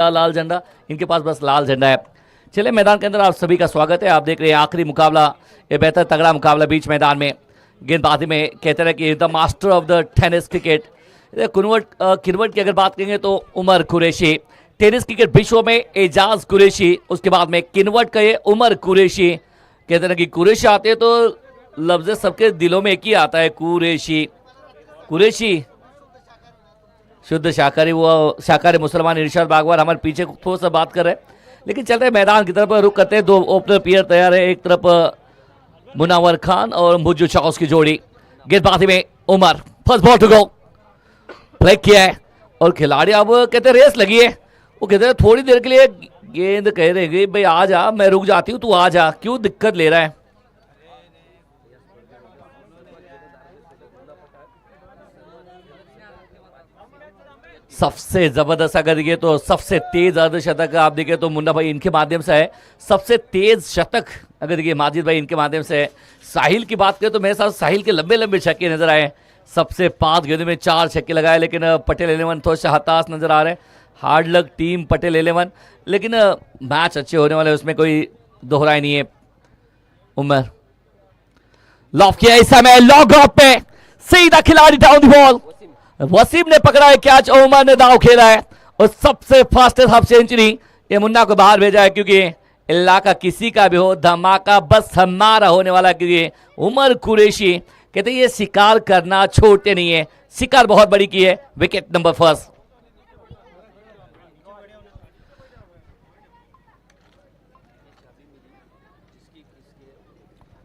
लाल झंडा, इनके पास बस लाल झंडा है। चले मैदान के अंदर आप सभी का स्वागत है। आप देख रहे हैं आखिरी मुकाबला, ये बेहतर तगड़ा मुकाबला बीच मैदान में गेंदबाजी में। कहते हैं कि the master of the tennis cricket किन्वर्ट की अगर बात करेंगे तो उमर कुरैशी। टेनिस क्रिकेट विश्व में एजाज कुरैशी, उसके बाद में किन्वर्ट का ये उमर कुरैशी। कहते हैं कि कुरैशी आते हैं तो लफ्ज सबके दिलों में एक ही आता है, कुरैशी। कुरैशी शुद्ध शाकाहारी, वो शाकाहारी मुसलमान इरशाद बागवान हमारे पीछे थोड़ा सा बात कर रहे हैं। लेकिन चलते हैं मैदान की तरफ रुक करते हैं। दो ओपनर प्लेयर तैयार है, एक तरफ मुनावर खान और मुज्जू चाउस की जोड़ी। गेंदबाजी में Umar, first ball to go, break किया है और खिलाड़ी अब कहते हैं रेस लगी है। वो कहते हैं थोड़ी देर के लिए गेंद कह रहे हैं भाई आ जा, मैं रुक जाती हूँ, तू आ जा, क्यों दिक्कत ले रहा है। सबसे जबरदस्त अगर देखिए तो सबसे तेज अर्धशतक आप देखिए तो मुन्ना भाई इनके माध्यम से है। सबसे तेज शतक अगर देखिए माजिद भाई इनके माध्यम से है। साहिल की बात करें तो मेरे साथ साहिल के लंबे लंबे छक्के नजर आए। सबसे 5 गेंदों में 4 छक्के लगाए, लेकिन पटेल 11 थोड़ा सा हताश नजर आ रहे हैं। हार्ड लक टीम पटेल 11, लेकिन मैच अच्छे होने वाले, उसमें कोई दोहराई नहीं है। उमर लॉफ किया इस समय, लॉन्ग ड्रॉप पे सीधा खिलाड़ी डाउन द बॉल। वसीम ने पकड़ा है कैच, उमर ने दाव खेला है और सबसे फास्टेस्ट हाफ सेंचुरी ये मुन्ना को बाहर भेजा है, क्योंकि इलाका किसी का भी हो धमाका बस हमारा होने वाला। क्योंकि उमर कुरैशी कहते ये शिकार करना छोड़ते नहीं है, शिकार बहुत बड़ी की है। Wicket number first.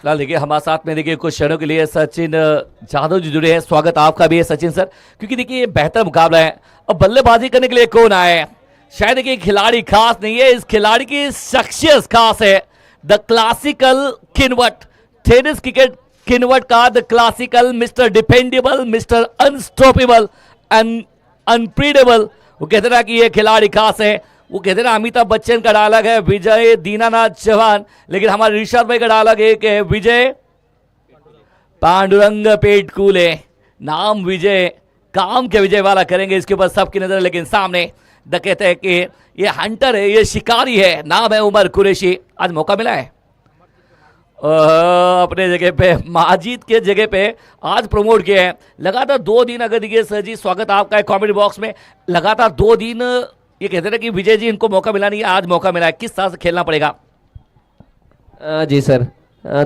फिलहाल देखिए हमारे साथ में देखिए कुछ क्षणों के लिए सचिन जाधव जी जुड़े हैं। स्वागत आपका भी है सचिन सर, क्योंकि देखिए ये बेहतर मुकाबला है। अब बल्लेबाजी करने के लिए कौन आए हैं? शायद देखिए खिलाड़ी खास नहीं है, इस खिलाड़ी की शख्सियत खास है। द क्लासिकल किन्वर्ट, टेनिस क्रिकेट किन्वर्ट का the classical mister dependable, mister unstoppable and unpredictable. वो कहते ना कि ये खिलाड़ी खास है। वो कहते ना अमिताभ बच्चन का डायलॉग है विजय दीनानाथ चौहान, लेकिन हमारे ऋषभ भाई का डायलॉग एक है विजय पांडुरंग पेट कूले। नाम विजय, काम के विजय वाला करेंगे, इसके ऊपर सबकी नजर। लेकिन सामने द कहते हैं कि ये हंटर है, ये शिकारी है, नाम है उमर कुरैशी। आज मौका मिला है अपने जगह पे, माजिद के जगह पे आज प्रमोट किया है। लगातार 2 दिन अगर देखिए सर जी, स्वागत आपका है कॉमेडी बॉक्स में। लगातार 2 दिन ये कहते हैं कि विजय जी इनको मौका मिला नहीं, आज मौका मिला है। किस तरह से खेलना पडेगा? जी सर,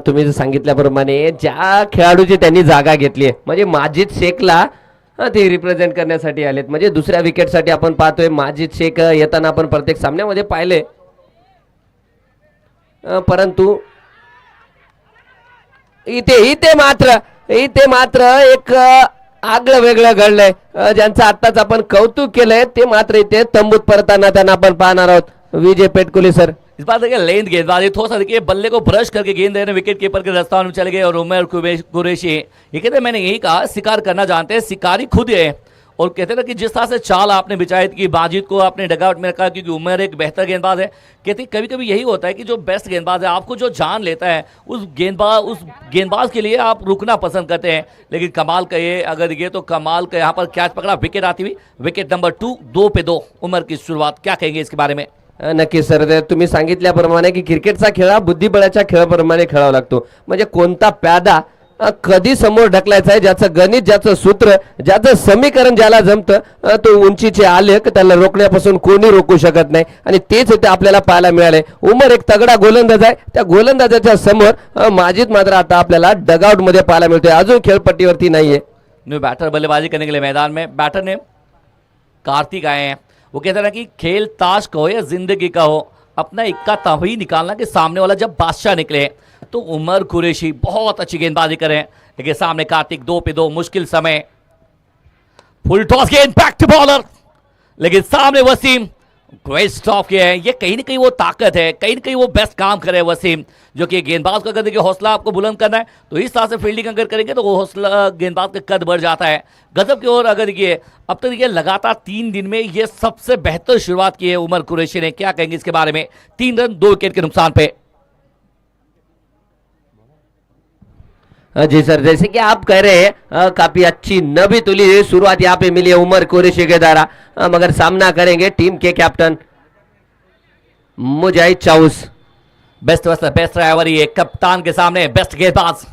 तुम्ही जर सांगितल्याप्रमाणे ज्या खेळाडूची त्यांनी जागा घेतली आहे, म्हणजे माजिद शेखला ते रिप्रेझेंट करण्यासाठी आलेत। म्हणजे दुसऱ्या विकेटसाठी आपण पाहतोय माजिद शेख येताना आपण प्रत्येक सामन्यामध्ये पाहिले, परंतु इथे मात्र एक आगळं वेगळं घडलंय। ज्यांचं आत्ताच आपण कौतुक केलंय ते मात्र इथे तंबूत परताना त्यांना आपण पाहणार आहोत। विजय पेटकुले सर, इस बार देखिए लेंथ गेंदबाजी थोड़ा सा देखिए बल्ले को ब्रश करके गेंद देने विकेट कीपर के रास्ता में चले गए। और उमर कुरैशी ये कहते मैंने यही कहा शिकार करना जानते हैं, शिकारी खुद है। और कहते ना कि जिस तरह से चाल आपने बिछाई कि माजिद को आपने डगआउट में रखा, क्योंकि उमर एक बेहतर गेंदबाज है। कहते कभी कभी यही होता है कि जो बेस्ट गेंदबाज है, आपको जो जान लेता है, उस गेंदबाज के लिए आप रुकना पसंद करते हैं। लेकिन कमाल का ये अगर देखिए तो कमाल का यहाँ पर कैच पकड़ा, विकेट आती हुई, विकेट नंबर 2, 2 पे 2 उमर की शुरुआत। क्या कहेंगे इसके बारे में? नक्की सर, तुम्ही सांगितल्याप्रमाणे की क्रिकेटचा खेळ हा बुद्धिबळाच्या खेळाप्रमाणे खेळावा लागतो। म्हणजे कोणता प्यादा कधी समोर ढकलायचा आहे, ज्याचं गणित, ज्याचं सूत्र, ज्याचं समीकरण ज्याला जमतं, तो उंचीचे आलेख त्याला रोखण्यापासून कोणी रोखू शकत नाही। आणि तेच इथे आपल्याला पाहायला मिळाले। उमर एक तगडा गोलंदाज आहे, त्या गोलंदाजाच्या समोर माजिद मात्र आता आपल्याला डगआउट मध्ये पाहायला मिळतोय, अजून खेळपट्टीवरती नाहीये। न्यू बैटर बल्लेबाजी करने के लिए मैदान में बैटर ने कार्तिक आए हैं। वो कहते हैं कि खेल ताश का हो या जिंदगी का हो, अपना इक्का तभी निकालना कि सामने वाला जब बादशाह निकले। तो उमर कुरैशी बहुत अच्छी गेंदबाजी करें, लेकिन सामने कार्तिक 2 पे 2 मुश्किल समय। फुल टॉस गेंद, बैक टू बॉलर, लेकिन सामने वसीम ग्रेट स्टॉप किया है। ये कहीं ना कहीं वो ताकत है, कहीं ना कहीं वो बेस्ट काम करे वसीम, जो कि गेंदबाज को अगर देखिए हौसला आपको बुलंद करना है तो इस तरह से फील्डिंग अगर करेंगे तो वो हौसला गेंदबाज का कद बढ़ जाता है गजब की ओर। अगर देखिए अब तक देखिए लगातार 3 दिन में ये सबसे बेहतर शुरुआत की है उमर कुरैशी ने। क्या कहेंगे इसके बारे में? 3 रन 2 विकेट के नुकसान पे। जी सर, जैसे कि आप कह रहे हैं काफी अच्छी नबी तुली शुरुआत यहाँ पे मिली है उमर कुरैशी के द्वारा, मगर सामना करेंगे टीम के कैप्टन मुजाहिद चाउस। बेस्ट बेस्ट ड्राइवर ये कप्तान के सामने बेस्ट गेंदबाज।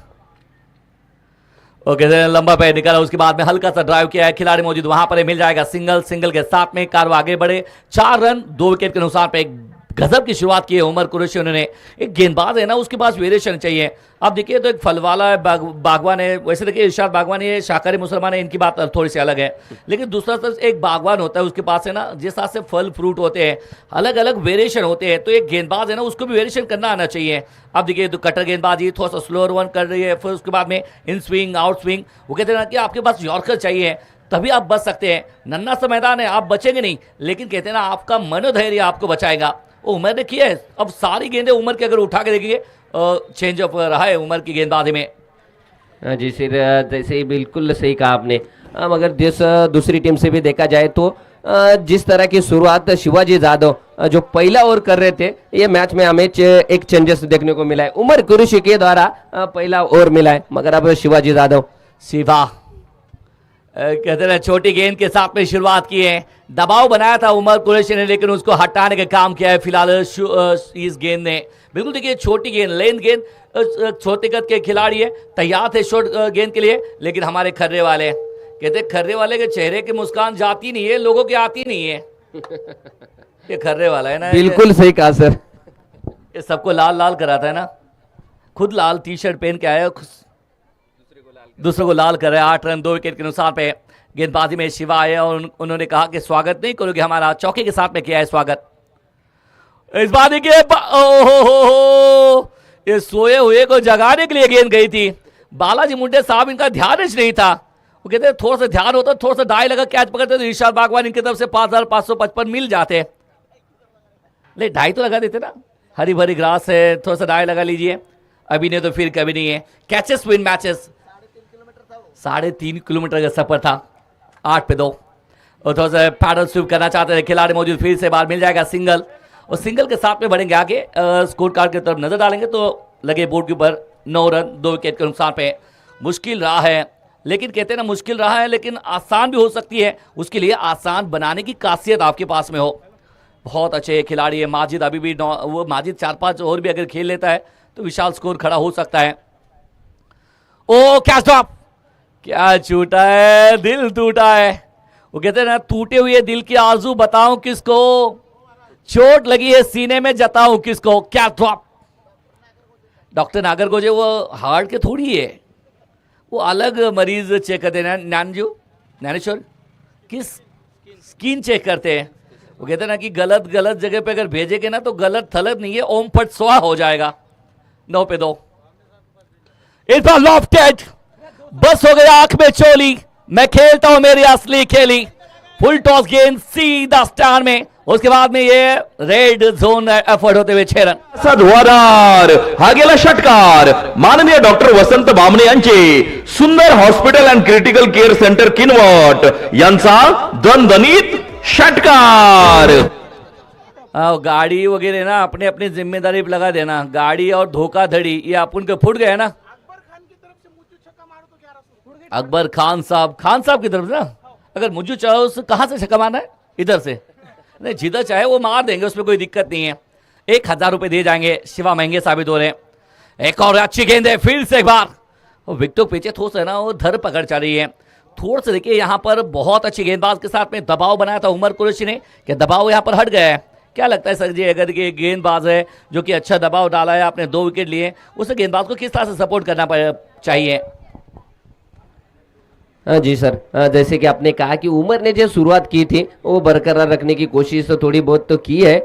ओके लंबा पैर निकाला, उसके बाद में हल्का सा ड्राइव किया है, खिलाड़ी मौजूद वहां पर मिल जाएगा सिंगल। सिंगल के साथ में कारव आगे बढ़े, 4 रन 2 विकेट के नुकसान पे एक गजब की शुरुआत की है उमर कुरैशी। उन्होंने एक गेंदबाज है ना, उसके पास वेरिएशन चाहिए। अब देखिए तो एक फलवाला है, बागवान है, वैसे देखिए इरशाद बागवान है, शाकाहारी मुसलमान है, इनकी बात थोड़ी सी अलग है। लेकिन दूसरा तरफ एक बागवान होता है, उसके पास है ना जिस तरह से फल फ्रूट होते हैं, अलग अलग वेरिएशन होते हैं, तो एक गेंदबाज है ना उसको भी वेरिएशन करना आना चाहिए। अब देखिए तो कटर गेंदबाजी थोड़ा सा स्लोअर वन कर रही है, फिर उसके बाद में इन स्विंग आउट स्विंग। वो कहते हैं ना कि आपके पास यॉर्कर चाहिए तभी आप बच सकते हैं। नन्ना सा मैदान है, आप बचेंगे नहीं, लेकिन कहते हैं ना आपका मनोधैर्य आपको बचाएगा। उमर ने किया है, अब सारी गेंदें उमर के अगर उठा के देखिए चेंज अप रहा है उमर की गेंदबाजी में। जी सर, जैसे ही बिल्कुल सही कहा आपने। मगर दूसरी टीम से भी देखा जाए तो जिस तरह की शुरुआत शिवाजी जाधव जो पहला ओवर कर रहे थे, ये मैच में हमें एक चेंजेस देखने को मिला है। उमर कुरैशी के द्वारा पहला ओवर मिला है, मगर अब शिवाजी जाधव शिवा कहते हैं छोटी गेंद के साथ में शुरुआत की है, दबाव बनाया था उमर कुरैशी ने, लेकिन उसको हटाने का काम किया है फिलहाल इस गेंद ने। बिल्कुल देखिए छोटी गेंद, लेंथ गेंद, छोटे कद के खिलाड़ी है, तैयार थे शॉर्ट गेंद के लिए, लेकिन हमारे खर्रे वाले कहते खर्रे वाले के चेहरे की मुस्कान जाती नहीं है, लोगों की आती नहीं है। ये खर्रे वाला है ना, बिल्कुल सही कहा सर। ये सबको लाल लाल कराता है ना, खुद लाल टी शर्ट पहन के आया, दूसरों को लाल कर रहे हैं। 8 रन 2 विकेट के नुकसान पे गेंदबाजी में शिवा आए और उन्होंने कहा कि स्वागत नहीं करोगे, हमारा चौके के साथ में किया है स्वागत। इस बार देखिए ये सोए हुए को जगाने के लिए गेंद गई थी। बालाजी मुंडे साहब इनका ध्यान नहीं था, वो कहते थोड़ा सा ध्यान होता, थोड़ा सा डाई लगा कैच पकड़ते तो इरशाद बागवान इनकी तरफ से 5555 मिल जाते। ले डाई तो लगा देते ना, हरी भरी ग्रास है, थोड़ा सा डाई लगा लीजिए। अभी नहीं तो फिर कभी नहीं है। कैचेस विन मैचेस, 3.5 किलोमीटर का सफर था, 8 पे 2। और थोड़ा सा पैडल स्विप करना चाहते थे खिलाड़ी मौजूद, फिर से बाहर मिल जाएगा सिंगल, और सिंगल के साथ में बढ़ेंगे आगे। स्कोर कार्ड की तरफ नजर डालेंगे तो लगे बोर्ड के ऊपर 9 रन 2 विकेट के नुकसान पे। मुश्किल रहा है, लेकिन कहते हैं ना मुश्किल रहा है लेकिन आसान भी हो सकती है, उसके लिए आसान बनाने की खासियत आपके पास में हो। बहुत अच्छे खिलाड़ी है माजिद, अभी भी वो माजिद 4-5 और भी अगर खेल लेता है तो विशाल स्कोर खड़ा हो सकता है। ओ कैच ड्रॉप, क्या छूटा है, दिल टूटा है। वो कहते हैं ना टूटे हुए दिल की आरजू बताऊं किसको, चोट लगी है सीने में जताऊं किसको। क्या ड्रॉप, डॉक्टर नागरगोजे वो हार्ट के थोड़ी है, वो अलग मरीज चेक करते हैं। ज्ञानेश्वर किस स्किन चेक करते हैं। वो कहते हैं ना कि गलत जगह पे अगर भेजेंगे ना तो गलत थलत नहीं है, ओम फट स्वा हो जाएगा। 9 पे 2। इस बार लॉफ्टेड, बस हो गया आंख में चोली, मैं खेलता हूं मेरी असली खेली। फुल टॉस गेंद सीधा स्टार में, उसके बाद में ये रेड झोन एफर्ट होते हुए 6 रन। धुवाधार हा गेला षटकार माननीय डॉक्टर वसंत बामणे यांचे सुंदर hospital and critical care centre Kinwat यांचा दणदणीत षटकार। गाड़ी वगैरह ना अपने अपनी जिम्मेदारी पे लगा देना, गाड़ी और धोखाधड़ी ये अपन के फुट गए ना। अकबर खान साहब की तरफ से ना, अगर मुझे चाहे उस कहां से छक्का मारना है, इधर से नहीं, जिधर चाहे वो मार देंगे, उसमें कोई दिक्कत नहीं है। 1000 रुपए दिए जाएंगे, शिवा महंगे साबित हो रहे हैं। एक और अच्छी गेंद है, फिर से एक बार विकेट पीछे थोड़ा सा ना वो धर पकड़ चल रही है। थोड़ा सा देखिए यहाँ पर बहुत अच्छी गेंदबाज के साथ में दबाव बनाया था उमर कुरैशी ने, कि दबाव यहाँ पर हट गया है। क्या लगता है सर जी, अगर ये गेंदबाज है जो कि अच्छा दबाव डाला है, आपने 2 विकेट लिए, उस गेंदबाज को किस तरह से सपोर्ट करना चाहिए? जी सर, जैसे कि आपने कहा कि उमर ने जो शुरुआत की थी वो बरकरार रखने की कोशिश तो थोड़ी बहुत तो की है,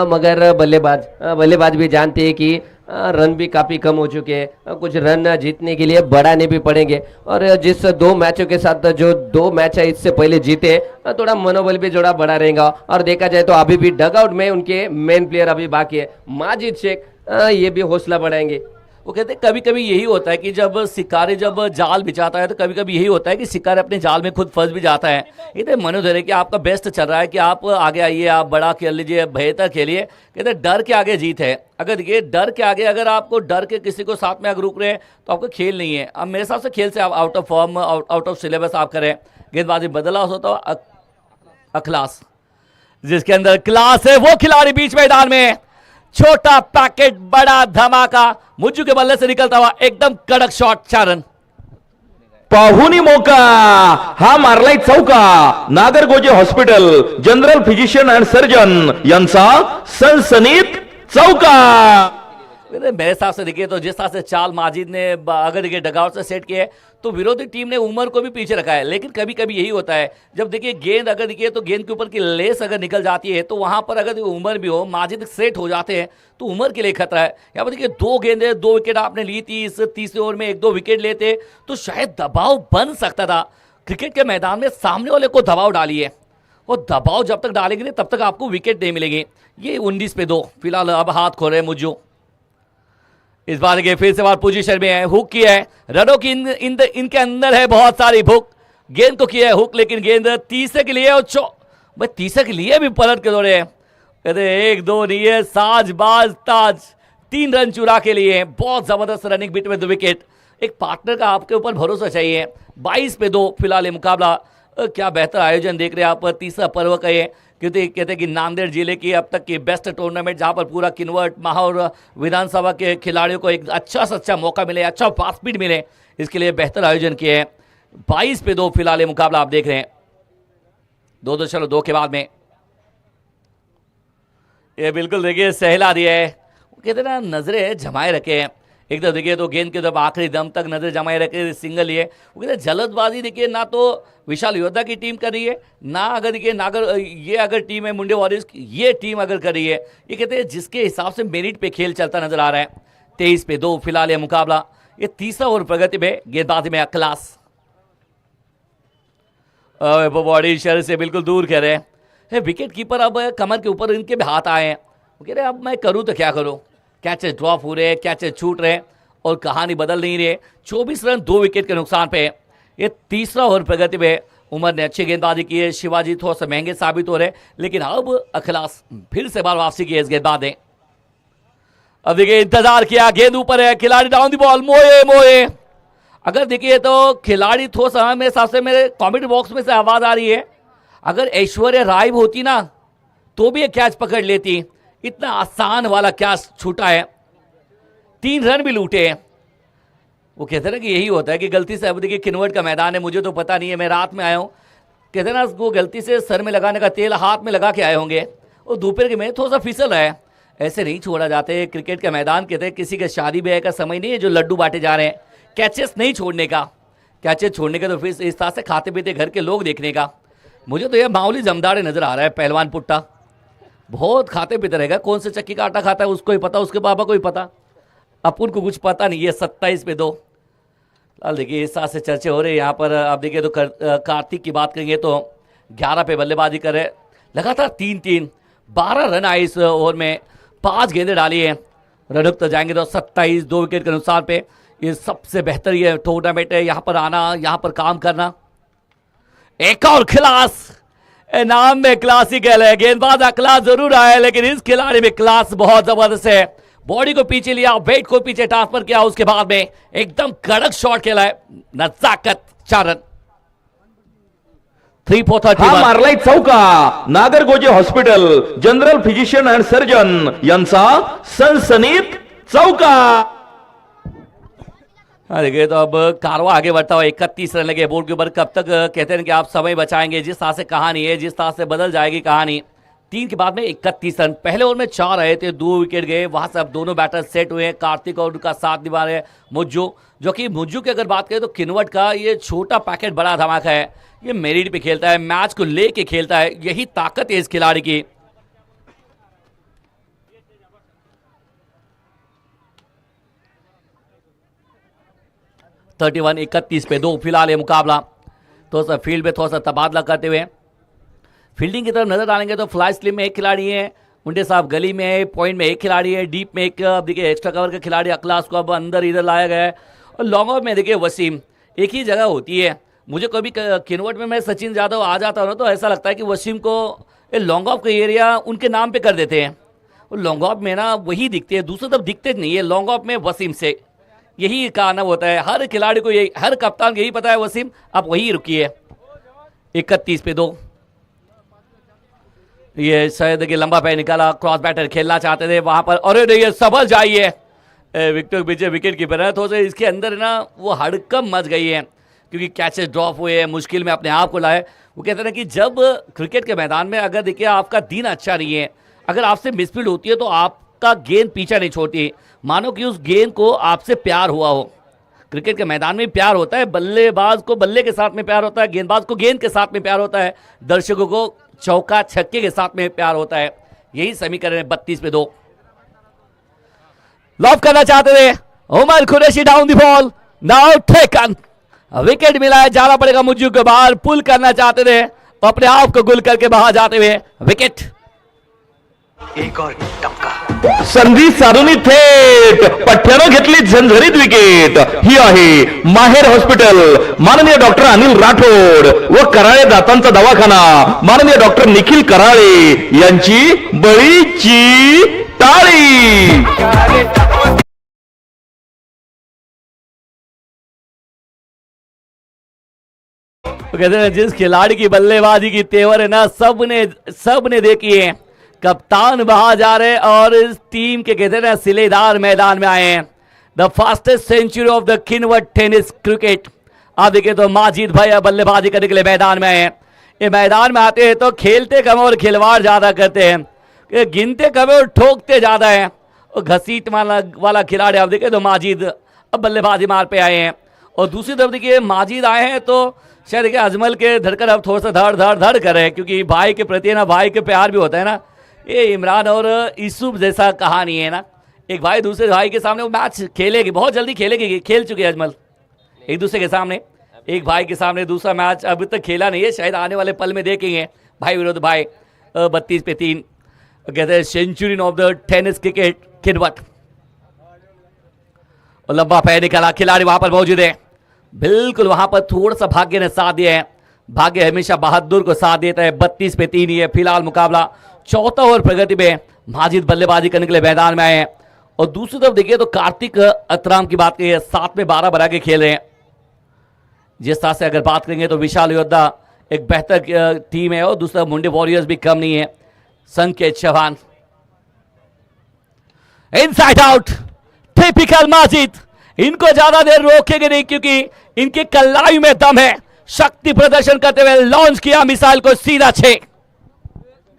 मगर बल्लेबाज भी जानते हैं कि रन भी काफ़ी कम हो चुके हैं, कुछ रन जीतने के लिए बढ़ाने भी पड़ेंगे। और जिस 2 मैचों के साथ जो 2 मैच है इससे पहले जीते, थोड़ा मनोबल भी जोड़ा बढ़ा रहेगा। और देखा जाए तो अभी भी डगआउट में उनके मेन प्लेयर अभी बाकी है, माजिद शेख, ये भी हौसला बढ़ाएंगे। वो कहते हैं कभी कभी यही होता है कि जब शिकारी जब जाल बिछाता है तो कभी कभी यही होता है कि शिकारी अपने जाल में खुद फंस भी जाता है। ये तो मनोधैर्य कि आपका बेस्ट चल रहा है कि आप आगे आइए, आप बड़ा खेल लीजिए, बेहतर खेलिए। कहते हैं डर के आगे जीत है। अगर ये डर के आगे अगर आपको डर के किसी को साथ में अगर रुक रहे हैं तो आपका खेल नहीं है। अब मेरे हिसाब से खेल से आप out of form, out of syllabus आप करें। गेंदबाजी बदला होता अखलास, जिसके अंदर क्लास है, वो खिलाड़ी बीच मैदान में छोटा पैकेट बड़ा धमाका, मुज्जू के बल्ले से निकलता हुआ एकदम कड़क शॉट, 4 रन। पाहुनी मोका हा मारलाय चौका. Nagargoje hospital general physician and surgeon यांचा सनसनीत चौका. मेरे हिसाब से देखिए तो जिस तरह से चाल माजिद ने अगर देखिए डगआउट से सेट किया है तो विरोधी टीम ने उमर को भी पीछे रखा है, लेकिन कभी कभी यही होता है जब देखिए गेंद अगर देखिए तो गेंद के ऊपर की लेस अगर निकल जाती है तो वहां पर अगर उमर भी हो, माजिद सेट हो जाते हैं तो उमर के लिए खतरा है. यहाँ पर देखिए 2 गेंदें 2 विकेट आपने ली थी, इस तीसरे ओवर में 1-2 विकेट लेते तो शायद दबाव बन सकता था. क्रिकेट के मैदान में सामने वाले को दबाव डालिए, और दबाव जब तक डालेंगे नहीं तब तक आपको विकेट नहीं मिलेगी. ये 19-2 फिलहाल अब हाथ खो रहे हैं मुज्जू. इस बार के फिर से बार पोजीशन में है, हुक किया है, रनों की इनके अंदर है बहुत सारी भूख. गेंद को किया है हुक, लेकिन गेंद तीसरे के लिए और भाई तीसरे के लिए भी पलट के दौड़े हैं. कहते 1-2 नहीं है, साजबाज ताज 3 रन चुरा के लिए. बहुत जबरदस्त रनिंग बीट में 2 विकेट. एक पार्टनर का आपके ऊपर भरोसा चाहिए. 22-2 फिलहाल ये मुकाबला. क्या बेहतर आयोजन देख रहे हैं आप. तीसरा पर्व का ये क्योंकि कहते हैं कि नांदेड़ जिले की अब तक की बेस्ट टूर्नामेंट, जहां पर पूरा किन्वर्ट माहौर विधानसभा के खिलाड़ियों को एक अच्छा से अच्छा मौका मिले, अच्छा फास्ट स्पीड मिले, इसके लिए बेहतर आयोजन किए हैं. 22-2 फिलहाल ये मुकाबला आप देख रहे हैं. 2-2 के बाद में ये बिल्कुल देखिए सहला दिया है. कहते ना नजरें जमाए रखे हैं. एक तरफ देखिए तो गेंद के तरफ आखिरी दम तक नजर जमाए रखे, सिंगल लिए. वो कहते जल्दबाजी देखिए ना तो विशाल योद्धा की टीम कर रही है, ना अगर देखिए ये अगर टीम है मुंडे वॉरियर्स की, ये टीम अगर कर रही है, ये कहते हैं जिसके हिसाब से मेरिट पे खेल चलता नजर आ रहा है. 23-2 फिलहाल ये मुकाबला. ये तीसरा ओवर प्रगति में गेंदबाजी में क्लास. बॉडी शरीर से बिल्कुल दूर कह रहे हैं. विकेट कीपर अब कमर के ऊपर इनके भी हाथ आए हैं. वो कह रहे अब मैं करूँ तो क्या करूँ. कैचेस ड्रॉप हो रहे हैं, कैचेस छूट रहे हैं और कहानी बदल नहीं रही. 24 रन 2 विकेट के नुकसान पे. ये तीसरा ओवर प्रगति में उमर ने अच्छी गेंदबाजी की है. शिवाजी थोड़ा सा महंगे साबित हो रहे, लेकिन अब अखलास फिर से बार वापसी की है इस गेंदबाज ने. अब देखिए इंतजार किया, गेंद ऊपर है, खिलाड़ी डाउन दी बॉल, मोए. अगर देखिए तो खिलाड़ी थोड़ा सा मेरे हिसाब से मेरे कॉमेंट्री बॉक्स में से आवाज आ रही है, अगर ऐश्वर्या राय होती ना तो भी ये कैच पकड़ लेती. इतना आसान वाला कैच छूटा है. 3 रन भी लूटे हैं. वो कहते ना कि यही होता है कि गलती से, अब देखिए किन्वर्ट का मैदान है, मुझे तो पता नहीं है, मैं रात में आया हूँ. कहते ना वो गलती से सर में लगाने का तेल हाथ में लगा के आए होंगे और दोपहर के में थोड़ा सा फिसल रहा है. ऐसे नहीं छोड़ा जाते क्रिकेट का मैदान. कहते हैं किसी के शादी ब्याह का समय नहीं है जो लड्डू बांटे जा रहे हैं. कैचेस नहीं छोड़ने का, कैचेस छोड़ने का तो फिर इस तरह से खाते पीते घर के लोग देखने का. मुझे तो यह मामूली जमदाड़े नजर आ रहा है. पहलवान पुट्टा बहुत खाते पीते रहेगा, कौन से चक्की का आटा खाता है उसको ही पता, उसके पापा को ही पता, अपन को कुछ पता नहीं. ये 27-2 देखिए इस तरह से चर्चे हो रहे हैं यहाँ पर. आप देखिए तो कार्तिक की बात करेंगे तो 11 पे बल्लेबाजी कर रहे, लगातार 3-3 12 रन आए इस ओवर में, 5 गेंदें डाली है. रन तो जाएंगे तो 27-2 विकेट के नुकसान पे. ये सबसे बेहतर ये टूर्नामेंट है, यहाँ पर आना, यहाँ पर काम करना. एक और खिलास, नाम में क्लासिकल है. गेंदबाज क्लास जरूर आया है, लेकिन इस खिलाड़ी में क्लास बहुत जबरदस्त है. बॉडी को पीछे लिया, वेट को पीछे ट्रांसफर किया, उसके बाद में एकदम कड़क शॉट खेला है. नजाकत. 4 रन. 3-4-30 हा मारलाय चौका. Nagargoje hospital general physician and surgeon यांचा सनसनीत चौका. देखिए तो अब कारवा आगे बढ़ता हुआ 31 रन लगे बोर्ड के ऊपर. कब तक कहते हैं कि आप समय बचाएंगे. जिस तरह से कहानी है, जिस तरह से बदल जाएगी कहानी. 3 के बाद में 31 रन. पहले ओवर में 4 आए थे, 2 विकेट गए. वहां से अब दोनों बैटर सेट हुए हैं. कार्तिक और उनका साथ निभा रहे मुज्जू, जो कि मुज्जू की अगर बात करें तो किन्वर्ट का ये छोटा पैकेट बड़ा धमाका है. ये मेरिट पे खेलता है, मैच को लेके खेलता है. यही ताकत है इस खिलाड़ी की. थर्टी 31-2 फिलहाल ये मुकाबला. थोड़ा सा फील्ड में थोड़ा सा तबादला करते हुए फील्डिंग की तरफ नजर डालेंगे तो फ्लाई स्लिप में 1 खिलाड़ी है, मुंडे साहब गली में है, पॉइंट में 1 खिलाड़ी है, डीप में 1. अब देखिए एक्स्ट्रा कवर का खिलाड़ी अखलास को अब अंदर इधर लाया गया है. और लॉन्ग ऑफ में देखिए वसीम. एक ही जगह होती है. मुझे कभी किन्वर्ट में मैं सचिन यादव आ जाता हूँ ना तो ऐसा लगता है कि वसीम को लॉन्ग ऑफ का एरिया उनके नाम पे कर देते हैं. और लॉन्ग ऑफ में ना वही दिखते हैं, दूसरी तरफ दिखते नहीं है. लॉन्ग ऑफ में वसीम से यही कारण होता है. हर खिलाड़ी को यही, हर कप्तान को यही पता है वसीम आप वही रुकिए. 31-2 ये शायद देखिए लंबा पैर निकाला, क्रॉस बैटर खेलना चाहते थे वहां पर, अरे नहीं ये संभल जाइए। विक्टर विजय विकेट कीपर है, तो इसके अंदर ना वो हड़कम मच गई है क्योंकि कैचेस ड्रॉप हुए, मुश्किल में अपने आप को लाए। वो कहते हैं कि जब क्रिकेट के मैदान में अगर देखिए आपका दिन अच्छा नहीं है, अगर आपसे मिसफील्ड होती है तो आपका गेंद पीछा नहीं छोड़ती, मानो कि उस गेंद को आपसे प्यार हुआ हो। क्रिकेट के मैदान में प्यार होता है, बल्लेबाज को बल्ले के साथ में प्यार होता है, गेंदबाज को गेंद के साथ में प्यार होता है, दर्शकों को चौका छक्के के साथ में प्यार होता है। यही समीकरण है 32 पे 2। लॉब करना चाहते थे Umar Qureshi, down the ball, now taken, wicket मिला है, जाना पड़ेगा मुज्जू के बाहर, पुल करना चाहते थे अपने आप को गुल करके बाहर जाते हुए विकेट। एक और टपका, संधी साधून थेट पठ्ठ्यानं घेतली झणझणीत विकेट। ही आहे माहेर हॉस्पिटल, माननीय डॉक्टर अनिल राठोड व कराळे दातांचा दवाखाना, माननीय डॉक्टर निखिल कराळे यांची बळीची टाळी। तो कहते हैं जिस खिलाड़ी की बल्लेबाजी की तेवर है ना, सबने देखी है। कप्तान बाहर जा रहे और इस टीम के कहते हैं ना सिलेदार मैदान में आए हैं। The fastest century of the किनवर्ड टेनिस क्रिकेट। आप देखिए तो माजिद भाई बल्लेबाजी करने के लिए मैदान में आए हैं। ये मैदान में आते हैं तो खेलते कम और खिलवाड़ ज्यादा करते हैं, ये गिनते कम और ठोकते ज्यादा है। और घसीट वाला खिलाड़ी आप देखिए तो माजिद अब बल्लेबाजी मार पे आए हैं। और दूसरी तरफ देखिए माजिद आए हैं तो शायद देखिए अजमल के धड़कन अब थोड़ा सा धड़ कर रहे हैं, क्योंकि भाई के प्रति ना भाई के प्यार भी होता है ना। ये इमरान और यूसुफ जैसा कहानी है ना, एक भाई दूसरे भाई के सामने वो मैच खेलेगी, बहुत जल्दी खेलेगी, खेल चुके हैं अजमल एक दूसरे के सामने, एक भाई के सामने दूसरा मैच अभी तक खेला नहीं है, शायद आने वाले पल में देखेंगे भाई विरोध भाई। 32 पे 3 कहते हैं century of the tennis cricket किनवर्ड। और लंबा पैर निकाला, खिलाड़ी वहां पर मौजूद है, बिल्कुल वहां पर थोड़ा सा भाग्य ने साथ दिया है। भाग्य हमेशा बहादुर को साथ देता है। 32 पे 3 ही है फिलहाल मुकाबला। चौथा ओवर प्रगति में माजिद बल्लेबाजी करने के लिए मैदान में आए हैं। और दूसरी तरफ देखिए तो कार्तिक अतराम की बात करिए, 7 में 12 बना के खेल रहे हैं। जिस तरह से अगर बात करेंगे तो विशाल योद्धा एक बेहतर टीम है और दूसरा मुंडे वॉरियर्स भी कम नहीं है। Sanket Chauhan inside out, typical Majid, इनको ज्यादा देर रोकेंगे नहीं क्योंकि इनके कलाई में दम है। शक्ति प्रदर्शन करते हुए लॉन्च किया मिसाइल को सीधा 6।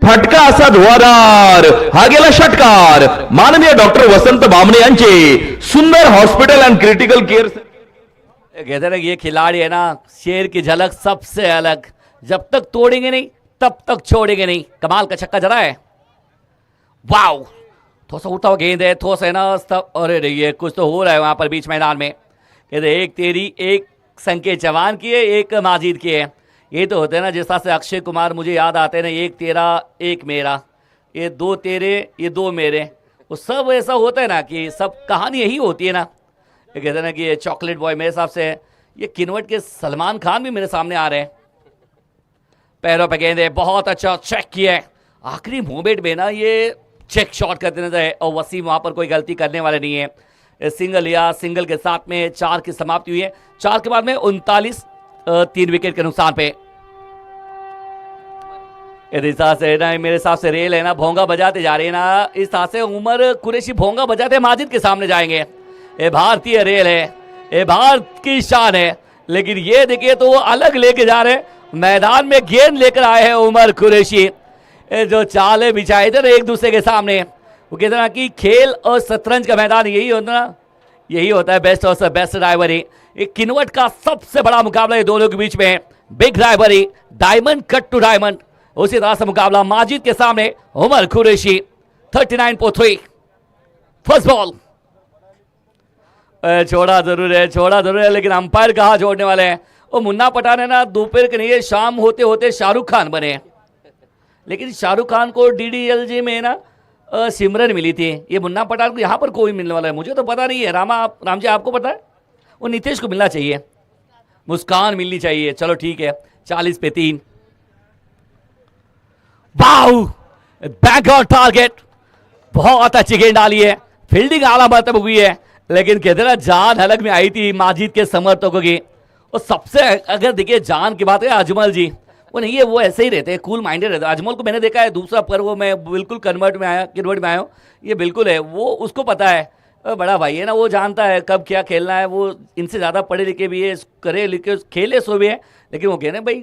फटका असा धुवाधार, हा गेला षटकार। माननीय डॉक्टर वसंत बामणे यांचे सुंदर हॉस्पिटल एंड क्रिटिकल केअर। कहते हैं ये खिलाड़ी है ना, शेर की झलक सबसे अलग, जब तक तोड़ेंगे नहीं तब तक छोड़ेंगे नहीं। कमाल का छक्का जरा है, वाओ, थोड़ा सा उठा हुआ गेंद है, थोड़ा सा है ना सब, अरे नहीं ये कुछ तो हो रहा है वहां पर बीच मैदान में। कहते एक तेरी, एक संकेत चौहान की है, एक माजिद की है। ये तो होते हैं ना जिस तरह से अक्षय कुमार मुझे याद आते हैं ना, एक तेरा एक मेरा, ये 2 तेरे ये 2 मेरे, वो सब ऐसा होता है ना कि सब कहानी यही होती है ना। ये कहते हैं ना कि ये चॉकलेट बॉय, मेरे हिसाब से ये किनवर्ड के सलमान खान भी मेरे सामने आ रहे हैं। पैरों पे गेंद है, बहुत अच्छा चेक किया है, आखिरी मोमेंट में ना ये चेक शॉट करते नजर है। और वसीम वहां पर कोई गलती करने वाले नहीं है। सिंगल लिया, सिंगल के साथ में 4 की समाप्ति हुई है। 4 के बाद में 39 3 विकेट के नुकसान पे। इस तरह से ना मेरे हिसाब से रेल है ना भोंगा बजाते जा रही है ना, इस तरह से उमर कुरैशी भोंगा बजाते माजिद के सामने जाएंगे। ये भारतीय रेल है, ये भारत की शान है। लेकिन ये देखिए तो वो अलग लेके जा रहे हैं, मैदान में गेंद लेकर आए हैं उमर कुरैशी। जो चाले बिछाए थे ना एक दूसरे के सामने, वो कहते ना कि खेल और शतरंज का मैदान यही होता ना, यही होता है बेस्ट और बेस्ट राइवरी। एक किनवर्ड का सबसे बड़ा मुकाबला ये दोनों के बीच में है, big rivalry, diamond cut to diamond. उसी तरह से मुकाबला माजिद के सामने उमर कुरैशी। 39.3 first ball. छोड़ा जरूर है लेकिन अंपायर कहा छोड़ने वाले हैं। वो मुन्ना पठान है ना, दोपहर के नहीं शाम होते होते शाहरुख खान बने। लेकिन शाहरुख खान को DDLJ में ना सिमरन मिली थी, ये मुन्ना पठान को यहाँ पर कोई मिलने वाला है मुझे तो पता नहीं है। राम जी आपको पता है? वो नीतीश को मिलना चाहिए, मुस्कान मिलनी चाहिए। चलो ठीक है, 40 पे 3। वाओ, बैक ऑन टारगेट, बहुत अच्छी गेंद डाली है, फील्डिंग आला मरतब हुई है। लेकिन कहते ना जान हलक में आई थी माजिद के समर्थकों की। और सबसे अगर देखिए जान की बात है अजमल जी, वो नहीं है, वो ऐसे ही रहते हैं, कूल माइंडेड रहते हैं। अजमल को मैंने देखा है, दूसरा पर्व में बिल्कुल कन्वर्ट में आया हूँ, ये बिल्कुल है, वो उसको पता है, बड़ा भाई है ना, वो जानता है कब क्या खेलना है, वो इनसे ज़्यादा पढ़े लिखे भी है, करे लिखे खेले सो भी है, लेकिन वो कह रहे हैं भाई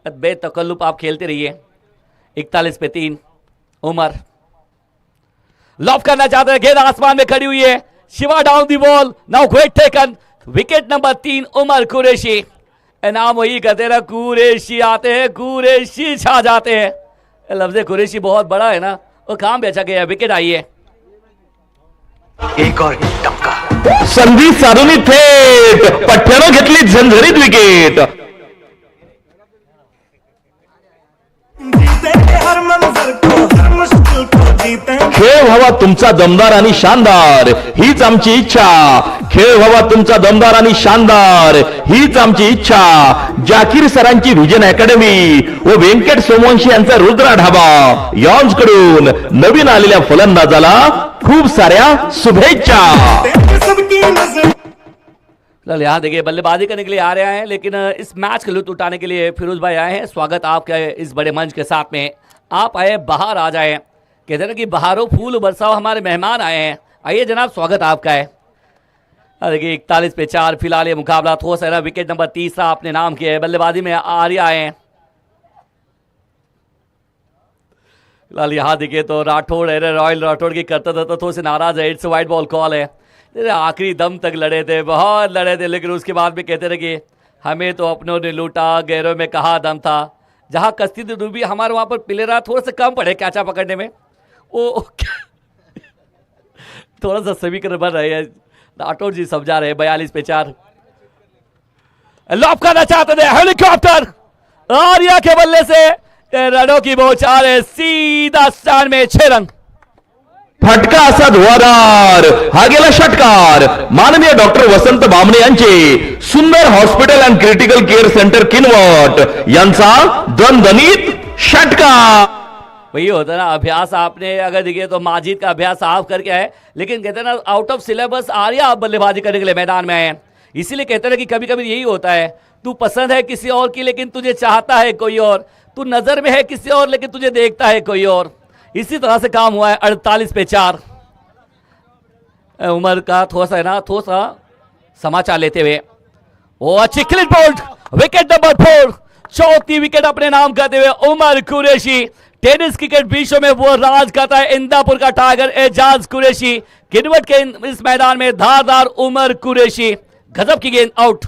बेतकल्लुफ आप खेलते रहिए। 41 पे 3 उमर लॉफ करना चाहते हैं, गेंद आसमान में खड़ी हुई है, Shiva down the ball, now great taken, wicket number 3 Umar Qureshi. नाम वही कहते ना, कुरैशी आते हैं, कुरैशी छा जाते हैं। लफ्ज कुरैशी बहुत बड़ा है ना, वो काम भी अच्छा किया, विकेट आई है। एक और टपका। संधी साधूनी थेट पठ्ठ्यानं घेतली झणझणीत विकेट। हर मंजर को, हर मुश्किल को जीते। खेळ व्हावा तुमचा दमदार आणि शानदार, हीच आमची इच्छा। खेळ व्हावा तुमचा दमदार आणि शानदार, हीच आमची इच्छा। जाकीर सरांची व्हिजन अकॅडमी व व्यंकट सोमवंशी यांचा रुद्रा ढाबा यॉन्स कडून नवीन आलेल्या फलंदाजाला खूप साऱ्या शुभेच्छा। सबकी नजर फिलहाल यहाँ देखिए बल्लेबाजी करने के लिए आ रहे हैं, लेकिन इस मैच का लुत्फ उठाने के लिए फिरोज भाई आए हैं। स्वागत आपका इस बड़े मंच के साथ में, आप आए बाहर आ जाए, कहते हैं कि बहारों फूल बरसाओ, हमारे मेहमान आए हैं। आइए जनाब, स्वागत आपका है। देखिए 41 पे 4 फिलहाल ये मुकाबला ठोस है ना, विकेट नंबर 3 आपने नाम किया है। बल्लेबाजी में आर्या आए हैं। फिलहाल यहाँ देखिए तो राठौड़ है, रॉयल राठौड़ की करता था तो थोड़ा से नाराज है, इट्स वाइट बॉल कॉल है। आखिरी दम तक लड़े थे, बहुत लड़े थे, लेकिन उसके बाद भी कहते रहे कि हमें तो अपनों ने लूटा, गैरों में कहाँ दम था। जहाँ कश्ती थी डूबी, हमारे वहाँ पर प्लेयर थोड़ा सा कम पड़े कैचा पकड़ने में, वो थोड़ा सा समीकरण बन रहे हैं। राठौड़ जी समझा रहे हैं। 42 पे 4 लॉप करना चाहते थे, हेलीकॉप्टर आर्या के बल्ले से रनों की बौछार है, सीधा स्टैंड में 6 रन। फटका असा धुवाधार, हा गेला षटकार। माननीय डॉक्टर वसंत बामणे यांचे सुंदर hospital and critical care centre Kinwat यांचा दणदणीत षटकार। वही होता है ना, अभ्यास आपने अगर देखिए तो माजिद का अभ्यास आप करके आए, लेकिन कहते हैं ना आउट ऑफ सिलेबस आर्या आप बल्लेबाजी करने के लिए मैदान में आए। इसीलिए कहते हैं कि कभी कभी यही होता है, तू पसंद है किसी और की लेकिन तुझे चाहता है कोई और, तू नजर में है किसी और लेकिन तुझे देखता है कोई और। इसी तरह से काम हुआ है। 48 पे 4 उमर का थोड़ा सा है ना, थोड़ा सा समाचार लेते हुए वो अच्छी क्लीन बोल्ड, विकेट नंबर 4, चौथी विकेट अपने नाम करते हुए उमर कुरैशी। टेनिस क्रिकेट विश्व में वो राज करता है, इंदापुर का टाइगर एजाज कुरैशी। किनवट के इस मैदान में धारदार उमर कुरैशी, गजब की गेंद, आउट।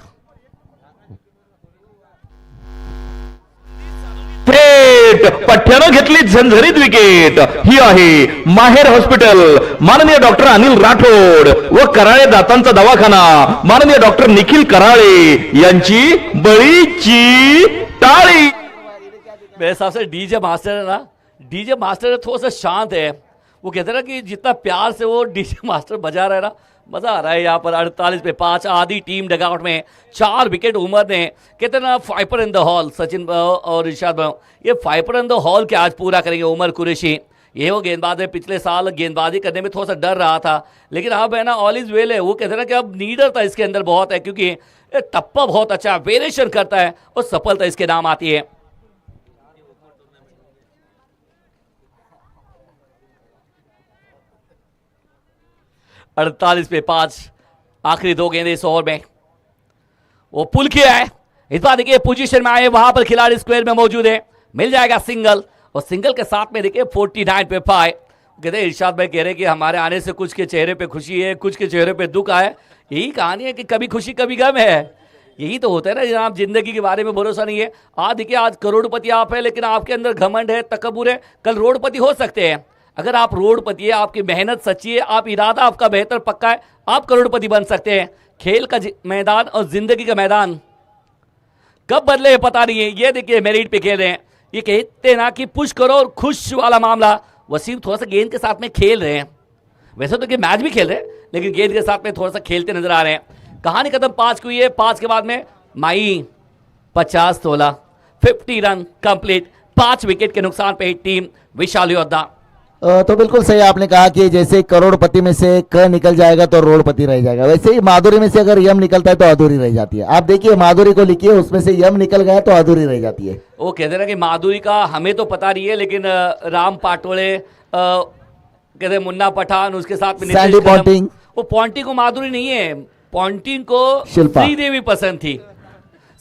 थेट पठ्ठ्यानं घेतली झणझणीत विकेट। ही आहे माहेर हॉस्पिटल, माननीय डॉक्टर अनिल राठोड व कराळे दातांचा दवाखाना माननीय डॉक्टर निखिल कराळे यांची बळीची टाळी। मेरे हिसाब से डीजे मास्टर है ना, डीजे मास्टर थोड़ा सा शांत है, वो कहते हैं ना कि जितना प्यार से वो डीजे मास्टर बजा रहा है ना, मजा आ रहा है यहाँ पर। 48 पे 5 आधी टीम डगआउट में, 4 विकेट उमर ने, कहते हैं ना फाइपर इन द हॉल। सचिन और इरशाद ये फाइपर इन द हॉल के आज पूरा करेंगे उमर कुरैशी। ये वो गेंदबाज है, पिछले साल गेंदबाजी करने में थोड़ा सा डर रहा था, लेकिन अब है ना ऑल इज वेल है। वो कहते हैं ना कि अब नीडर था इसके अंदर बहुत है, क्योंकि टप्पा बहुत अच्छा वेरिएशन करता है और सफलता इसके नाम आती है। अड़तालीस पे 5 आखिरी 2 गेंदे इस ओवर में, वो पुल किया है। इस बार देखिए पोजीशन में आए, वहां पर खिलाड़ी स्क्वायर में मौजूद है, मिल जाएगा सिंगल, और सिंगल के साथ में देखिए 49 पे 5। कहते इरशाद भाई कह रहे कि हमारे आने से कुछ के चेहरे पे खुशी है, कुछ के चेहरे पे दुख है। यही कहानी है कि कभी खुशी कभी गम है, यही तो होता है ना जनाब। जिंदगी के बारे में भरोसा नहीं है। आज देखिए आज करोड़पति आप है, लेकिन आपके अंदर घमंड है, तकब्बुर है, कल रोडपति हो सकते हैं। अगर आप रोडपति है, आपकी मेहनत सच्ची है, आप इरादा आपका बेहतर पक्का है, आप करोड़पति बन सकते हैं। खेल का मैदान और जिंदगी का मैदान कब बदले पता नहीं है। ये देखिए मेरिट पे खेल रहे हैं, ये कहते ना कि पुश करो और खुश वाला मामला। वसीम थोड़ा सा गेंद के साथ में खेल रहे हैं, वैसे तो कि मैच भी खेल रहे हैं, लेकिन गेंद के साथ में थोड़ा सा खेलते नजर आ रहे हैं। कहानी खत्म 5 की हुई है। 5 के बाद में माई 50-16 50 रन कंप्लीट, 5 विकेट के नुकसान पे टीम विशाल योद्धा। तो बिल्कुल सही आपने कहा कि जैसे करोड़पति में से क निकल जाएगा तो रोड़पति रह जाएगा, वैसे ही माधुरी में से अगर यम निकलता है तो अधूरी रह जाती है। आप देखिए माधुरी को लिखिए, उसमें से यम निकल गया तो अधूरी रह जाती है। वो कहते हैं ना कि माधुरी का हमें तो पता नहीं है, लेकिन राम पाटोले कहते हैं मुन्ना पठान, उसके साथ में सैंडी नीतीश कदम, पॉन्टिंग। वो पॉन्टिंग को माधुरी नहीं है, पॉन्टिंग को शिल्पा। श्रीदेवी पसंद थी,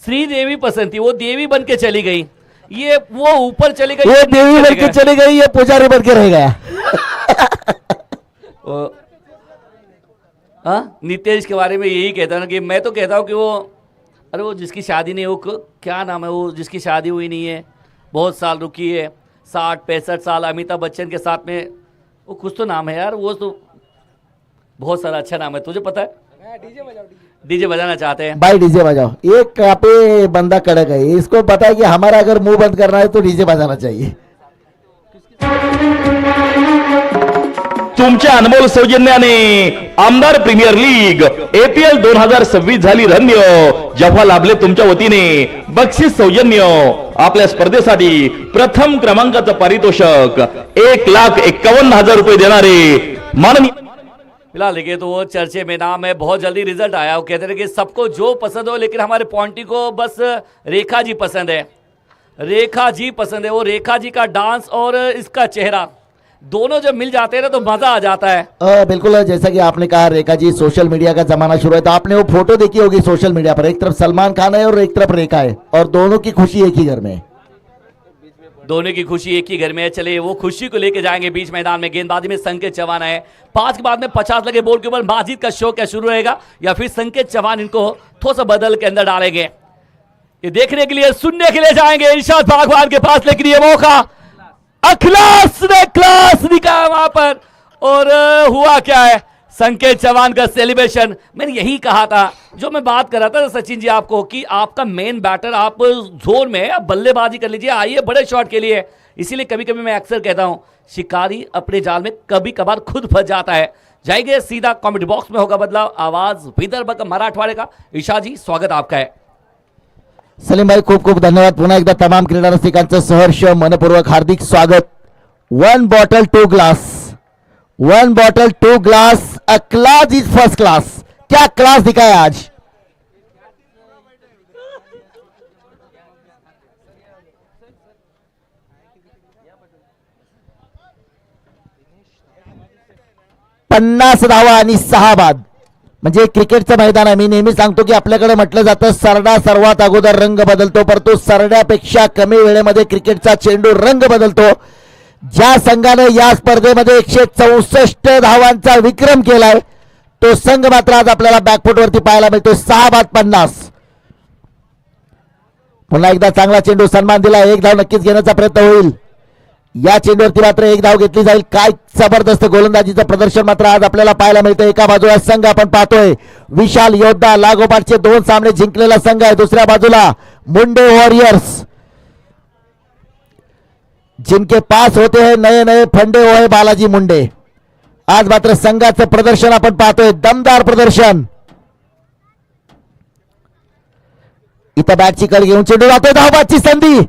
श्रीदेवी पसंद थी, वो देवी बन के चली गई, ये वो ऊपर चली गई, ये देवी बन के चली गई, ये पुजारी बन के रह गया। नीतीश के बारे में यही कहता हूँ ना कि मैं तो कहता हूँ कि वो, अरे वो जिसकी शादी नहीं, वो क्या नाम है, वो जिसकी शादी हुई नहीं है, बहुत साल रुकी है, 60-65 साल, अमिताभ बच्चन के साथ में, वो कुछ तो नाम है यार, वो तो बहुत सारा अच्छा नाम है, तुझे पता है? डीजे बजाना चाहते हैं भाई डीजे बजाओ, एक पे बंदा कड़क है, इसको पता है कि हमारा अगर मुंह बंद करना है तो डीजे बजाना चाहिए। तुमच्या अनमोल सौजन्याने आमदार प्रीमियर लीग APL 2026 झाली धन्य, जेव्हा लाभले तुमच्या वतीने बक्षीस सौजन्य। आपल्या स्पर्धेसाठी प्रथम क्रमांकाचं पारितोषिक 1,51,000 रुपये देणारे माननीय, फिलहाल देखिए तो वो चर्चे में नाम है, बहुत जल्दी रिजल्ट आया, वो कहते हैं कि सबको जो पसंद हो, लेकिन हमारे पॉन्टी को बस रेखा जी पसंद है, रेखा जी पसंद है, वो रेखा जी का डांस और इसका चेहरा दोनों जब मिल जाते हैं ना तो मजा आ जाता है। बिल्कुल, जैसा कि आपने कहा रेखा जी, सोशल मीडिया का जमाना शुरू है, तो आपने वो फोटो देखी होगी सोशल मीडिया पर, एक तरफ सलमान खान है और एक तरफ रेखा है, और दोनों की खुशी एक ही घर में है। दोनों की खुशी एक ही घर में है। चलिए वो खुशी को लेके जाएंगे बीच मैदान में। गेंदबाजी में संकेत चौहान है, 5 के बाद में 50 लगे बॉल के ऊपर माजिद का शो क्या शुरू रहेगा या फिर संकेत चौहान इनको थोड़ा सा बदल के अंदर डालेंगे, ये देखने के लिए सुनने के लिए जाएंगे इरशाद भागवान के पास, लेकिन ये मौका अखलास ने क्लास दिखाया वहां पर, और हुआ क्या है, संकेत चौहान का सेलिब्रेशन। मैंने यही कहा था, जो मैं बात कर रहा था सचिन जी आपको, कि आपका मेन बैटर आप जोन में आप बल्लेबाजी कर लीजिए, आइए बड़े शॉट के लिए। इसीलिए कभी कभी मैं अक्सर कहता हूं शिकारी अपने जाल में कभी कभार खुद फंस जाता है। जाएंगे सीधा कमेंट बॉक्स में होगा बदलाव, आवाज विदर्भ का मराठवाड़े का। ईशा जी स्वागत आपका है। सलीम भाई खूप खूप धन्यवाद, पुन्हा एकदा तमाम क्रीडा रसिकांचं सहर्ष मनपूर्वक हार्दिक स्वागत। 1 bottle 2 glass, 1 bottle 2 glass, a class is first class. क्या क्लास दिखाया आज। पन्नास धावा आणि 6 बाद, म्हणजे क्रिकेटचं मैदान आहे। मी नेहमी सांगतो की आपल्याकडे म्हटलं जातं सरडा सर्वात अगोदर रंग बदलतो, परंतु सरड्यापेक्षा कमी वेळेमध्ये क्रिकेटचा चेंडू रंग बदलतो। ज्या संघाने या स्पर्धेमध्ये 164 धावांचा विक्रम केलाय तो संघ मात्र आज आपल्याला बॅकफुट वरती पाहायला मिळतो। 6 बाद 50। पुन्हा एकदा चांगला चेंडू, सन्मान दिला, 1 धाव नक्कीच घेण्याचा प्रयत्न होईल। या चेंडूवरती मात्र 1 धाव घेतली जाईल। काय जबरदस्त गोलंदाजीचं प्रदर्शन मात्र आज आपल्याला पाहायला मिळतं। एका बाजूला संघ आपण पाहतोय विशाल योद्धा, लागोपाठचे 2 सामने जिंकलेला संघ आहे। दुसऱ्या बाजूला मुंडे वॉरियर्स, जिनके पास होते हैं नए नए फंडे वो है बालाजी मुंडे। आज मात्र संघाचं प्रदर्शन आपण पाहतोय, दमदार प्रदर्शन। इथं बॅटची कळ घेऊन चेंडू जातोय, धावबाची संधी,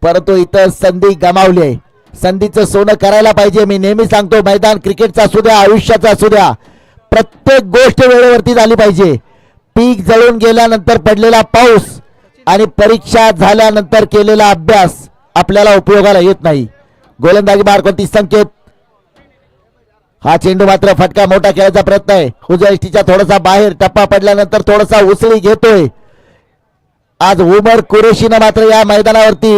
परंतु इथं संधी गमावली आहे। संधीचं सोनं करायला पाहिजे। मी नेहमी सांगतो मैदान क्रिकेटचा असू द्या, आयुष्याचा असू द्या, प्रत्येक गोष्ट वेळेवरती झाली पाहिजे। पीक जळून गेल्यानंतर पडलेला पाऊस आणि परीक्षा झाल्यानंतर केलेला अभ्यास आपल्याला उपयोगाला येत नाही। गोलंदाजी मार्गवरती संकेत, हा चेंडू मात्र फटका मोठा खेळायचा प्रयत्न आहे। उजव्या यष्टीच्या थोडासा बाहेर, टप्पा पडल्यानंतर थोडासा उसळी घेतोय। आज उमर कुरेशीनं मात्र या मैदानावरती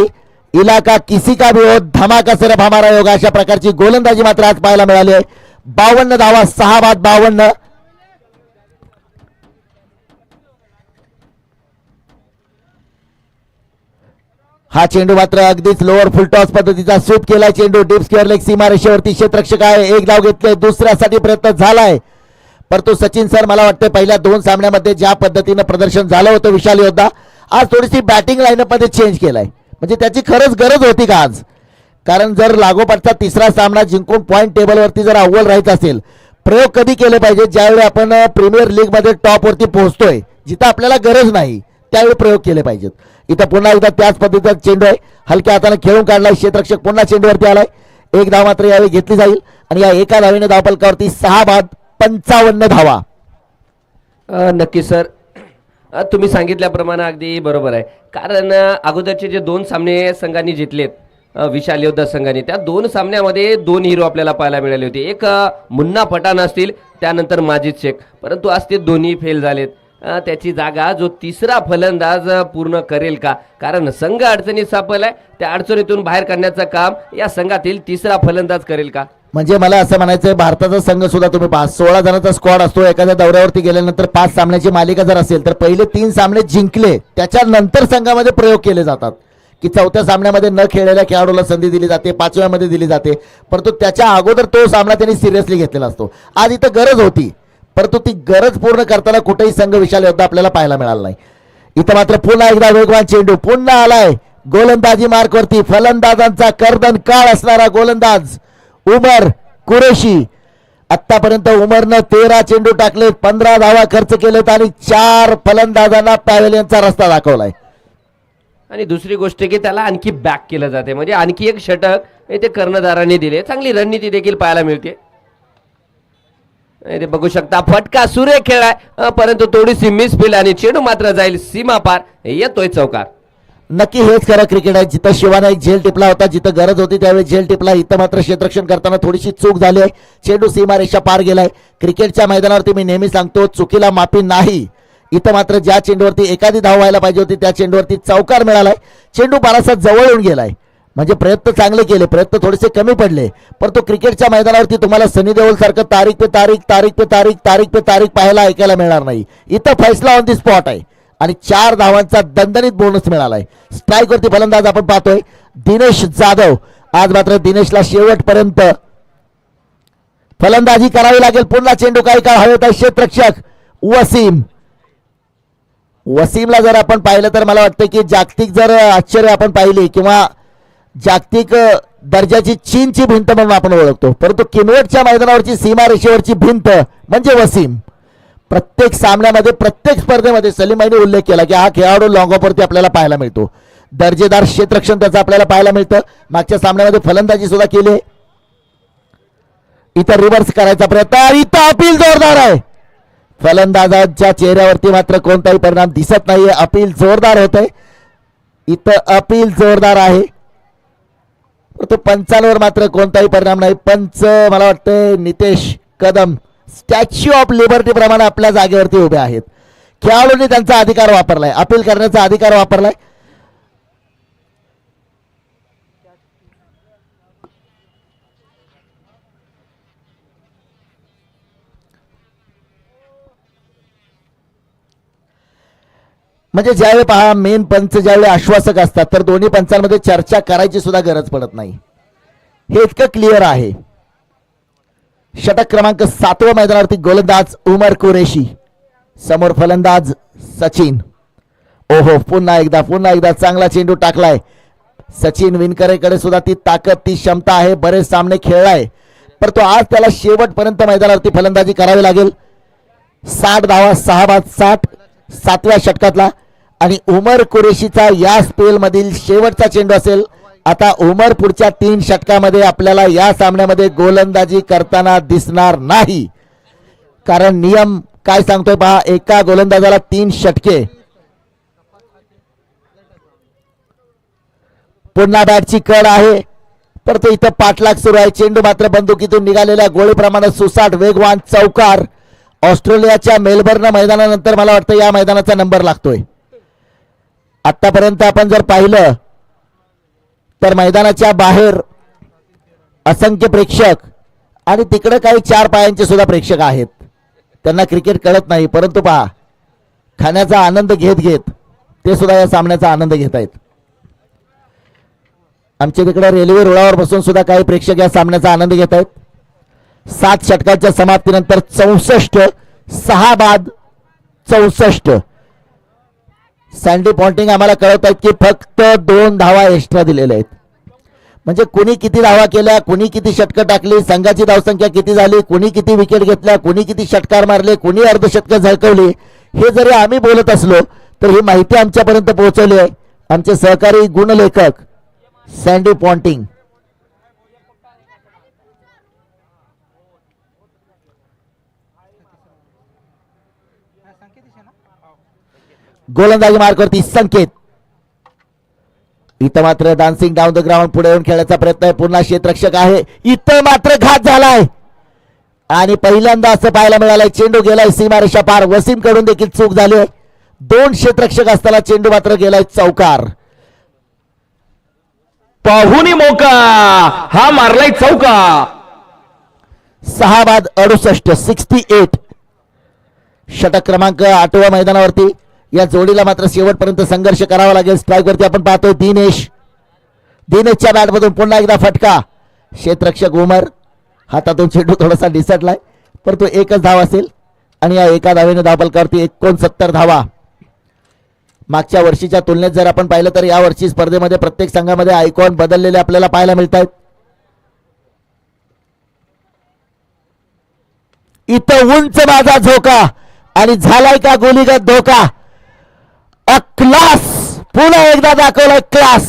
इलाका किसी का भी हो धमाका सिर्फ हमारा होगा अशा प्रकारची गोलंदाजी मात्र आज पाहायला मिळाली आहे। 52 धावा, 6 बाद 52। हा चेंडू मात्र अगदीच लोअर फुल टॉस पद्धतीचा स्वीप केलाय चेंडू, डीप स्क्वेअर लेग सीमारेषेवरती क्षेत्ररक्षक आहे। 1 धाव घेतले, दुसऱ्यासाठी प्रयत्न झालाय, परंतु सचिन सर मला वाटतं पहिल्या 2 सामन्यामध्ये ज्या पद्धतीनं प्रदर्शन झालं होतं विशाल योद्धा, आज थोडीशी बॅटिंग लाईनअप मध्ये चेंज केलाय, म्हणजे त्याची खरंच गरज होती का आज? कारण जर लागोपाठचा तिसरा सामना जिंकून पॉइंट टेबलवरती जर अव्वल राहायचं असेल, प्रयोग कधी केले पाहिजे? ज्यावेळी आपण प्रीमियर लीग मध्ये टॉप वरती पोहोचतोय, जिथं आपल्याला गरज नाही त्यावेळी प्रयोग केले पाहिजेत। इथं पुन्हा एकदा त्याच पद्धतीचा चेंडू आहे, हलक्या हाताने खेळून काढलाय क्षेत्ररक्षक, पुन्हा चेंडूवरती आलाय। एक धाव मात्र यावेळी घेतली जाईल आणि या एका धावेने धावफलकावरती 6 बाद 55 धावा. नक्की सर, तुम्ही सांगितल्याप्रमाणे अगदी बरोबर आहे. कारण अगोदरचे जे 2 सामने संघांनी जिंकलेत, विशाल योद्धा संघाने, त्या 2 सामन्यामध्ये 2 हिरो आपल्याला पाहायला मिळाले होते. एक मुन्ना पठाण असतील, त्यानंतर माजिद शेख, परंतु आज ते दोन्ही फेल झालेत. त्याची जागा जो तिसरा फलंदाज पूर्ण करेल का? कारण संघ अडचणीत सापडलाय, त्या अडचणीतून बाहेर काढण्याचं काम या संघातील तिसरा फलंदाज करेल का? म्हणजे मला असं म्हणायचंय, भारताचा संघ सुद्धा तुम्ही पहा, 16 जणांचा स्क्वॉड असतो. एखाद्या दौऱ्यावरती गेल्यानंतर 5 सामन्याची मालिका जर असेल तर पहिले 3 सामने जिंकले, त्याच्यानंतर संघामध्ये प्रयोग केले जातात की 4थ्या सामन्यामध्ये न खेळलेल्या खेळाडूला संधी दिली जाते, 5व्यामध्ये दिली जाते, परंतु त्याच्या अगोदर तो सामना त्यांनी सिरियसली घेतलेला असतो. आज इथं गरज होती, परंतु ती गरज पूर्ण करताना कुठेही संघ विशाल योद्धा आपल्याला पाहायला मिळाला नाही. इथं मात्र पुन्हा एकदा वेगवान चेंडू, पुन्हा आलाय गोलंदाजी मार्कवरती. फलंदाजांचा कर्दन काळ असणारा गोलंदाज उमर कुरेशी. आतापर्यंत उमरनं 13 चेंडू टाकले, 15 धावा खर्च केलेत आणि 4 फलंदाजांना पॅव्हेलियनचा रस्ता दाखवलाय. आणि दुसरी गोष्ट की त्याला आणखी बॅक केलं जाते, म्हणजे आणखी एक षटक ते कर्णधारांनी दिले. चांगली रणनीती देखील पाहायला मिळते. ते बघू शकता, फटका सुरेख खेळ आहे, परंतु थोडीशी मिसफील आणि चेंडू मात्र जाईल सीमा पार, येतोय चौकार. नक्की हेच खरं क्रिकेट आहे. जिथं शिवाने एक झेल टिपला होता, जिथं गरज होती त्यावेळी झेल टिपला. इथं मात्र क्षेत्ररक्षण करताना थोडीशी चूक झाली आहे, चेंडू सीमारेषा पार गेलाय. क्रिकेटच्या मैदानावरती मी नेहमी सांगतो, चुकीला माफी नाही. इथं मात्र ज्या चेंडूवरती एखादी धाव व्हायला पाहिजे होती त्या चेंडूवरती चौकार मिळालाय. चेंडू बराचसा जवळ येऊन गेलाय, म्हणजे प्रयत्न चांगले केले, प्रयत्न थोडेसे कमी पडले, परंतु क्रिकेटच्या मैदानावरती तुम्हाला सनी देओल सारखं तारीख पे तारीख पाहायला ऐकायला मिळणार नाही. इथं फैसला ऑन दी स्पॉट आहे आणि 4 धावांचा दणदणीत बोनस मिळालाय. स्ट्राईक वरती फलंदाज आपण पाहतोय दिनेश जाधव. आज मात्र दिनेशला शेवटपर्यंत फलंदाजी करावी लागेल. पुन्हा चेंडू काही काळ हवेत आहे. क्षेत्ररक्षक वसीमला जर आपण पाहिलं तर मला वाटतं की जागतिक जर आश्चर्य आपण पाहिली किंवा जागतिक दर्जाची चीनची भिंत म्हणून आपण ओळखतो, परंतु किनवटच्या मैदानावरची सीमारेषेवरची भिंत म्हणजे वसीम. प्रत्येक सामन्यामध्ये, प्रत्येक स्पर्धेमध्ये सलीमाईने उल्लेख केला की हा खेळाडू लॉंग ऑफवरती आपल्याला पाहायला मिळतो. दर्जेदार क्षेत्ररक्षण त्याचं आपल्याला पाहायला मिळतं. मागच्या सामन्यामध्ये फलंदाजी सुद्धा केली. इथं रिव्हर्स करायचा प्रयत्न, इथं अपील जोरदार आहे. फलंदाजांच्या चेहऱ्यावरती मात्र कोणताही परिणाम दिसत नाहीये. अपील जोरदार होत आहे, इथं अपील जोरदार आहे, तो पंचांवर मात्र कोणताही परिणाम नाही. पंच मला वाटतं Nitesh Kadam statue of liberty प्रमाणे आपल्या जागेवरती उभे आहेत. खेळाडूंनी त्यांचा अधिकार वापरलाय, अपील करण्याचा अधिकार वापरलाय. म्हणजे ज्यावेळी पहा मेन पंच ज्यावेळी आश्वासक असतात तर दोन्ही पंचांमध्ये चर्चा करायची सुद्धा गरज पडत नाही, हे इतकं क्लिअर आहे. षटक क्रमांक 7 मैदानावरती गोलंदाज उमर कुरेशी, समोर फलंदाज सचिन. ओहो, पुन्हा एकदा चांगला चेंडू टाकलाय. सचिन विनकरेकडे सुद्धा ती ताकद, ती क्षमता आहे, बरेच सामने खेळलाय, परंतु आज त्याला शेवटपर्यंत मैदानावरती फलंदाजी करावी लागेल. 60 धावा, 6 बाद 60 7व्या षटकातला. आणि उमर कुरेशीचा या स्पेल मधील शेवटचा चेंडू असेल. आता उमर पुढच्या 3 षटकामध्ये आपल्याला या सामन्यामध्ये गोलंदाजी करताना दिसणार नाही, कारण नियम काय सांगतोय पहा, एका गोलंदाजाला 3 षटके. पुन्हा बॅटची कड आहे, परंतु इथं पाठलाग सुरू आहे. चेंडू मात्र बंदुकीतून निघालेल्या गोळीप्रमाणे सुसाट वेगवान चौकार. ऑस्ट्रेलियाच्या मेलबर्न मैदानानंतर मला वाटतं या मैदानाचा नंबर लागतोय. आतापर्यंत आपण जर पाहिलं तर मैदानाच्या बाहेर असंख्य प्रेक्षक आणि तिकडे काही 4 पायांचे सुद्धा प्रेक्षक आहेत. त्यांना क्रिकेट कळत नाही, परंतु पहा खाण्याचा आनंद घेत घेत ते सुद्धा या सामन्याचा आनंद घेत आहेत. आमच्या तिकडे रेल्वे रुळावर बसून सुद्धा काही प्रेक्षक या सामन्याचा आनंद घेत आहेत. 7 षटकाच्या समाप्तीनंतर 64 6 बाद 64. सँडी पॉन्टिंग आम्हाला कळवत आहेत की फक्त 2 धावा एक्स्ट्रा दिलेल्या आहेत. म्हणजे कुणी किती धावा केल्या, कुणी किती षटकं टाकली, संघाची धावसंख्या किती झाली, कुणी किती विकेट घेतल्या, कुणी किती षटकार मारले, कुणी अर्धशतकं झळकवली, हे जरी आम्ही बोलत असलो तर ही माहिती आमच्यापर्यंत पोहोचवली आहे आमचे सहकारी गुणलेखक सँडी पॉन्टिंग. गोलंदाजी मार्कवरती संकेत. इथं मात्र डान्सिंग डाऊन द ग्राउंड पुढे येऊन खेळण्याचा प्रयत्न आहे. पुन्हा क्षेत्ररक्षक आहे. इथं मात्र घात झालाय आणि पहिल्यांदा असं पाहायला मिळालंय चेंडू गेलाय सीमारेषा पार. वसीम कडून देखील चूक झाली आहे. 2 क्षेत्ररक्षक असताना चेंडू मात्र गेलाय चौकार. पाहुणी मोका हा मारलाय चौका. 6 बाद 68 68. षटक क्रमांक 8व्या मैदानावरती. या जोडीला मात्र शेवटपर्यंत संघर्ष करावा लागेल. स्ट्राईक वरती आपण पाहतोय दिनेशच्या बॅटमधून पुन्हा एकदा फटका. क्षेत्ररक्षक उमर हातातून चेंडू थोडासा निसटलाय परंतु एकच धाव असेल आणि या एका धावेने धावफलकावरती 69 धावा. मागच्या वर्षीच्या तुलनेत जर आपण पाहिलं तर या वर्षी स्पर्धेमध्ये प्रत्येक संघामध्ये आयकॉन बदललेले आपल्याला पाहायला मिळत आहेत. इथं उंच माझा झोका आणि झालाय का गोलीगत धोका. अ क्लास पुन्हा एकदा दाखवलाय class.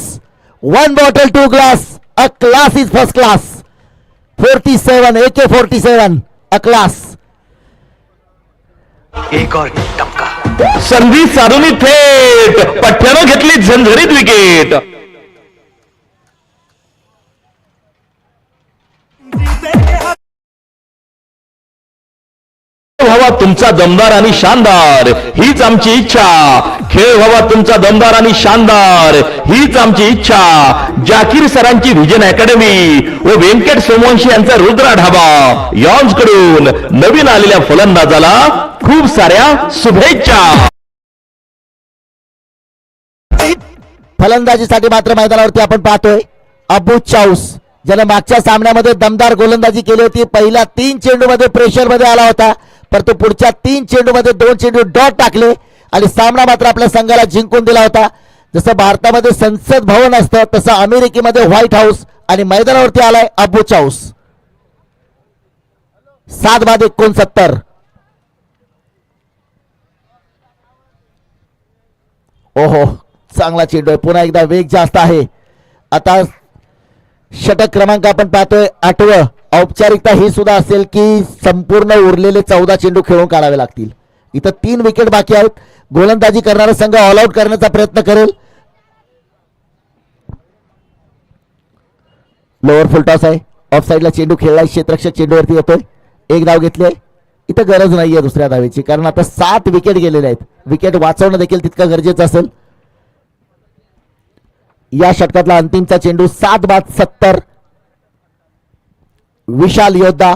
1 bottle 2 glass. A class is first class. 47 AK-47 a class. एक और टपका. संधी साधून थेट पठ्ठ्यानं घेतली झणझणीत विकेट. व्हावा तुमचा दमदार आणि शानदार हीच आमची इच्छा. खेळ व्हावा तुमचा दमदार आणि शानदार हीच आमची इच्छा. जाकीर सरांची व्हिजन अकॅडमी व व्यंकट सोमवंशी यांचा रुद्रा ढाबा यॉन्स कडून नवीन आलेल्या फलंदाजाला खूप साऱ्या शुभेच्छा. फलंदाजीसाठी मात्र मैदानावरती आपण पाहतोय अबू चाऊस ज्याने मागच्या सामन्यामध्ये दमदार गोलंदाजी केली होती. पहिल्या 3 चेंडूमध्ये प्रेशर मध्ये आला होता परंतु पुढच्या 3 चेंडूमध्ये 2 चेंडू डॉट टाकले आणि सामना मात्र आपल्या संघाला जिंकून दिला होता. जसं भारतामध्ये संसद भवन असतं तसं अमेरिकेमध्ये व्हाईट हाऊस आणि मैदानावरती आलाय अबू चाऊस. 7 बाद 69. ओहो चांगला चेंडू आहे. पुन्हा एकदा वेग जास्त आहे. आता षटक क्रमांक आपण पाहतोय 8वं. औपचारिकता ही सुद्धा असेल की संपूर्ण उरलेले 14 चेंडू खेळून काढावे लागतील. इथं 3 विकेट बाकी आहेत. गोलंदाजी करणारा संघ ऑल आउट करण्याचा प्रयत्न करेल. लोअर फुल टॉस आहे. ऑफ साईडला चेंडू खेळलाय. क्षेत्ररक्षक चेंडूवरती येतोय. 1 धाव घेतली आहे. इथं गरज नाहीये दुसऱ्या धावेची कारण आता 7 विकेट गेलेले आहेत. विकेट वाचवणं देखील तितकं गरजेचं असेल. या षटकातला अंतिमचा चेंडू 7 बाद 70. विशाल योद्धा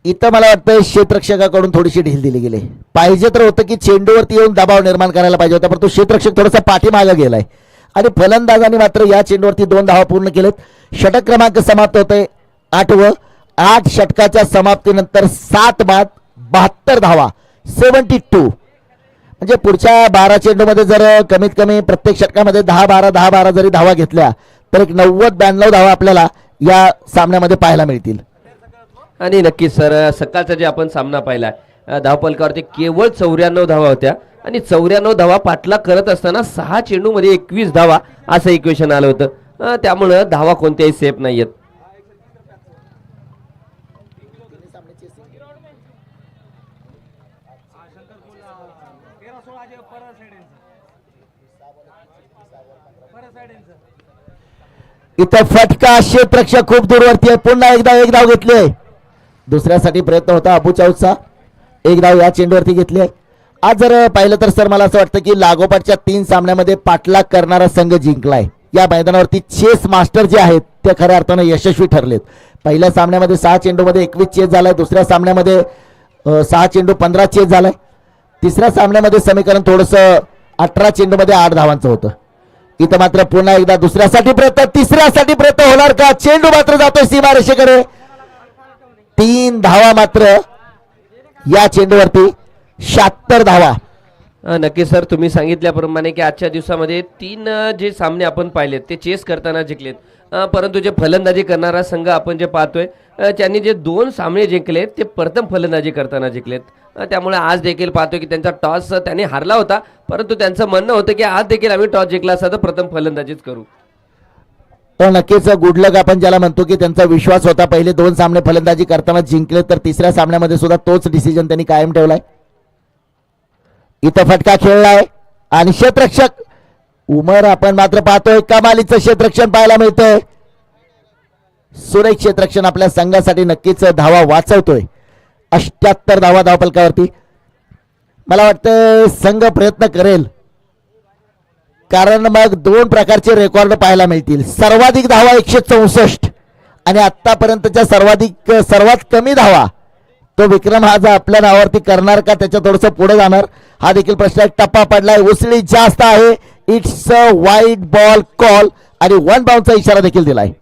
इथं मला वाटतं क्षेत्ररक्षकाकडून थोडीशी ढील दिली गेली. पाहिजे तर होतं की चेंडूवरती येऊन दबाव निर्माण करायला पाहिजे होता परंतु क्षेत्ररक्षक थोडासा पाठीमागे गेलाय आणि फलंदाजांनी मात्र या चेंडूवरती 2 धावा पूर्ण केलेत. षटक क्रमांक समाप्त होतोय 8वं. 8 षटकाच्या समाप्तीनंतर 7 बाद 72 धावा 72. म्हणजे पुढच्या 12 चेंडूमध्ये जर कमीत कमी प्रत्येक षटकामध्ये 10-12 जरी धावा घेतल्या तर एक 90-92 धावा आपल्याला या सामन्यामध्ये पाहायला मिळतील. आणि नक्कीच सर सकाळचा जे आपण सामना पाहिला धावफलकावरती केवळ 94 धावा होत्या आणि 94 धावा पाठलाग करत असताना 6 चेंडूमध्ये 21 धावा असं इक्वेशन आलं होतं. त्यामुळं धावा कोणत्याही सेफ नाहीयेत. इथं फटका. क्षेत्ररक्षक खूप दूरवरती आहे. पुन्हा एकदा 1 धाव घेतली आहे. दुसऱ्यासाठी प्रयत्न होता अबू चाऊसचा. 1 धाव या चेंडूवरती घेतली आहे. आज जर पाहिलं तर सर मला असं वाटतं की लागोपाठच्या 3 सामन्यामध्ये पाठलाग करणारा संघ जिंकलाय. या मैदानावरती चेस मास्टर जे आहेत ते खऱ्या अर्थानं यशस्वी ठरलेत. पहिल्या सामन्यामध्ये 6 चेंडूमध्ये 21 चेस झालाय. दुसऱ्या सामन्यामध्ये 6 चेंडू 15 चेस झालाय. तिसऱ्या सामन्यामध्ये समीकरण थोडंसं 18 चेंडूमध्ये 8 धावांचं होतं. इथं मात्र पुन्हा एकदा दुसऱ्यासाठी प्रयत्न. तिसऱ्यासाठी प्रयत्न होणार का. चेंडू मात्र जातोय सीमारेषेकडे. 3 धावा मात्र या चेंडूवरती. 76 धावा. नक्की सर, तुम्ही सांगितल्याप्रमाणे की आजच्या दिवसामध्ये 3 जे सामने आपण पाहिलेत ते चेस करताना जिंकलेत. परंतु जे फलंदाजी करणारा संघ आपण जे पाहतोय त्यांनी जे 2 सामने जिंकलेत ते प्रथम फलंदाजी करताना जिंकलेत. त्यामुळे आज देखील पाहतोय की त्यांचा टॉस त्यांनी हारला होता, परंतु त्यांचं म्हणणं होतं की आज देखील आम्ही टॉस जिंकला असता तर प्रथम फलंदाजीच करू. तर नक्कीच गुड लक आपण ज्याला म्हणतो की त्यांचा विश्वास होता. पहिले 2 सामने फलंदाजी करताना जिंकले, तर तिसऱ्या सामन्यामध्ये सुद्धा तोच डिसिजन त्यांनी कायम ठेवलाय. इथं फटका खेळलाय आणि क्षेत्ररक्षक उमर आपण मात्र पाहतोय कमालीचं क्षेत्ररक्षण पाहायला मिळतंय. सुरेख क्षेत्ररक्षण आपल्या संघासाठी नक्कीच धावा वाचवतोय. 78 धावा धावफलकावरती. मला वाटतं संघ प्रयत्न करेल, कारण मग 2 प्रकारचे रेकॉर्ड पाहायला मिळतील. सर्वाधिक धावा 164 आणि आतापर्यंतच्या सर्वात कमी धावा तो विक्रम हा आपल्या नावावरती करणार का, त्याच्या थोडंसं पुढे जाणार, हा देखील प्रश्न. एक टप्पा पडलाय, उसळी जास्त आहे. It's a wide ball call आणि 1 बाउंसचा इशारा देखील दिलाय.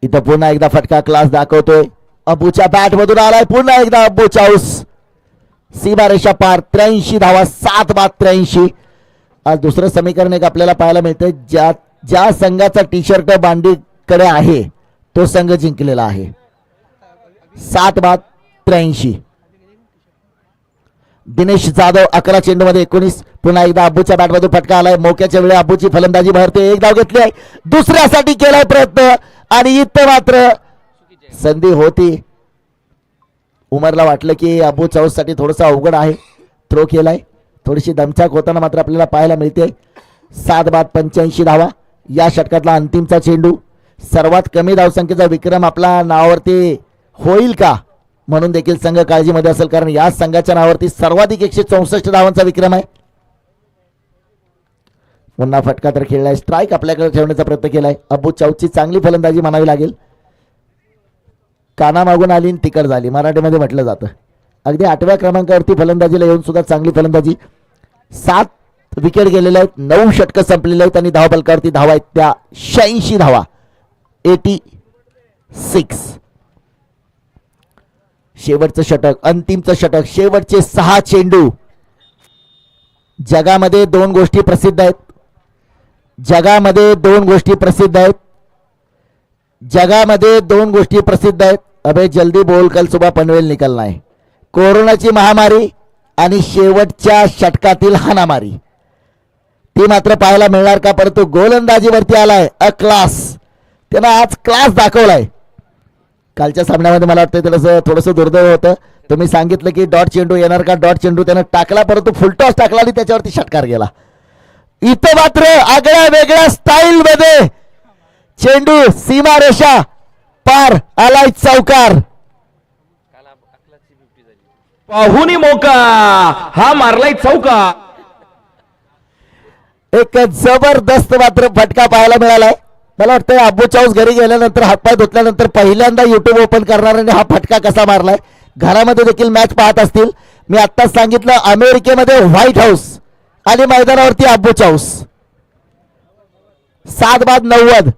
इथं पुन्हा एकदा फटका क्लास दाखवतोय. अबूच्या बॅट मधून आलाय पुन्हा एकदा अबू चाऊस. सीमारेषा पार. 83 धावा, 7 बाद 83. आज दुसरं समीकरण एक आपल्याला पाहायला मिळतंय. ज्या संघाचा टी शर्ट बांडीकडे आहे तो संघ जिंकलेला आहे. 7 बाद 83. दिनेश जाधव 11 चेंडू मध्ये 19. पुन्हा एकदा अब्बूच्या बॅटमधून फटका आलाय. मोक्याच्या वेळी अब्बूची फलंदाजी भरते. एक धाव घेतली आहे, दुसऱ्यासाठी केलाय प्रयत्न आणि इथं मात्र संधी होती. उमरला वाटलं की अब्बू चाऊस साठी थोडंसं अवघड आहे. थ्रो केलाय, थोडीशी दमछाक होताना मात्र आपल्याला पाहायला मिळते. 7 बाद 85 धावा. या षटकातला अंतिमचा चेंडू. सर्वात कमी धावसंख्येचा विक्रम आपला नावावरती होईल का म्हणून देखील संघ काळजीमध्ये असेल, कारण या संघाच्या नावावरती सर्वाधिक 164 धावांचा विक्रम आहे. पुन्हा फटका तर खेळलाय. स्ट्राईक आपल्याकडे ठेवण्याचा प्रयत्न केलाय. अब्बू चाऊसची चांगली फलंदाजी म्हणावी लागेल. कानामागून आली आणि तिकड झाली, मराठीमध्ये म्हटलं जातं. अगदी 8व्या क्रमांकावरती फलंदाजीला येऊन सुद्धा चांगली फलंदाजी. 7 विकेट गेलेले आहेत, 9 षटकं संपलेले आहेत आणि धावफलकावरती धावा आहेत त्या 86 धावा. 86. शेवटचं षटक, अंतिमचं षटक, शेवटचे 6 चेंडू. जगामध्ये 2 गोष्टी प्रसिद्ध आहेत. जगामध्ये 2 गोष्टी प्रसिद्ध आहेत. जगामध्ये 2 गोष्टी प्रसिद्ध आहेत. अबे जल्दी बोल, कल सुबह पनवेल निकलना है. कोरोनाची महामारी आणि शेवटच्या षटकातील हाणामारी. ती मात्र पाहायला मिळणार का, परंतु गोलंदाजीवरती आलाय अ क्लास. त्यानं आज क्लास दाखवलाय. कालच्या सामन्यामध्ये मला वाटतं त्याला थोडंसं दुर्दैव होतं. तुम्ही सांगितलं की डॉट चेंडू येणार का, डॉट चेंडू त्यानं टाकला, परंतु फुलटॉस टाकला आणि त्याच्यावरती षटकार गेला. इथं मात्र आगळ्या वेगळ्या स्टाईल मध्ये चेंडू सीमारेषा पार आलाय चौकार. पाहुनी मोका हा मारलाय चौका. एक जबरदस्त मात्र फटका पाहायला मिळालाय. मला वाटतं अब्बू चाऊस घरी गेल्यानंतर हातपाय धुतल्यानंतर पहिल्यांदा युट्यूब ओपन करणार आणि हा फटका कसा मारलाय. घरामध्ये देखील मॅच पाहत असतील. मी आत्ताच सांगितलं अमेरिकेमध्ये व्हाईट हाऊस आणि मैदानावरती अब्बू चाऊस. 7 बाद 90.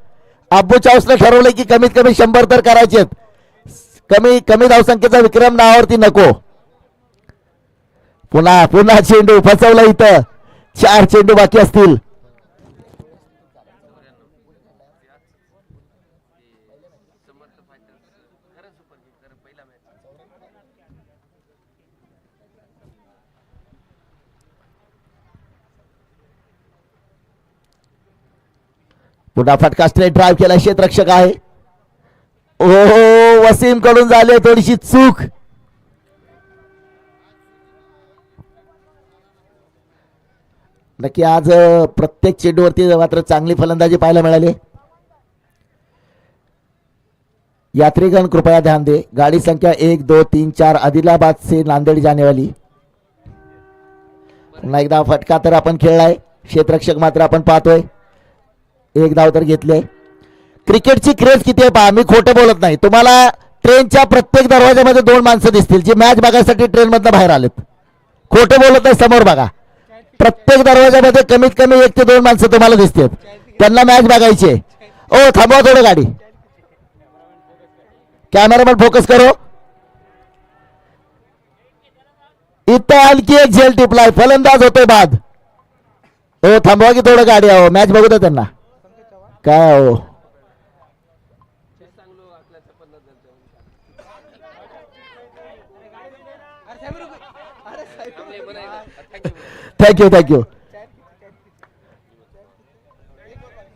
अब्बू चाऊसने ठरवलं की कमीत कमी 100 तर करायचेत. कमी धावसंख्येचा विक्रम नावावरती नको. पुन्हा चेंडू फसवला. इथं 4 चेंडू बाकी असतील. पुन्हा फटका स्ट्रेट ड्राईव्ह केला. क्षेत्ररक्षक आहे. ओ वसीम कडून झाली थोडीशी चूक. नक्की आज प्रत्येक चेंडूवरती मात्र चांगली फलंदाजी पाहायला मिळाली. यात्रीगण कृपया ध्यान दे. गाड़ी संख्या 1 2 3 4 आदिलाबाद से नांदेड़ जाने वाली. पुन्हा एकदा फटका तर आपण खेळलाय. क्षेत्ररक्षक मात्र आपण पाहतोय. 1 धाव तर घेतले. क्रिकेटची क्रेज किती आहे पहा. मी खोटं बोलत नाही. तुम्हाला ट्रेनच्या प्रत्येक दरवाजामध्ये 2 माणसं दिसतील जी मॅच बघायसाठी ट्रेन मधनं बाहेर आलेत. खोटं बोलत नाही. समोर बघा. प्रत्येक दरवाजामध्ये कमीत कमी 1 ते 2 माणसं तुम्हाला दिसतात, त्यांना मॅच बघायची आहे. ओ थांबवा थोडं गाडी, कॅमेरामॅन फोकस करो. इथं आणखी एक झेल टिपलाय, फलंदाज होतोय बाद. हो थांबवा की थोडं गाडी, आहो मॅच बघू द्या त्यांना. काय हो थँक्यू.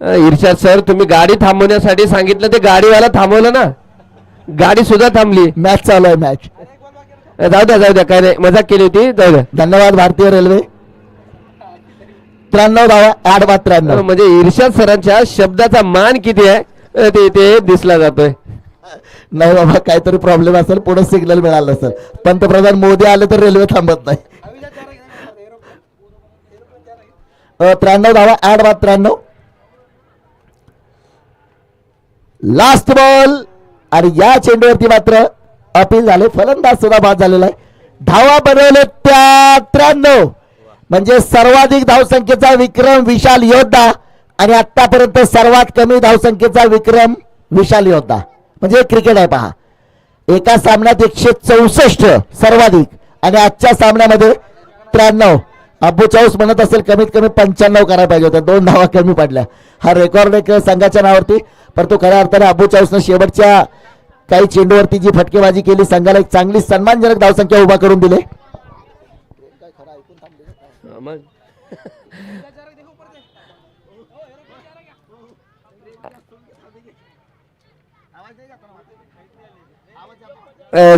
इर्षाद सर, तुम्ही गाडी थांबवण्यासाठी सांगितलं, ते गाडीवाला थांबवलं ना, गाडी सुद्धा थांबली. मॅच चालू आहे मॅच. जाऊ द्या काय नाही, मजाक केली होती, जाऊ द्या. धन्यवाद भारतीय रेल्वे. 93 धावा, 8 बाद 93. म्हणजे इर्षाद सरांच्या शब्दाचा मान किती आहे ते इथे दिसला जातोय. नाही बाबा, काहीतरी प्रॉब्लेम असेल, पुढे सिग्नल मिळालं असेल. पंतप्रधान मोदी आले तर रेल्वे थांबत नाही. 93 धावा, 8 बाद 93. लास्ट बॉल आणि या चेंडूवरती मात्र अपील झाले, फलंदाज सुद्धा बाद झालेला आहे. धावा बनवले त्या 93, म्हणजे सर्वाधिक धावसंख्येचा विक्रम विशाल योद्धा आणि आतापर्यंत सर्वात कमी धावसंख्येचा विक्रम विशाल योद्धा. म्हणजे क्रिकेट आहे पहा, एका सामन्यात 164 सर्वाधिक आणि आजच्या सामन्यामध्ये 93. अब्बू चाऊस म्हणत असेल कमीत कमी 95 करायला पाहिजे होतं, 2 धावा कमी पडल्या. हा रेकॉर्ड एक संघाच्या नावावरती, परंतु खऱ्या अर्थाने अब्बू चाऊसनं शेवटच्या काही चेंडूवरती जी फटकेबाजी केली, संघाला एक चांगली सन्मानजनक धावसंख्या उभा करून दिले.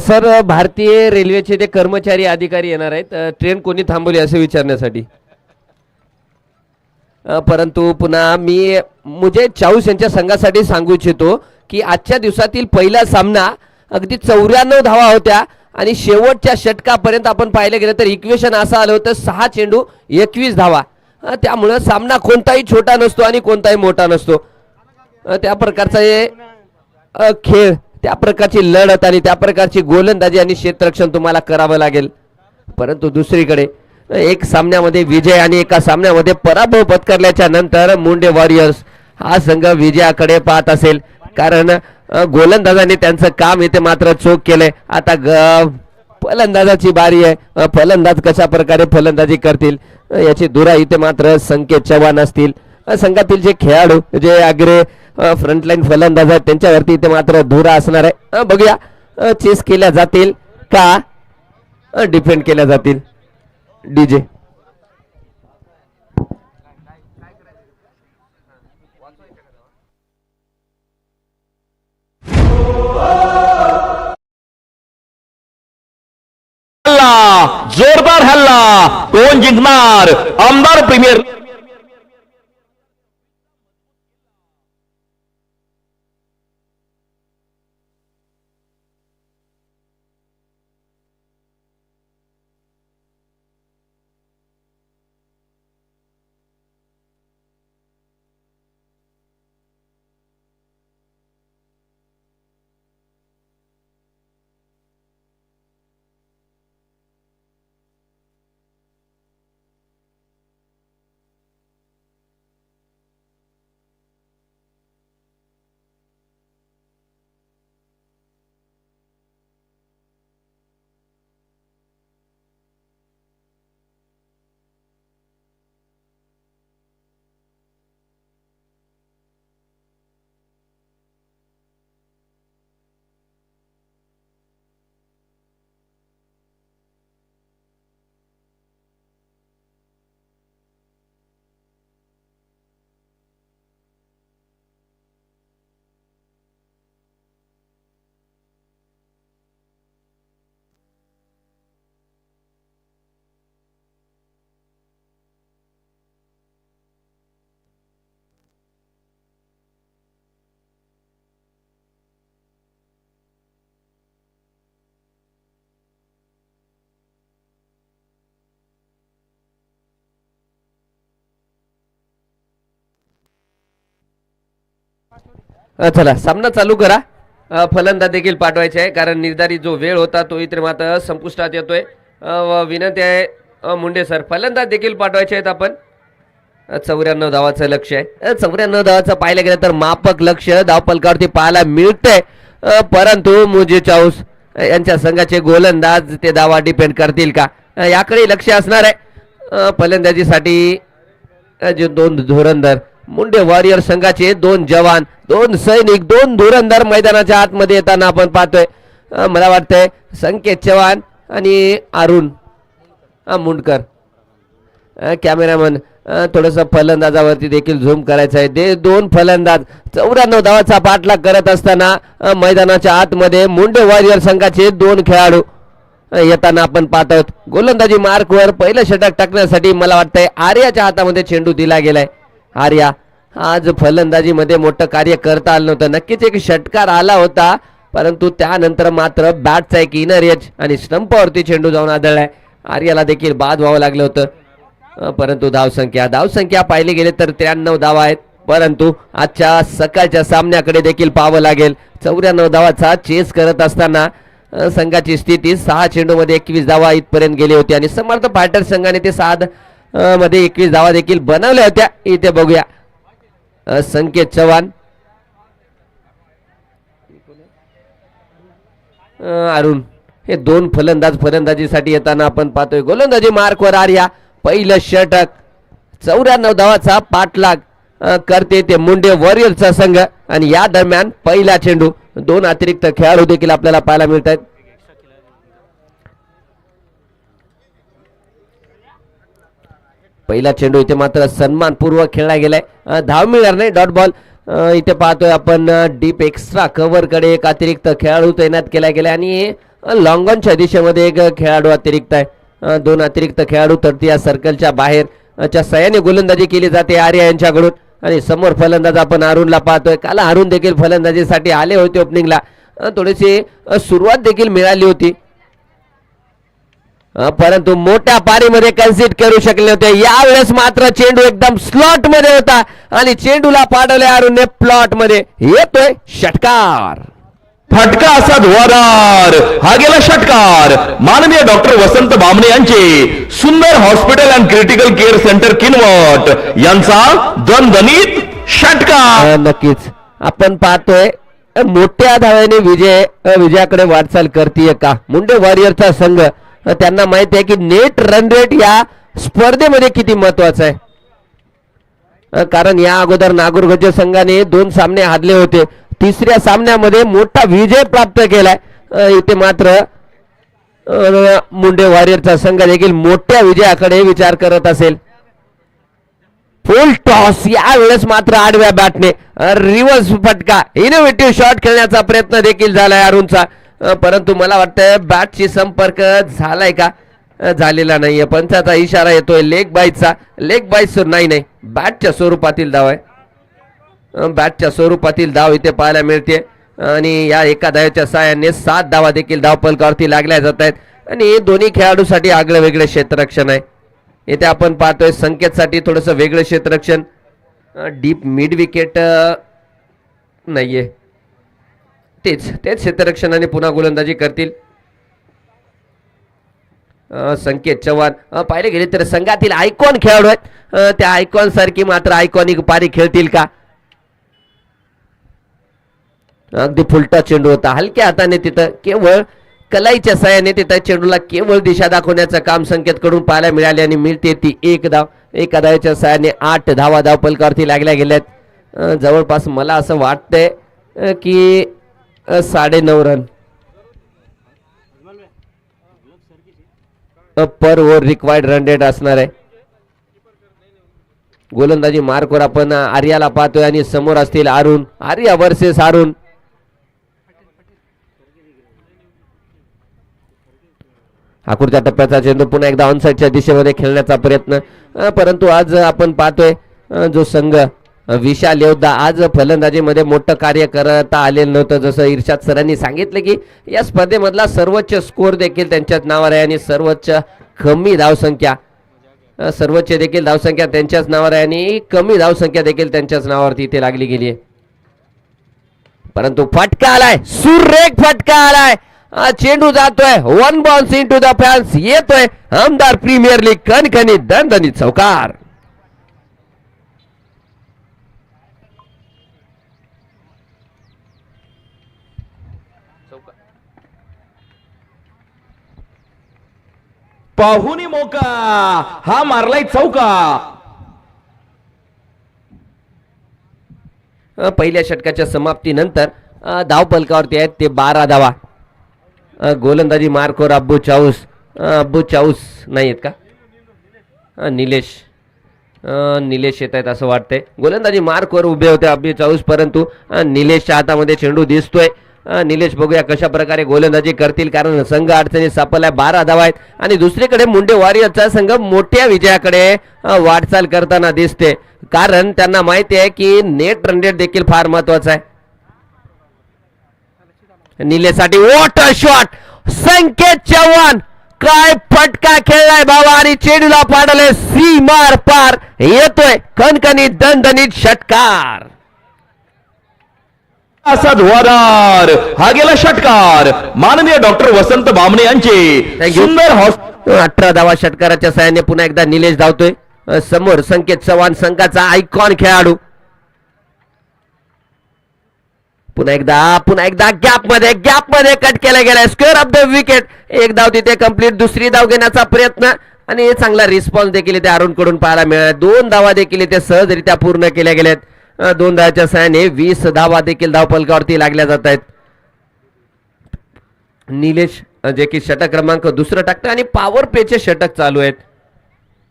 सर, भारतीय रेल्वेचे ते कर्मचारी अधिकारी येणार आहेत ट्रेन कोणी थांबवली असे विचारण्यासाठी. परंतु पुन्हा मी मुझे चाऊस यांच्या संघासाठी सांगू इच्छितो की आजच्या दिवसातील पहिला सामना अगदी 94 धावा होत्या आणि शेवटच्या षटकापर्यंत आपण पाहिलं गेलं तर इक्वेशन असं आलं होतं 6 चेंडू 21 धावा. त्यामुळं सामना कोणताही छोटा नसतो आणि कोणताही मोठा नसतो. त्या प्रकारचा हे खेळ, त्या प्रकारची लढत आणि त्या प्रकारची गोलंदाजी आणि क्षेत्ररक्षण तुम्हाला करावं लागेल. परंतु दुसरीकडे एक सामन्यामध्ये विजय आणि एका सामन्यामध्ये पराभव पत्करल्याच्या नंतर मुंडे वॉरियर्स हा संघ विजयाकडे पाहत असेल, कारण गोलंदाजाने त्यांचं काम इथे मात्र चोख केलंय. आता फलंदाजाची बारी आहे, फलंदाज कशा प्रकारे फलंदाजी करतील याची धुरा इथे मात्र संकेत चव्हाण असतील. संघातील जे खेळाडू, जे अग्रे फ्रंटलाईन फलंदाज आहेत त्यांच्यावरती इथे मात्र धुरा असणार आहे. बघूया चेस केल्या जातील का डिफेंड केल्या जातील. डीजे जोरदार हल्ला, कोण जिंकणार? आमदार प्रीमियर चला सामना चालू करा. फलंदाज देखील पाठवायचे आहे, कारण निर्धारित जो वेळ होता तो इथे मात्र संपुष्टात येतोय. विनंती आहे मुंडे सर फलंदाज देखील पाठवायचे आहेत आपण. 94 धावाचं लक्ष आहे. 94 धावाचं पाहिलं गेलं तर मापक लक्ष धावपलकावरती पाहायला मिळतंय. परंतु मुझे चाऊस यांच्या संघाचे गोलंदाज ते धावा डिपेंड करतील का याकडे लक्ष असणार आहे. फलंदाजीसाठी जे 2 धुरंधर मुंडे वॉरियर संघाचे 2 जवान 2 सैनिक 2 धुरंधर मैदानाच्या आतमध्ये येताना आपण पाहतोय. मला वाटतंय संकेत चव्हाण आणि अरुण मुंडकर कॅमेरामन थोडंसं फलंदाजावरती देखील झूम करायचं आहे. ते 2 फलंदाज 94 धावाचा पाठलाग करत असताना मैदानाच्या आतमध्ये मुंडे वॉरियर संघाचे 2 खेळाडू येताना आपण पाहत आहोत. गोलंदाजी मार्कवर पहिलं षटक टाकण्यासाठी मला वाटतंय आर्याच्या हातामध्ये चेंडू दिला गेलाय. आर्या आज फलंदाजीमध्ये मोठं कार्य करता आलं नव्हतं. नक्कीच एक षटकार आला होता परंतु त्यानंतर मात्र बॅटचा एक इनर एज आणि स्टंपावरती चेंडू जाऊन आदळलाय. आर्याला देखील बाद व्हावं लागलं होतं. परंतु धावसंख्या पाहिली गेले तर 93 धावा आहेत. परंतु आजच्या सकाळच्या सामन्याकडे देखील पाहावं लागेल. 94 धावाचा चेस करत असताना संघाची स्थिती 6 चेंडूमध्ये 21 धावा इथपर्यंत गेली होती आणि समर्थ फायटर संघाने ते 7 मध्ये 21 धावा देखील बनवल्या होत्या. इथे बघूया संकेत चव्हाण अरुण हे 2 फलंदाज फलंदाजीसाठी येताना आपण पाहतोय. गोलंदाजी मार्कवर आर्या पहिलं षटक 94 धावाचा पाठलाग करते ते मुंडे वॉरियरचा संघ आणि या दरम्यान पहिला चेंडू 2 अतिरिक्त खेळाडू देखील आपल्याला पाहायला मिळत आहेत. पहिला चेंडू इथे मात्र सन्मानपूर्वक खेळला गेलाय. धाव मिळणार नाही डॉट बॉल. इथे पाहतोय आपण डीप एक्स्ट्रा कव्हर कडे एक अतिरिक्त खेळाडू तैनात केला गेला आणि लॉंग ऑनच्या दिशेमध्ये एक खेळाडू अतिरिक्त आहे. 2 अतिरिक्त खेळाडू तर या सर्कलच्या बाहेर च्या सहाय्याने गोलंदाजी केली जाते आर्या यांच्याकडून आणि समोर फलंदाज आपण अरुणला पाहतोय. काल अरुण देखील फलंदाजीसाठी आले होते ओपनिंगला. थोडीशी सुरुवात देखील मिळाली होती परंतु मोठ्या पारीमध्ये कन्सिड करू शकले होते. यावेळेस मात्र चेंडू एकदम स्लॉट मध्ये होता आणि चेंडूला पाडवले अरुणने प्लॉट मध्ये. येतोय षटकार. फटका असा धुवाधार हा गेला षटकार. माननीय डॉक्टर वसंत बामणे यांचे सुंदर hospital and critical care centre Kinwat यांचा दणदणीत षटकार. नक्कीच आपण पाहतोय मोठ्या धाव्याने विजयाकडे वाटचाल करतीये का मुंडे वॉरियरचा संघ. त्यांना माहिती आहे की नेट रन रेट या स्पर्धेमध्ये किती महत्वाचा आहे. कारण या अगोदर नागुरगज संघाने 2 सामने हारले होते. 3ऱ्या सामन्यामध्ये मोठा विजय प्राप्त केलाय. इथे मात्र मुंडे वॉरियरचा संघ देखील मोठ्या विजयाकडे विचार करत असेल. फुल टॉस यावेळेस मात्र आडव्या बॅटने रिव्हर्स फटका इनोव्हेटिव्ह शॉट खेळण्याचा प्रयत्न देखील झालाय अरुणचा. परंतु मला वाटतं बॅटशी संपर्क झालाय का झालेला नाहीये. पंचाचा इशारा येतोय लेग बाईटचा. लेग बाईट नाही बॅटच्या स्वरूपातील धाव आहे. बॅटच्या स्वरूपातील धाव इथे पाहायला मिळते आणि या एका धावेच्या साहाय्याने 7 धावा देखील धावपलकावरती लागल्या जात आहेत आणि दोन्ही खेळाडूसाठी आगळं वेगळं क्षेत्ररक्षण आहे. इथे आपण पाहतोय संकेतसाठी थोडंसं वेगळं क्षेत्ररक्षण. डीप मिड विकेट नाहीये. तेच क्षेत्ररक्षणाने पुन्हा गोलंदाजी करतील संकेत चव्हाण. पाहिले गेले तर संघातील आयकॉन खेळाडू आहेत. त्या आयकॉन सारखी मात्र आयकॉनिक पारी खेळतील का. अगदी फुलटा चेंडू होता. हलक्या हाताने तिथं केवळ कलाईच्या साहाय्याने तिथं चेंडूला केवळ दिशा दाखवण्याचं काम संकेतकडून पाहायला मिळाले आणि मिळते ती 1 धाव. एका धावेच्या साहाय्याने 8 धावा धावपलकावरती लागल्या गेल्यात. जवळपास मला असं वाटतंय की 9.5 रन पर ओव्हर रिक्वायर्ड रन रेट असणार आहे. गोलंदाजी मार्कवर आपण आर्याला पाहतोय आणि समोर असतील अरुण. आर्या वर्सेस अरुण. आकृत्या टप्प्याचा चेंडू पुन्हा एकदा ऑनसाइडच्या दिशेमध्ये खेळण्याचा प्रयत्न. परंतु आज आपण पाहतोय जो संघ विशाल योद्धा आज फलंदाजीमध्ये मोठं कार्य करता आलेलं नव्हतं. जसं इर्शाद सरांनी सांगितलं की या स्पर्धेमधला सर्वोच्च स्कोर देखील त्यांच्याच नावावर आहे आणि सर्वोच्च कमी धावसंख्या देखील धावसंख्या त्यांच्याच नावावर आहे आणि कमी धावसंख्या देखील त्यांच्याच नावावरती इथे लागली गेली आहे. परंतु फटका आलाय. सुरेख फटका आलाय चेंडू जातोय, one bounce into the fence, येतोय आमदार प्रीमियर लीग कणकणीत दणदणीत चौकार. पाहुणी मोका हा मारलाय चौका. पहिल्या षटकाच्या समाप्तीनंतर धावपलकावरती आहेत ते 12 धावा. गोलंदाजी मार्कवर अब्बू चाऊस नाही आहेत का, निलेश येत आहेत असं वाटतंय. गोलंदाजी मार्कवर उभे होते अब्बू चाऊस, परंतु निलेशच्या हातामध्ये चेंडू दिसतोय. निलेश बघूया कशा प्रकारे गोलंदाजी करतील, कारण संघ अडचणीत सापडलाय. 12 धावा आहेत आणि दुसरीकडे मुंडे वॉरियर्सचा संघ मोठ्या विजयाकडे वाटचाल करताना दिसते, कारण त्यांना माहिती आहे की नेट रन रेट देखील फार महत्वाचा आहे. निलेशसाठी वॉटर शॉट, संकेत चव्हाण काय फटका खेळलाय बाबा, आणि चेंडूला पाडले सीमार पार, येतोय कणकणीत दणदणीत षटकार. असा धुवाधार हा गेला षटकार. माननीय डॉक्टर वसंत बामणे यांचे सुंदर 18 धावा षटकाराच्या साहाय्याने पुन्हा एकदा निलेश धावतोय. समोर संकेत चव्हाण संघाचा आयकॉन खेळाडू. पुन्हा एकदा गॅप मध्ये कट केला गेलाय. Square of the wicket. एक धाव तिथे कंप्लीट. दुसरी धाव घेण्याचा प्रयत्न आणि चांगला रिस्पॉन्स देखील इथे अरुण कडून पाहायला मिळाला. 2 धावा देखील इथे सहजरित्या पूर्ण केल्या गेल्यात. 2 धावाच्या साहाय्याने 20 धावा देखील धावपलकावरती लागल्या जात आहेत. निलेश जे की षटक क्रमांक 2 टाकतं आणि पॉवर प्लेचे षटक चालू आहेत.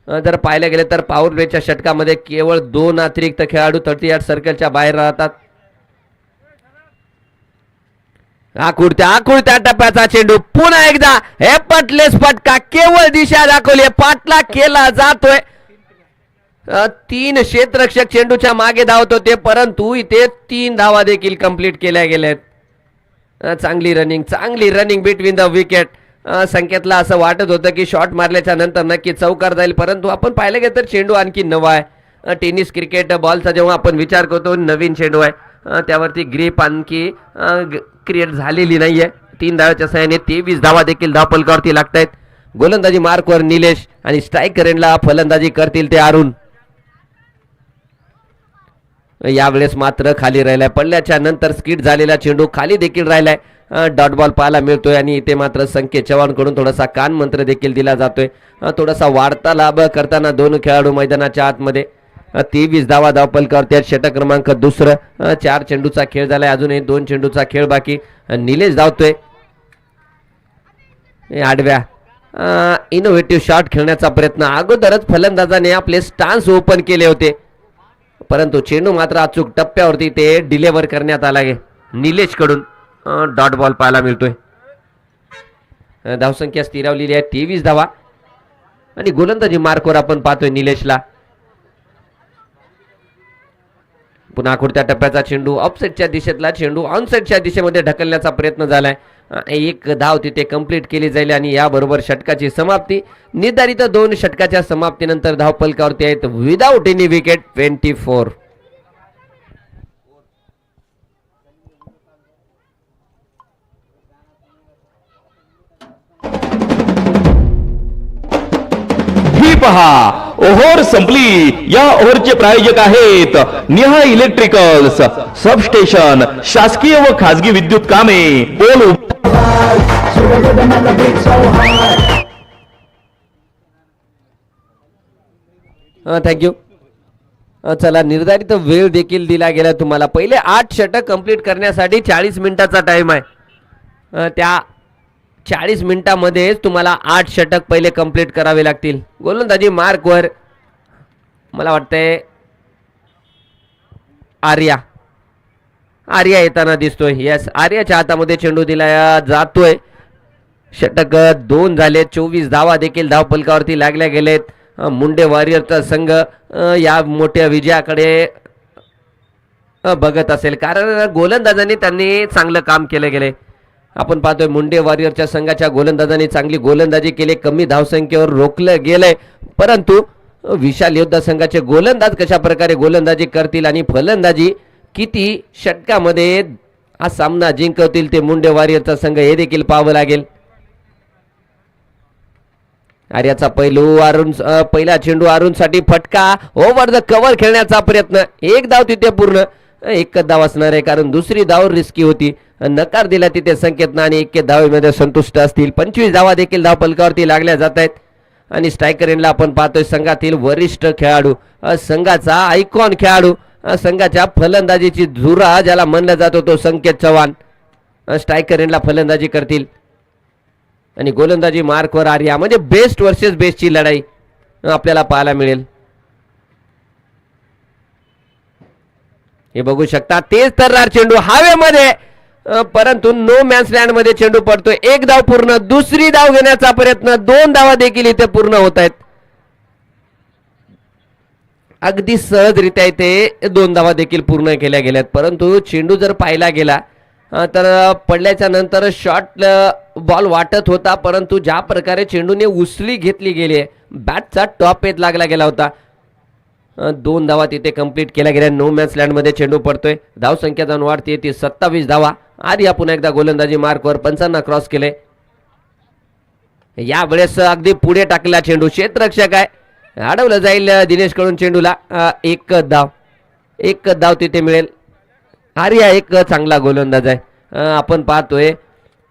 जर पाहायला गेले तर पॉवर प्लेच्या षटकामध्ये केवळ 2 अतिरिक्त खेळाडू 38 सर्कलच्या बाहेर राहतात. आकुडत्या टप्प्याचा चेंडू पुन्हा एकदा हे पटलेस फटका, केवळ दिशा दाखवली, पाठला केला जातोय. 3 क्षेत्ररक्षक चेंडूच्या मागे धावत होते, परंतु इथे 3 धावा देखील कंप्लीट केल्या गेल्यात. चांगली रनिंग बिटवीन द विकेट. संकेतला असं वाटत होतं की शॉट मारल्याच्या नंतर नक्की चौकार जाईल, परंतु आपण पाहिलं गेलं तर चेंडू आणखी नवा आहे. टेनिस क्रिकेट बॉलचा जेव्हा आपण विचार करतो नवीन चेंडू आहे, त्यावरती ग्रीप आणखी क्रिएट झालेली नाहीये. 3 धावाच्या सहाय्याने 23 धावा देखील धावपलकावरती लागत आहेत. गोलंदाजी मार्कवर निलेश आणि स्ट्राईक करेंटला फलंदाजी करतील ते अरुण. यावेळेस मात्र खाली राहिलाय. पडल्याच्या नंतर स्किट झालेला चेंडू खाली देखील राहिलाय. डॉट बॉल पाहायला मिळतोय आणि इथे मात्र संकेत चव्हाण कडून थोडासा कान मंत्र देखील दिला जातोय. थोडासा वार्तालाभ करताना 2 खेळाडू मैदानाच्या आतमध्ये. 23 धावा धावपलकावरती आहेत. षटक क्रमांक 2. 4 चेंडूचा खेळ झालाय, अजूनही 2 चेंडूचा खेळ बाकी. निलेश धावतोय. आडव्या इनोव्हेटिव्ह शॉट खेळण्याचा प्रयत्न. अगोदरच फलंदाजाने आपले स्टान्स ओपन केले होते, परंतु चेंडू मात्र अचूक टप्प्यावरती ते डिलेव्हर करण्यात आला आहे निलेश कडून. डॉट बॉल पाहायला मिळतोय. धावसंख्या स्थिरावलेली आहे 23 धावा आणि गोलंदाजी मार्कवर आपण पाहतोय निलेशला. पुन्हा आखुडत्या टप्प्याचा चेंडू, ऑफसेटच्या दिशेतला चेंडू ऑनसेटच्या दिशेमध्ये ढकलण्याचा प्रयत्न झालाय. 1 धाव तिथे कंप्लीट केली जाईल आणि याबरोबर षटकाची समाप्ती. निर्धारित 2 षटकाच्या समाप्तीनंतर धावपलकावरती आहेत विदाउट एनी विकेट 24. ही पहा ओव्हर संपली. या ओव्हरचे प्रायोजक आहेत निहा इलेक्ट्रिकल्स, सबस्टेशन, शासकीय व खाजगी विद्युत कामे, पोल. थँक्यू. चला, निर्धारित वेळ देखील दिला गेला तुम्हाला. पहिले 8 षटक कंप्लीट करण्यासाठी 40 मिनिटाचा टाइम आहे. त्या 40 मिनिटांमध्येच तुम्हाला 8 षटक पहिले कंप्लीट करावे लागतील. गोलंदाजी मार्कवर मला वाटतंय आर्या येताना दिसतोय. यस, आर्याच्या हातामध्ये चेंडू दिला जातोय. षटक 2 झाले. 24 धावा देखील धावपलकावरती लागल्या गेलेत. मुंडे वॉरियरचा संघ या मोठ्या विजयाकडे बघत असेल, कारण गोलंदाजांनी त्यांनी चांगलं काम केलं गेले. आपण पाहतोय मुंडे वॉरियरच्या संघाच्या गोलंदाजांनी चांगली गोलंदाजी केली. कमी धावसंख्येवर रोखलं गेलंय, परंतु विशाल योद्धा संघाचे गोलंदाज कशा प्रकारे गोलंदाजी करतील आणि फलंदाजी किती षटकामध्ये हा सामना जिंकवतील ते मुंडे वॉरियरचा संघ हे देखील पाहावं लागेल. आर्याचा पहिला चेंडू अरुणसाठी फटका, ओव्हर द कव्हर खेळण्याचा प्रयत्न, एक धाव तिथे पूर्ण. एकच धाव असणार आहे कारण दुसरी धाव रिस्की होती. नकार दिला तिथे संकेतनं आणि 1 धावेमध्ये संतुष्ट असतील. 25 धावा देखील धाव फलकावरती लागल्या जात आहेत. आणि स्ट्रायकर एंडला आपण पाहतोय संघातील वरिष्ठ खेळाडू, संघाचा आयकॉन खेळाडू, संघाच्या फलंदाजीची धुरा ज्याला म्हणलं जात तो संकेत चव्हाण स्ट्रायकर एंडला फलंदाजी करतील. आणि गोलंदाजी मार्कवर आर्या, म्हणजे बेस्ट वर्सेस बेस्टची लढाई आपल्याला पाहायला मिळेल. हे बघू शकता, तेज तर्रार चेंडू हवेमध्ये, परंतु नो मॅन्स लँड मध्ये चेंडू पडतोय. 1 धाव पूर्ण, दुसरी धाव घेण्याचा प्रयत्न, 2 धावा देखील इथे पूर्ण होत आहेत. अगदी सहजरित्या इथे 2 धावा देखील पूर्ण केल्या गेल्यात. परंतु चेंडू जर पाहिला गेला तर पडल्याच्या नंतर शॉर्ट बॉल वाटत होता, परंतु ज्या प्रकारे चेंडूने उसळी घेतली गेली, बॅटचा टॉप एज लागला गेला होता. 2 धावा तिथे कंप्लीट केल्या गेल्या. नो मॅन्स लँड मध्ये चेंडू पडतोय. धाव संख्या जाऊन वाढते ती 27 धावा. आर्या पुन्हा एकदा गोलंदाजी मार्कवर 55 क्रॉस केले. यावेळेस अगदी पुढे टाकलेला चेंडू, क्षेत्ररक्षक आहे, अडवलं जाईल दिनेश कडून चेंडूला. एक धाव तिथे मिळेल. आर्या एक चांगला गोलंदाज आहे. आपण पाहतोय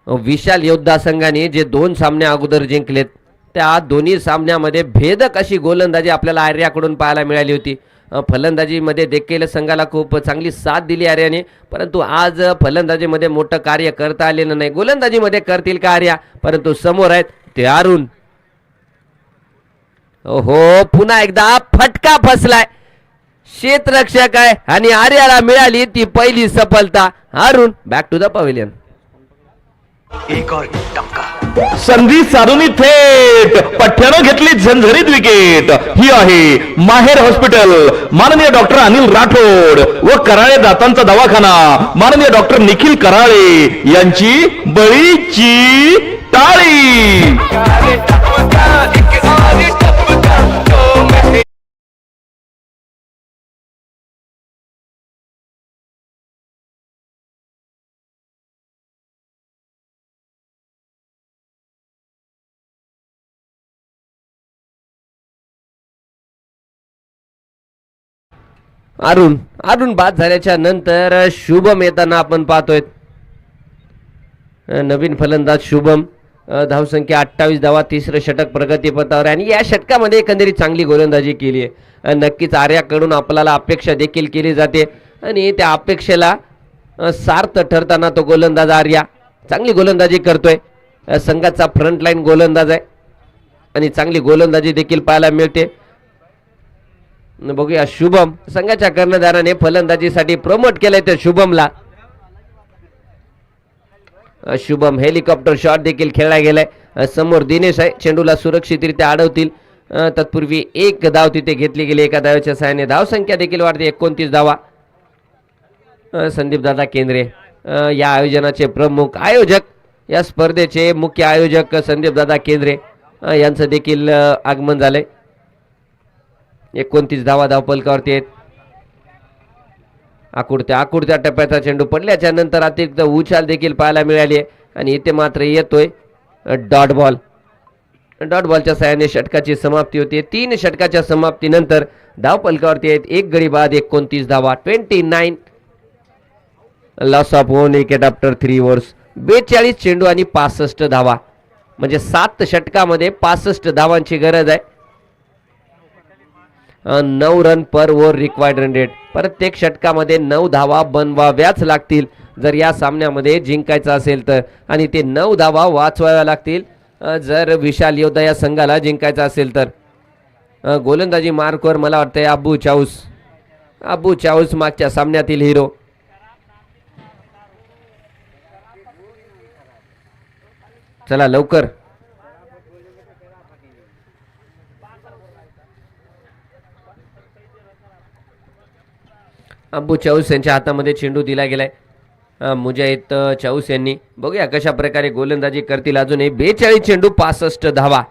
विशाल योद्धा संघाने जे 2 सामने अगोदर जिंकलेत त्या दोन्ही सामन्यामध्ये भेदक अशी गोलंदाजी आपल्याला आर्याकडून पाहायला मिळाली होती. फलंदाजीमध्ये देखील संघाला खूप चांगली साथ दिली आर्याने, परंतु आज फलंदाजीमध्ये मोठं कार्य करता आलेलं नाही. गोलंदाजीमध्ये करतील का आर्या, परंतु समोर आहेत ते अरुण. हो, पुन्हा एकदा फटका फसलाय. क्षेत्ररक्षक आहे आणि आर्याला मिळाली ती पहिली सफलता. Arun back to the pavilion. एक और टपका. संधी साधून थेट पठ्ठ्यानं घेतली झंझरीत विकेट. ही आहे माहेर हॉस्पिटल, माननीय डॉक्टर अनिल राठोड व कराळे दातांचा दवाखाना, माननीय डॉक्टर निखिल कराळे यांची बळीची टाळी. अरुण बाद झाल्याच्या नंतर शुभम येताना आपण पाहतोय. नवीन फलंदाज शुभम, धावसंख्या 28 धावा, तिसरं षटक प्रगतीपथावर आणि या षटकामध्ये एकंदरीत चांगली गोलंदाजी केली आहे. नक्कीच आर्याकडून आपल्याला अपेक्षा देखील केली जाते आणि त्या अपेक्षेला सार्थ ठरताना तो गोलंदाज आर्या चांगली गोलंदाजी करतोय. संघाचा फ्रंटलाईन गोलंदाज आहे आणि चांगली गोलंदाजी देखील पाहायला मिळते. बघूया, शुभम संघाच्या कर्णधाराने फलंदाजीसाठी प्रमोट केलंय त्या शुभमला. शुभम हेलिकॉप्टर शॉट देखील खेळला गेलाय. समोर दिनेश आहे, चेंडूला सुरक्षितरित्या अडवतील. तत्पूर्वी 1 धाव तिथे घेतली गेली. एका धावेच्या सहाय्याने धावसंख्या देखील वाढते, 29 धावा. संदीप दादा केंद्रे या आयोजनाचे प्रमुख आयोजक, या स्पर्धेचे मुख्य आयोजक संदीप दादा केंद्रे यांचं देखील आगमन झालंय. 29 धावा धावफलकावरती आहेत. आकुडत्या टप्प्याचा चेंडू पडल्याच्या नंतर अतिरिक्त उछाल देखील पाहायला मिळाली आहे आणि इथे मात्र येतोय डॉट बॉलच्या साहाय्याने षटकाची समाप्ती होते. 3 षटकाच्या समाप्तीनंतर धावफलकावरती आहेत 1 गडी बाद, 29 धावा, 29 loss of 1 wicket after 3 overs. 42 चेंडू आणि 65 धावा, म्हणजे 7 षटकामध्ये 65 धावांची गरज आहे. 9 रन पर ओव्हर रिक्वायर्ड रन रेट. प्रत्येक षटकामध्ये 9 धावा बनवाव्याच लागतील जर या सामन्यामध्ये जिंकायचं असेल तर, आणि ते 9 धावा वाचवाव्या लागतील जर विशाल योद्धा या संघाला जिंकायचं असेल तर. गोलंदाजी मार्कवर मला वाटतंय अब्बू चाऊस मागच्या सामन्यातील हिरो. चला लवकर. अब्बू चाऊस यांच्या हातामध्ये चेंडू दिला गेलाय. मुजाहिद चाऊस यांनी, बघूया कशा प्रकारे गोलंदाजी करतील. अजूनही 42 चेंडू 65 धावा.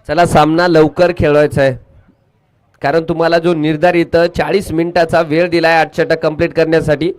चला सामना लवकर खेळवायचा आहे, कारण तुम्हाला जो निर्धारित 40 मिनिटाचा वेळ दिलाय 8 षटक कंप्लीट करण्यासाठी.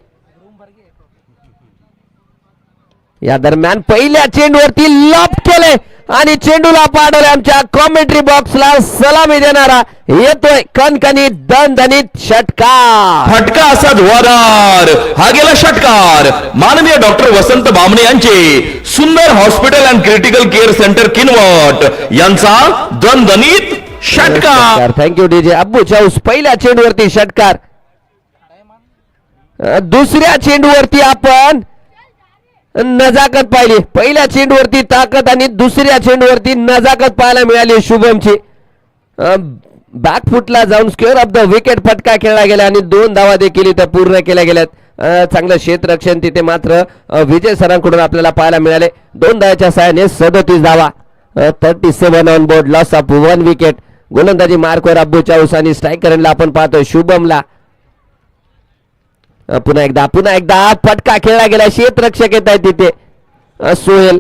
या दरम्यान पहिल्या चेंडूवरती लॉब केले आणि चेंडूला पाडवले. आमच्या कॉमेंट्री बॉक्सला सलामी देणारा येतोय कणकणीत दणदणीत षटकार. फटका असा धुवाधार हा गेला षटकार. माननीय डॉक्टर वसंत बामणे यांचे सुंदर hospital and critical care centre Kinwat यांचा दणदणीत षटकार. थँक्यू डीजे अब्बू चाऊस. पहिल्या चेंडूवरती षटकार. दुसऱ्या चेंडूवरती आपण नजाकत पाहिली. पहिल्या चेंडूवरती ताकद आणि दुसऱ्या चेंडूवरती नजाकत पाहायला मिळाली शुभमची. बॅकफुटला जाऊन स्क्वेअर ऑफ द विकेट फटका खेळला गेला आणि 2 धावा देखील इथे पूर्ण केल्या गेल्यात. चांगलं क्षेत्ररक्षण तिथे मात्र विजय सरांकडून आपल्याला पाहायला मिळाले. 2 धावाच्या सहाय्याने 37 धावा. 37 on board. Loss of 1 wicket. गोलंदाजी मार्कवर अब्बू चाऊस आणि स्ट्रायकरला आपण पाहतोय शुभमला. पुन्हा एकदा फटका खेळला गेला. क्षेत्ररक्षक येत आहे तिथे. सोहेल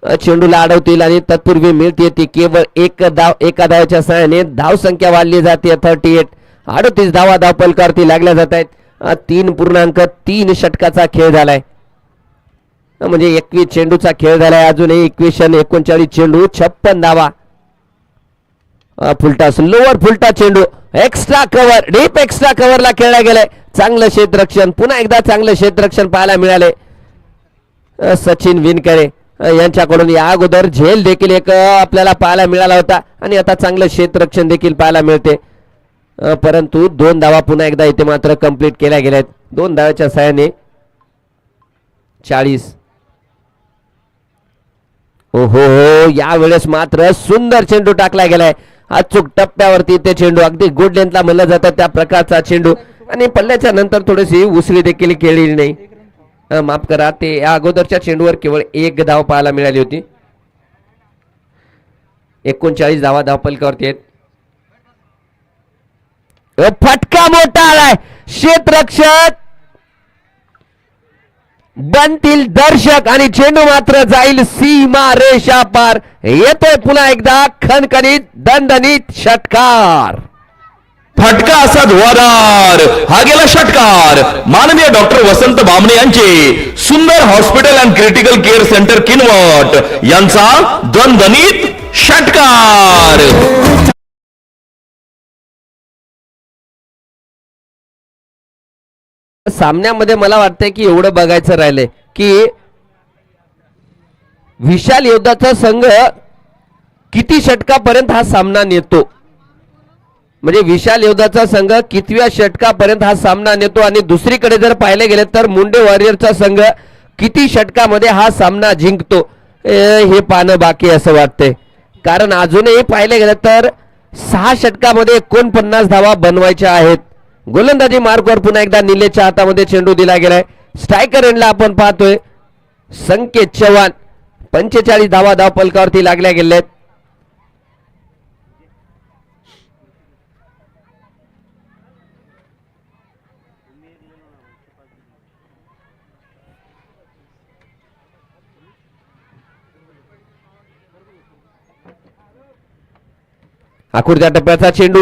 चेंडूला अडवतील आणि तत्पूर्वी मिळते ती केवळ एक धाव. एका धावाच्या सहाय्याने धाव संख्या वाढली जाते 38. 38 धावा धावपलकावरती लागल्या जात आहेत. 3.3 षटकाचा खेळ झालाय, म्हणजे 21 चेंडूचा खेळ झालाय. अजूनही 39 चेंडू 56 धावा. फुलटॉस लोअर फुलटा चेंडू एक्स्ट्रा कव्हर डीप एक्स्ट्रा कव्हरला खेळला गेलाय. चांगलं क्षेत्ररक्षण. पुन्हा एकदा चांगलं क्षेत्ररक्षण पाहायला मिळाले सचिन विनकरे यांच्याकडून. या अगोदर झेल देखील एक आपल्याला पाहायला मिळाला होता आणि आता चांगलं क्षेत्ररक्षण देखील पाहायला मिळते. परंतु 2 धावा पुन्हा एकदा इथे मात्र कंप्लीट केल्या गेल्या आहेत. 2 धावाच्या सहाय्याने 40. ओहो, यावेळेस मात्र सुंदर चेंडू टाकला गेलाय. अचूक टप्प्यावरती ते चेंडू अगदी गुड लेंथला म्हणलं जातं त्या प्रकारचा चेंडू आणि पल्ल्याच्या नंतर थोडीशी उसळी देखील केलेली नाही. माफ करा, ते या अगोदरच्या चेंडूवर केवळ 1 धाव पाहायला मिळाली होती. 39 धावा धावपलकावरती आहेत. फटका मोठा आलाय. क्षेत्ररक्षक बनतील दर्शक आणि चेंडू मात्र जाईल सीमा रेषा पार. येतोय पुन्हा एकदा खणखणीत दणदणीत षटकार. फटका असा धुवाधार हा गेला षटकार. माननीय डॉक्टर वसंत बामणे यांचे सुंदर hospital and critical care centre Kinwat यांचा दणदणीत षटकार. सामन्यामध्ये मला वाटतंय की एवढं बघायचं राहिलंय की विशाल योद्धाचा संघ किती षटकापर्यंत हा सामना नेतो. म्हणजे विशाल योद्धाचा संघ कितव्या षटकापर्यंत हा सामना नेतो आणि दुसरीकडे जर पाहिले गेले तर मुंडे वॉरियरचा संघ किती षटकामध्ये हा सामना जिंकतो हे पाहणं बाकी असं वाटतंय. कारण अजूनही पाहिले गेले तर 6 षटकामध्ये 49 धावा बनवायच्या आहेत. गोलंदाजी मार्कवर पुन्हा एकदा निलेशच्या हातामध्ये चेंडू दिला गेलाय. स्ट्रायकर एंडला आपण पाहतोय संकेत चव्हाण. 45 धावा धावपलकावरती लागल्या गेल्यात. अखेरच्या टप्प्याचा चेंडू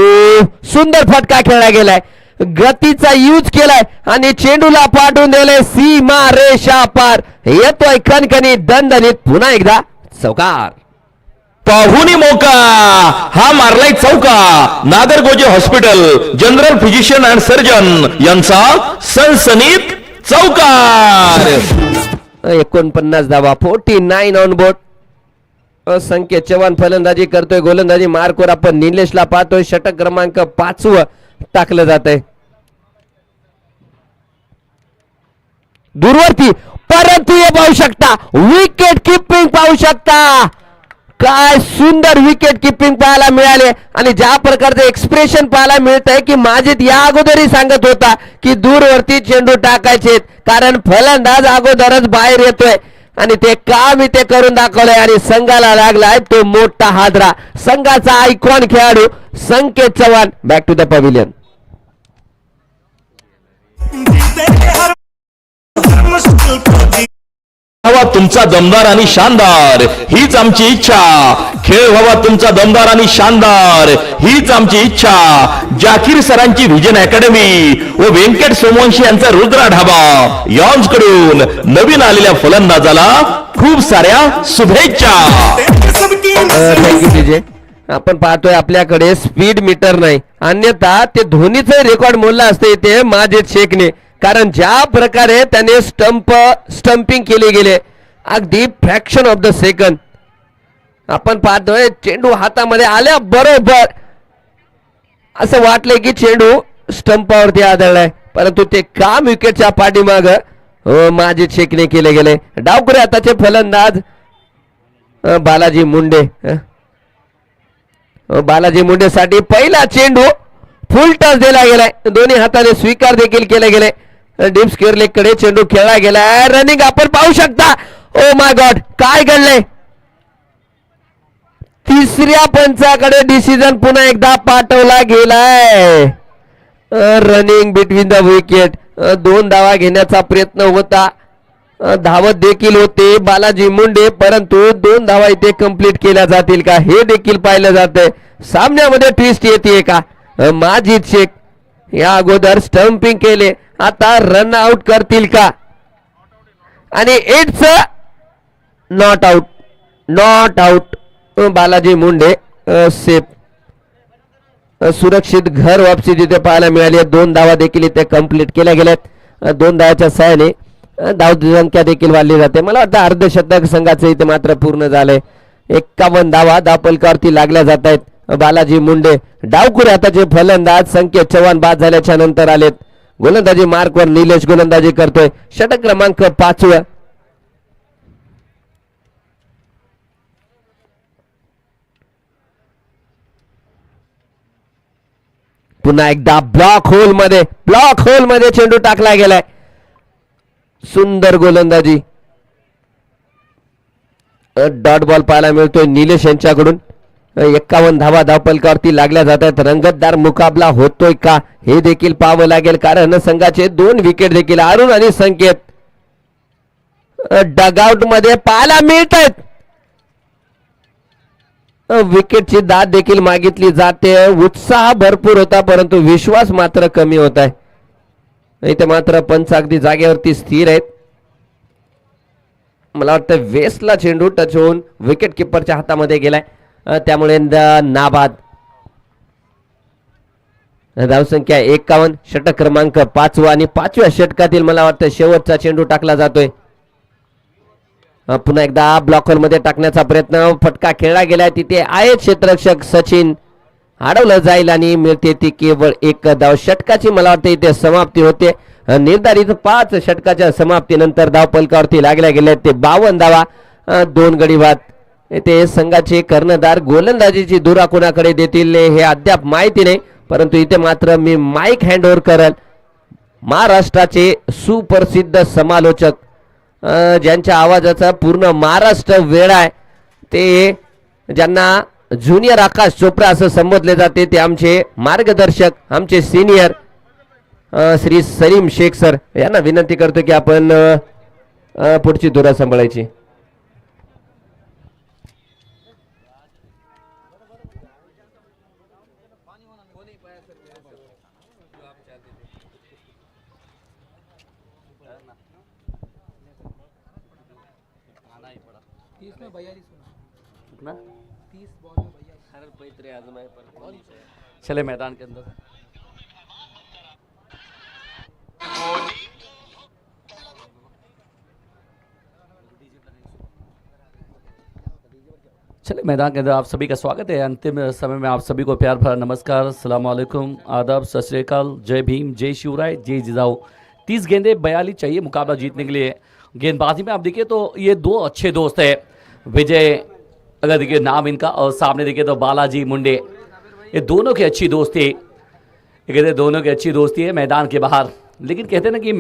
सुंदर फटका खेळला गेलाय. गतीचा यूज केलाय आणि चेंडूला पाठवून दिले सीमा रेषा पार. येतोय खणखणीत दणदणीत पुन्हा एकदा चौकार. पाहुणी मोका हा मारलाय चौका. Nagargoje hospital general physician and surgeon यांचा सनसनीत चौकार. 49 धावा. 49 ऑन बोर्ड. संकेत चव्हाण फलंदाजी करतोय. गोलंदाजी मार्कवर आपण निलेशला पाहतोय. षटक क्रमांक 5 टाकलं जात आहे. दूरवरती परंतु हे पाहू शकता विकेट किपिंग पाहू शकता. काय सुंदर विकेट किपिंग पाहायला मिळाले आणि ज्या प्रकारचे एक्सप्रेशन पाहायला मिळत आहे की माजिद या अगोदरही सांगत होता की दूरवरती चेंडू टाकायचे कारण फलंदाज अगोदरच बाहेर येतोय आणि ते काम इथे करून दाखवलंय आणि संघाला लागलाय तो मोठा हादरा. संघाचा आयकॉन खेळाडू Sanket Chavan back to the pavilion. हर मुश्किल को व्हावा तुमचा दमदार आणि शानदार हीच आमची इच्छा. खेळ व्हावा तुमचा दमदार आणि शानदार हीच आमची इच्छा. जाकीर सरांची व्हिजन अकॅडमी व व्यंकट सोमवंशी यांचा रुद्रा ढाबा यॉन्स कडून नवीन आलेल्या फलंदाजाला खूप साऱ्या शुभेच्छा. सबकी थँक्यू विजय. आपण पाहतोय आपल्याकडे स्पीड मीटर नाही, अन्यथा ते धोनीचं रेकॉर्ड मोडलं असते ते माजिद शेखने. कारण ज्या प्रकारे त्याने स्टंपिंग केले गेले अगदी फ्रॅक्शन ऑफ द सेकंड. आपण पाहतोय चेंडू हातामध्ये आल्या बरोबर असं वाटलंय की चेंडू स्टंपावरती आदळलाय, परंतु ते काम विकेटच्या पाठीमाग माजिद शेखने केले गेले. डावखुरे हाताचे फलंदाज बालाजी मुंडे. बालाजी मुंडेसाठी पहिला चेंडू फुल टच दिला गेलाय, दोन्ही हाताने स्वीकार देखील केले गेले. डीप स्क्वेअर लेग कडे चेंडू खेळला गेलाय. रनिंग आपण पाहू शकता. ओ माय गॉड, काय घडलंय. तिसऱ्या पंचाकडे डिसिजन पुन्हा एकदा पाठवला गेलाय. Running between the wicket. 2 धावा घेण्याचा प्रयत्न होता, धावत देखील होते बालाजी मुंडे, परंतु 2 धावा इथे कंप्लीट केल्या जातील का हे देखील पाहिलं जातंय. सामन्यामध्ये ट्विस्ट येते का. माजिद शेख या अगोदर स्टंपिंग केले, आता रन आउट करतील का. आणि it's not out. Not out. Balaji Munde safe. सुरक्षित घर वापसी जिथे पाहायला मिळाली. 2 धावा देखील इथे कंप्लीट केल्या गेल्यात. 2 धावाच्या सहाय्याने धाव संख्या देखील वाढली जाते. मला वाटतं अर्धशतक संघाचं इथे मात्र पूर्ण झालंय. 51 धावा धावपलकावरती लागल्या जात आहेत. बालाजी मुंडे डावखुरे हाताचे फलंदाज संकेत चव्हाण बाद झाल्याच्या नंतर आलेत. गोलंदाजी मार्कवर निलेश गोलंदाजी करतोय. षटक क्रमांक 5. पुन्हा एकदा ब्लॉक होल मध्ये चेंडू टाकला गेलाय. सुंदर गोलंदाजी. डॉट बॉल पाहायला मिळतोय निलेश यांच्याकडून. 51 धावा धावपलकावरती लागल्या जात आहेत. रंगतदार मुकाबला होतोय का हे देखील पाहावं लागेल, कारण संघाचे 2 विकेट देखील अरुण आणि संकेत डगआउट मध्ये पाहायला मिळत आहेत. विकेटची दाद देखील मागितली जाते. उत्साह भरपूर होता, परंतु विश्वास मात्र कमी होत आहे. इथे मात्र पंच अगदी जागेवरती स्थिर आहेत. मला वाटतं वेस्टला चेंडू टच होऊन विकेट किपरच्या हातामध्ये गेलाय, त्यामुळे नाबाद. धावसंख्या 51. षटक क्रमांक 5 आणि 5व्या षटकातील मला वाटतं शेवटचा चेंडू टाकला जातोय. पुन्हा एकदा ब्लॉकर मध्ये टाकण्याचा प्रयत्न. फटका खेळला गेलाय. तिथे आहे क्षेत्ररक्षक सचिन. अडवलं जाईल आणि मिळते ती केवळ 1 धाव. षटकाची मला वाटतं इथे समाप्ती होते. निर्धारित 5 षटकाच्या समाप्तीनंतर धावपलकावरती लागल्या गेल्या ते 52 धावा, 2 गडी बाद. येथे संघाचे कर्णधार गोलंदाजीची धुरा कोणाकडे देतील हे अद्याप माहिती नाही, परंतु इथे मात्र मी माईक हँडओव्हर करल महाराष्ट्राचे सुप्रसिद्ध समालोचक, ज्यांच्या आवाजाचा पूर्ण महाराष्ट्र वेळ आहे, ते ज्यांना ज्युनियर आकाश चोप्रा असं संबोधले जाते, ते आमचे मार्गदर्शक, आमचे सिनियर श्री सलीम शेख सर यांना विनंती करतो की आपण पुढची धुरा सांभाळायची. चले मैदान के अंदर. चले मैदान के अंदर आप सभी का स्वागत है. अंतिम समय में आप सभी को प्यार भरा नमस्कार, अस्सलाम वालेकुम, आदाब, सत श्री अकाल, जय भीम, जय शिवराय, जय जिजाऊ. 30 गेंदे 42 चाहिए मुकाबला जीतने के लिए. गेंदबाजी में आप देखिए तो ये 2 अच्छे दोस्त है. विजय अगर देखिए नाम इनका, और सामने देखिए तो बालाजी मुंडे, ये दोनों की अच्छी दोस्ती. ये कहते दोनों की अच्छी दोस्ती है मैदान के बाहर, लेकिन कहते हैं ना कि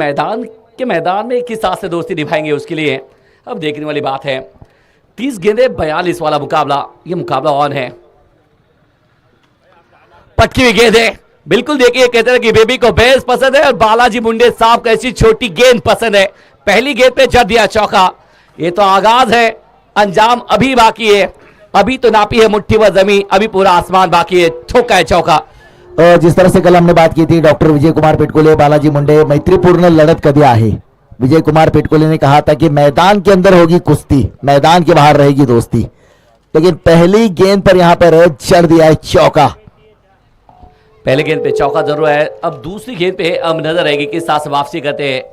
मैदान में किस साथ से दोस्ती निभाएंगे उसके लिए अब देखने वाली बात है. 30 गेंदे 42 वाला मुकाबला, ये मुकाबला ऑन है. पटकी हुई गेंद है, बिल्कुल देखिए कहते हैं कि बेबी को बेस पसंद है और बालाजी मुंडे साहब को ऐसी छोटी गेंद पसंद है. पहली गेंद पे जड़ दिया चौका. ये तो आगाज है, अंजाम अभी बाकी है। अभी तो नापी है मुट्ठी व जमीन, अभी पूरा आसमान बाकी है। ठोका है चौका। जिस तरह से कल हमने बात की थी, डॉक्टर विजय कुमार पेटकुले, बालाजी मुंडे, मैत्रीपूर्ण लड़त कभी आहे। विजय कुमार पेटकुले ने कहा था कि मैदान के अंदर होगी कुश्ती, मैदान के बाहर रहेगी दोस्ती, लेकिन पहली गेंद पर यहां पर चढ़ दिया है चौका। पहले गेंद पे चौका जरूर है, अब दूसरी गेंद पे अब नजर आएगी किस साथ से वापसी करते हैं।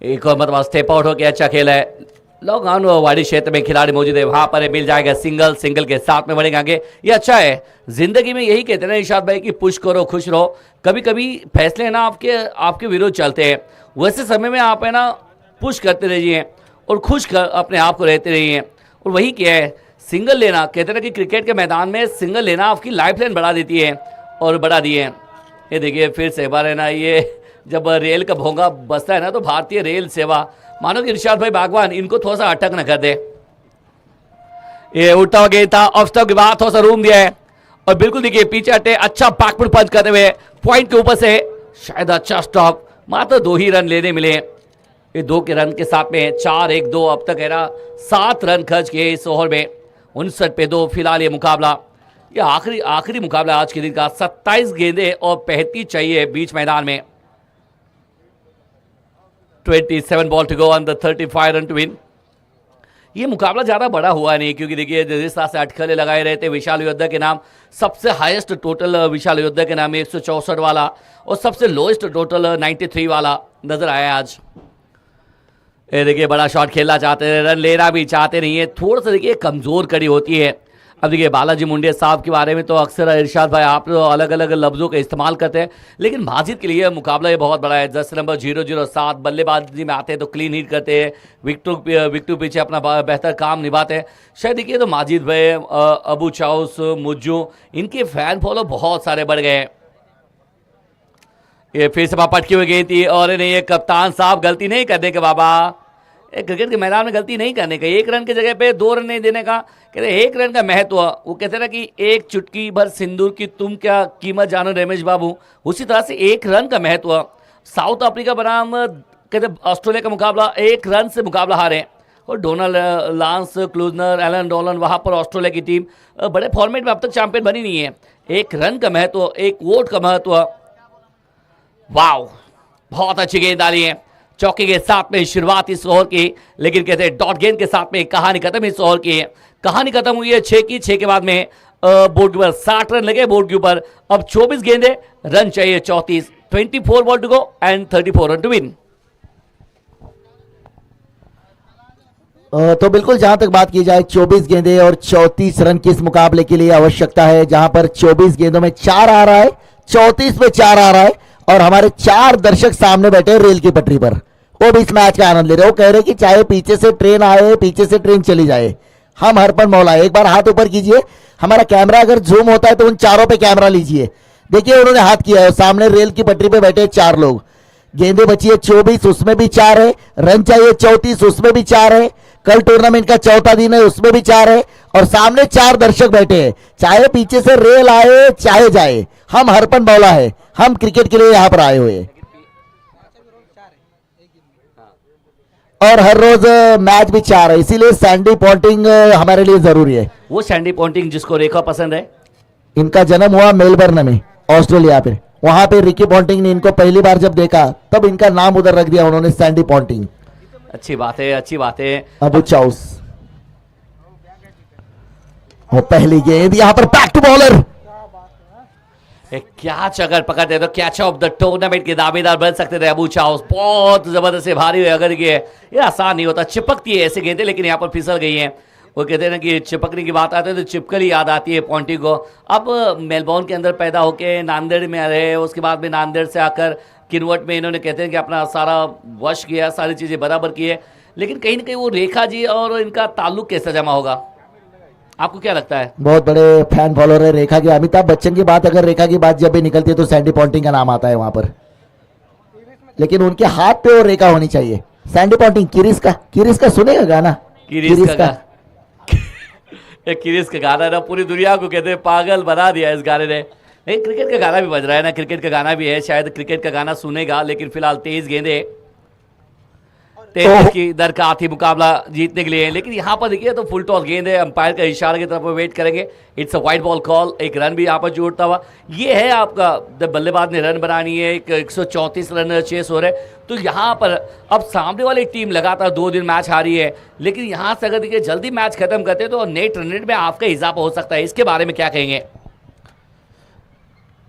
एक और मतलब स्टेप आउट हो गया, अच्छा खेल है। लॉन्ग ऑन वाड़ी क्षेत्र में खिलाड़ी मौजूद है, वहां पर मिल जाएगा सिंगल, सिंगल के साथ में बढ़ेंगे आगे। ये अच्छा है, जिंदगी में यही कहते हैं ना इरशाद भाई कि पुश करो खुश रहो। कभी कभी फैसले ना आपके विरोध चलते हैं, वैसे समय में आप है ना पुश करते रहिए और खुश कर अपने आप को रहते रहिए। और वही क्या है, सिंगल लेना, कहते हैं कि क्रिकेट के मैदान में सिंगल लेना आपकी लाइफ लाइन बढ़ा देती है और बढ़ा दी है। ये देखिए फिर से बार है ना, ये जब रेल का भोंगा बजता है ना तो भारतीय रेल सेवा, मानो कि इरशाद भाई बागवान इनको थोड़ा सा अटक न कर दे। ये उल्टा हो गया था, ऑफ स्टॉप के बाद थोड़ा सा रूम दिया है और बिल्कुल देखिए पीछे हटे, अच्छा बैकफुट पंच करते हुए पॉइंट के ऊपर से शायद अच्छा स्टॉप। मात्र 2 ही रन लेने मिले, ये 2 के रन के साथ में 4-1-2 अब तक है ना 7 रन खर्च किए इस ओवर में। 59 पे 2 फिलहाल ये मुकाबला, ये आखिरी मुकाबला आज के दिन का। 27 गेंदे और 35 चाहिए बीच मैदान में। 27 ball to go on the 35 run to win. ये मुकाबला ज़्यादा बड़ा हुआ नहीं, क्योंकि देखिए जिस तरह से अटकलें लगाए रहे थे विशाल योद्धा के नाम, सबसे हाईएस्ट टोटल विशाल योद्धा के नाम 164 वाला और सबसे लोएस्ट टोटल 93 वाला नजर आया आज। ये देखिए बड़ा शॉट खेलना चाहते हैं, रन लेना भी चाहते नहीं है, थोड़ा सा देखिए कमज़ोर कड़ी होती है। अब देखिए बालाजी मुंडे साहब के बारे में तो अक्सर इरशाद भाई आप तो अलग अलग लफ्ज़ों का इस्तेमाल करते हैं, लेकिन माजिद के लिए मुकाबला ये बहुत बड़ा है। 10 नंबर 007 बल्लेबाजी में आते हैं तो क्लीन हिट करते हैं, विकेटों पीछे अपना बेहतर काम निभाते हैं। शायद देखिए तो माजिद भाई, अबू चाउस, मुज्जू, इनके फैन फॉलो बहुत सारे बढ़ गए हैं। ये फिर से पटकी हुई गई थी और नहीं, ये कप्तान साहब गलती नहीं करने के बाबा, क्रिकेट के मैदान में गलती नहीं करने का। 1 रन की जगह पे 2 रन नहीं देने का, कहते 1 रन का महत्व। वो कहते ना कि एक चुटकी भर सिंदूर की तुम क्या कीमत जानो रमेश बाबू, उसी तरह से 1 रन का महत्व। साउथ अफ्रीका बनाम कहते ऑस्ट्रेलिया का मुकाबला 1 रन से मुकाबला हारे और Donald Lance Klusener, Allan Donald, वहां पर ऑस्ट्रेलिया की टीम बड़े फॉर्मेट में अब तक चैंपियन बनी नहीं है। 1 रन का महत्व, 1 वोट का महत्व। वाव, बहुत अच्छी गेंद डाली है, चौके के साथ में शुरुआत इस ओवर की, लेकिन कहते हैं डॉट गेंद के साथ में कहानी खत्म इस ओवर की। कहानी खत्म हुई है 6 की। 6 के बाद में बोर्ड के ऊपर 60 रन लगे बोर्ड के ऊपर। अब 24 गेंदे, रन चाहिए 34। 24 ball to go and 34 run to win. तो बिल्कुल जहां तक बात की जाए 24 गेंदे और 34 रन की इस मुकाबले के लिए आवश्यकता है, जहां पर 24 गेंदों में 4 आ रहा है, 34 में 4 आ रहा है और हमारे 4 दर्शक सामने बैठे रेल की पटरी पर, वो भी इस मैच का आनंद ले रहे। वो कह रहे कि चाहे पीछे से ट्रेन आए, पीछे से ट्रेन चली जाए, हम हर पल मौला। एक बार हाथ ऊपर कीजिए, हमारा कैमरा अगर जूम होता है तो उन चारों पे कैमरा लीजिए, देखिए उन्होंने हाथ किया है, सामने रेल की पटरी पे बैठे 4 लोग। गेंदे बची है 24, उसमें भी 4 है, रन चाहिए 34, उसमें भी 4 है। कल टूर्नामेंट का चौथा दिन है, उसमें भी 4 है और सामने 4 दर्शक बैठे हैं। चाहे पीछे से रेल आए चाहे जाए, हम हरपन मौला है, हम क्रिकेट के लिए यहां पर आए हुए हैं और हर रोज मैच भी 4 है, इसीलिए सैंडी पॉन्टिंग हमारे लिए जरूरी है। वो सैंडी पॉन्टिंग जिसको रेखा पसंद है, इनका जन्म हुआ मेलबर्न में, ऑस्ट्रेलिया पे। वहां पे रिकी पॉन्टिंग ने इनको पहली बार जब देखा तब इनका नाम उधर रख दिया उन्होंने, सैंडी पॉन्टिंग। अच्छी बात है, अच्छी बात है। अबू चाउस, वो पहली गेंद यहां पर बैक टू बॉलर, कैच अगर पकड़ते तो कैच ऑफ द टूर्नामेंट के दावेदार बन सकते थे अबू चाउस। बहुत जबरदस्त भारी हुए अगर ये आसान नहीं होता, चिपकती है ऐसे गेंदें, लेकिन यहाँ पर फिसल गई हैं। वो कहते हैं ना कि चिपकने की बात आती है तो चिपकली याद आती है पॉन्टिंग को। अब मेलबोर्न के अंदर पैदा होके नांदेड़ में रहे, उसके बाद में नांदेड़ से आकर किन्वर्ट में इन्होंने कहते हैं कि अपना सारा वश किया, सारी चीज़ें बराबर की है, लेकिन कहीं ना कहीं वो रेखा जी और इनका ताल्लुक कैसे जमा होगा, आपको क्या लगता है? बहुत बड़े फैन फॉलोअर है रेखा के। अमिताभ बच्चन की बात, अगर रेखा की बात जब भी निकलती है तो सैंडी पॉन्टिंग का नाम आता है वहां पर, लेकिन उनके हाथ पे वो रेखा होनी चाहिए। सैंडी पॉन्टिंग, किरिस का सुनेगा गाना, किरिस का गाना ना पूरी दुनिया को कहते हैं पागल बना दिया इस गाने ने। नहीं, क्रिकेट का गाना भी बज रहा है ना, क्रिकेट का गाना भी है, शायद क्रिकेट का गाना सुनेगा, लेकिन फिलहाल 23 गेंदे। टेनिस की दरकार थी मुकाबला जीतने के लिए, लेकिन यहाँ पर देखिए तो फुल टॉस गेंद है, अंपायर का इशारे की तरफ वेट करेंगे। It's a wide ball call, एक रन भी यहाँ पर जोड़ता हुआ। ये है आपका जब बल्लेबाज ने रन बनानी है, एक 134 रन चेस हो रहे, तो यहाँ पर अब सामने वाली टीम लगातार 2 दिन मैच हारी है, लेकिन यहाँ से अगर देखिए जल्दी मैच खत्म करते तो नेट रन रेट में आपका इजाफा हो सकता है। इसके बारे में क्या कहेंगे?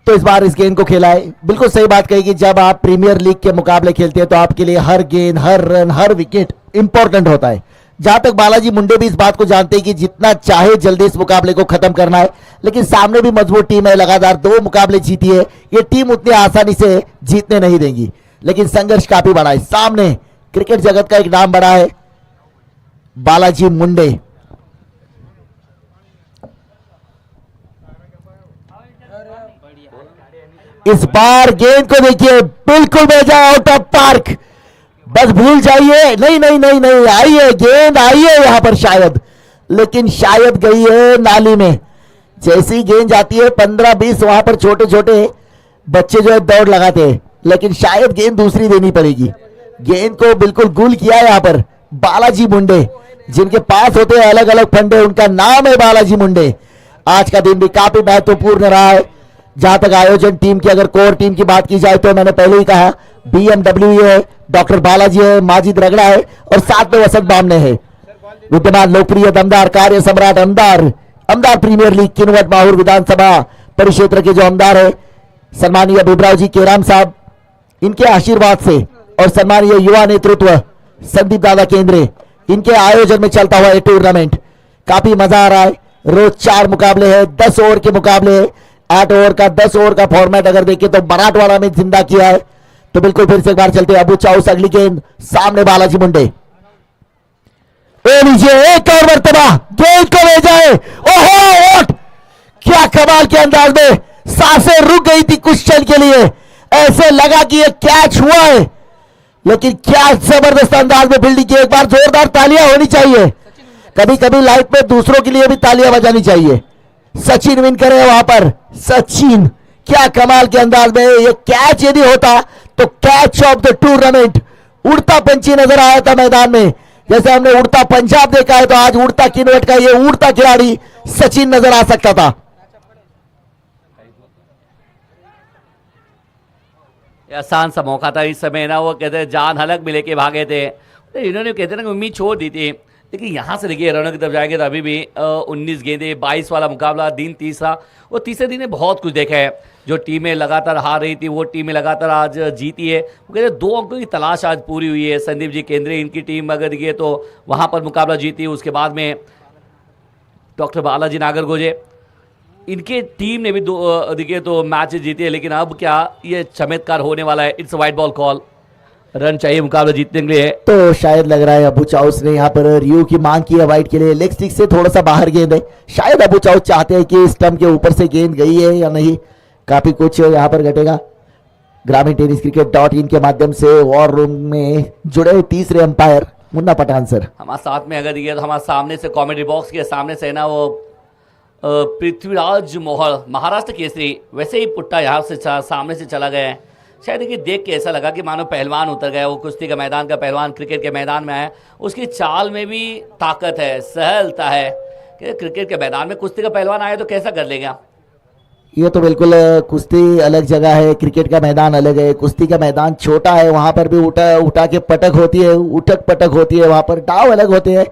तो इस बार इस गेंद को खेला है, बिल्कुल सही बात कही कि जब आप प्रीमियर लीग के मुकाबले खेलते हैं तो आपके लिए हर गेंद, हर रन, हर विकेट इंपॉर्टेंट होता है। जहां तक बालाजी मुंडे भी इस बात को जानते हैं कि जितना चाहे जल्दी इस मुकाबले को खत्म करना है, लेकिन सामने भी मजबूत टीम है, लगातार 2 मुकाबले जीती है, ये टीम उतनी आसानी से जीतने नहीं देंगी, लेकिन संघर्ष काफी बड़ा है। सामने क्रिकेट जगत का एक नाम बड़ा है, बालाजी मुंडे। इस बार गेंद को देखिए, बिल्कुल भेजा आउट ऑफ पार्क, बस भूल जाइए। नहीं नहीं नहीं नहीं, आई है गेंद, आई है यहां पर शायद, लेकिन शायद गई है नाली में। जैसी गेंद जाती है 15-20, वहां पर छोटे छोटे बच्चे जो है दौड़ लगाते हैं, लेकिन शायद गेंद दूसरी देनी पड़ेगी। गेंद को बिल्कुल गुल किया यहां पर बालाजी मुंडे, जिनके पास होते हैं अलग अलग फंडे, उनका नाम है बालाजी मुंडे। आज का दिन भी काफी महत्वपूर्ण रहा है। जहां तक आयोजन टीम की, अगर कोर टीम की बात की जाए तो मैंने पहले ही कहा BMW है, डॉक्टर बालाजी है, माजिद रगड़ा है और साथ में वसंत बामने है। विद्यमान लोकप्रिय दमदार कार्य सम्राट अमदार प्रीमियर लीग किनवट माहौर विधानसभा परिक्षेत्र के जो अमदार है सन्माननीय बिबराव जी केराम साहब, इनके आशीर्वाद से और सन्माननीय युवा नेतृत्व संदीप दादा केंद्रे, इनके आयोजन में चलता हुआ ये टूर्नामेंट काफी मजा आ रहा है। रोज 4 मुकाबले हैं, 10 ओवर के मुकाबले हैं, 8 ओवर का 10 ओवर का फॉर्मेट अगर देखें तो मराठवाड़ा में जिंदा किया है। तो बिल्कुल फिर से एक बार चलते हैं, अबू चाउस अगली गेंद, सामने बालाजी मुंडे, लीजिए एक और मरतबा गेंद को ले जाए। ओहो, क्या कमाल के अंदाज में, सांसें रुक गई थी कुछ क्षण के लिए, ऐसे लगा कि ये कैच हुआ है, लेकिन क्या जबरदस्त अंदाज में फील्डिंग की। एक बार जोरदार तालियां होनी चाहिए, कभी कभी लाइफ में दूसरों के लिए भी तालियां बजानी चाहिए। सचिन विन करे वहां पर, सचिन क्या कमाल के अंदाज में, ये कैच यदि होता तो कैच ऑफ द टूर्नामेंट, उड़ता पंछी नजर आया था मैदान में। जैसे हमने उड़ता पंजाब देखा है, तो आज उड़ता किनवट का ये उड़ता खिलाड़ी सचिन नजर आ सकता था। आसान सा मौका था इस समय ना, वो कहते हैं जान हलक भी लेके भागे थे, तो इन्होंने कहते हैं ना उम्मीद छोड़ दी थी। लेकिन यहाँ से देखिए रनों की तरफ जाएंगे तो अभी भी 19 गेंदे, 22 वाला मुकाबला, दिन तीसरा, और तीसरे दिन ने बहुत कुछ देखा है। जो टीमें लगातार हार रही थी वो टीमें लगातार आज जीती है। वो कहते हैं 2 अंकों की तलाश आज पूरी हुई है। संदीप जी केंद्रे, इनकी टीम अगर देखिए तो वहाँ पर मुकाबला जीती, उसके बाद में डॉक्टर बालाजी नागरगोजे, इनके टीम ने भी देखिए तो मैच जीते हैं। लेकिन अब क्या ये चमत्कार होने वाला है, it's wide ball call, run चाहिए मुकाबला जीतने के लिए। तो शायद लग रहा है अबू चाउस ने यहाँ पर रियो की मांग की है वाइड के लिए, लेग स्टिक से थोड़ा सा बाहर गेंद है, शायद अबू चाउस चाहते हैं कि स्टंप के ऊपर से गेंद गई है या नहीं, काफी कुछ यहाँ पर घटेगा। ग्रामीण टेनिस क्रिकेट.in के माध्यम से वॉर रूम में जुड़े तीसरे अंपायर मुन्ना पठान सर हमारे साथ में अगर देखिए तो हमारे सामने से कॉमेडी बॉक्स के सामने से ना वो पृथ्वीराज मोहर महाराष्ट्र केसरी, वैसे ही पुट्टा यहाँ से सामने से चला गया है। शायद देखिए देख के ऐसा लगा कि मानो पहलवान उतर गया, वो कुश्ती का मैदान का पहलवान क्रिकेट के मैदान में आया। उसकी चाल में भी ताकत है, सहलता है कि क्रिकेट के मैदान में कुश्ती का पहलवान आया तो कैसा कर लेगा। ये तो बिल्कुल कुश्ती अलग जगह है, क्रिकेट का मैदान अलग है। कुश्ती का मैदान छोटा है, वहां पर भी उठा के पटक होती है, उठक पटक होती है, वहां पर दाव अलग होते हैं,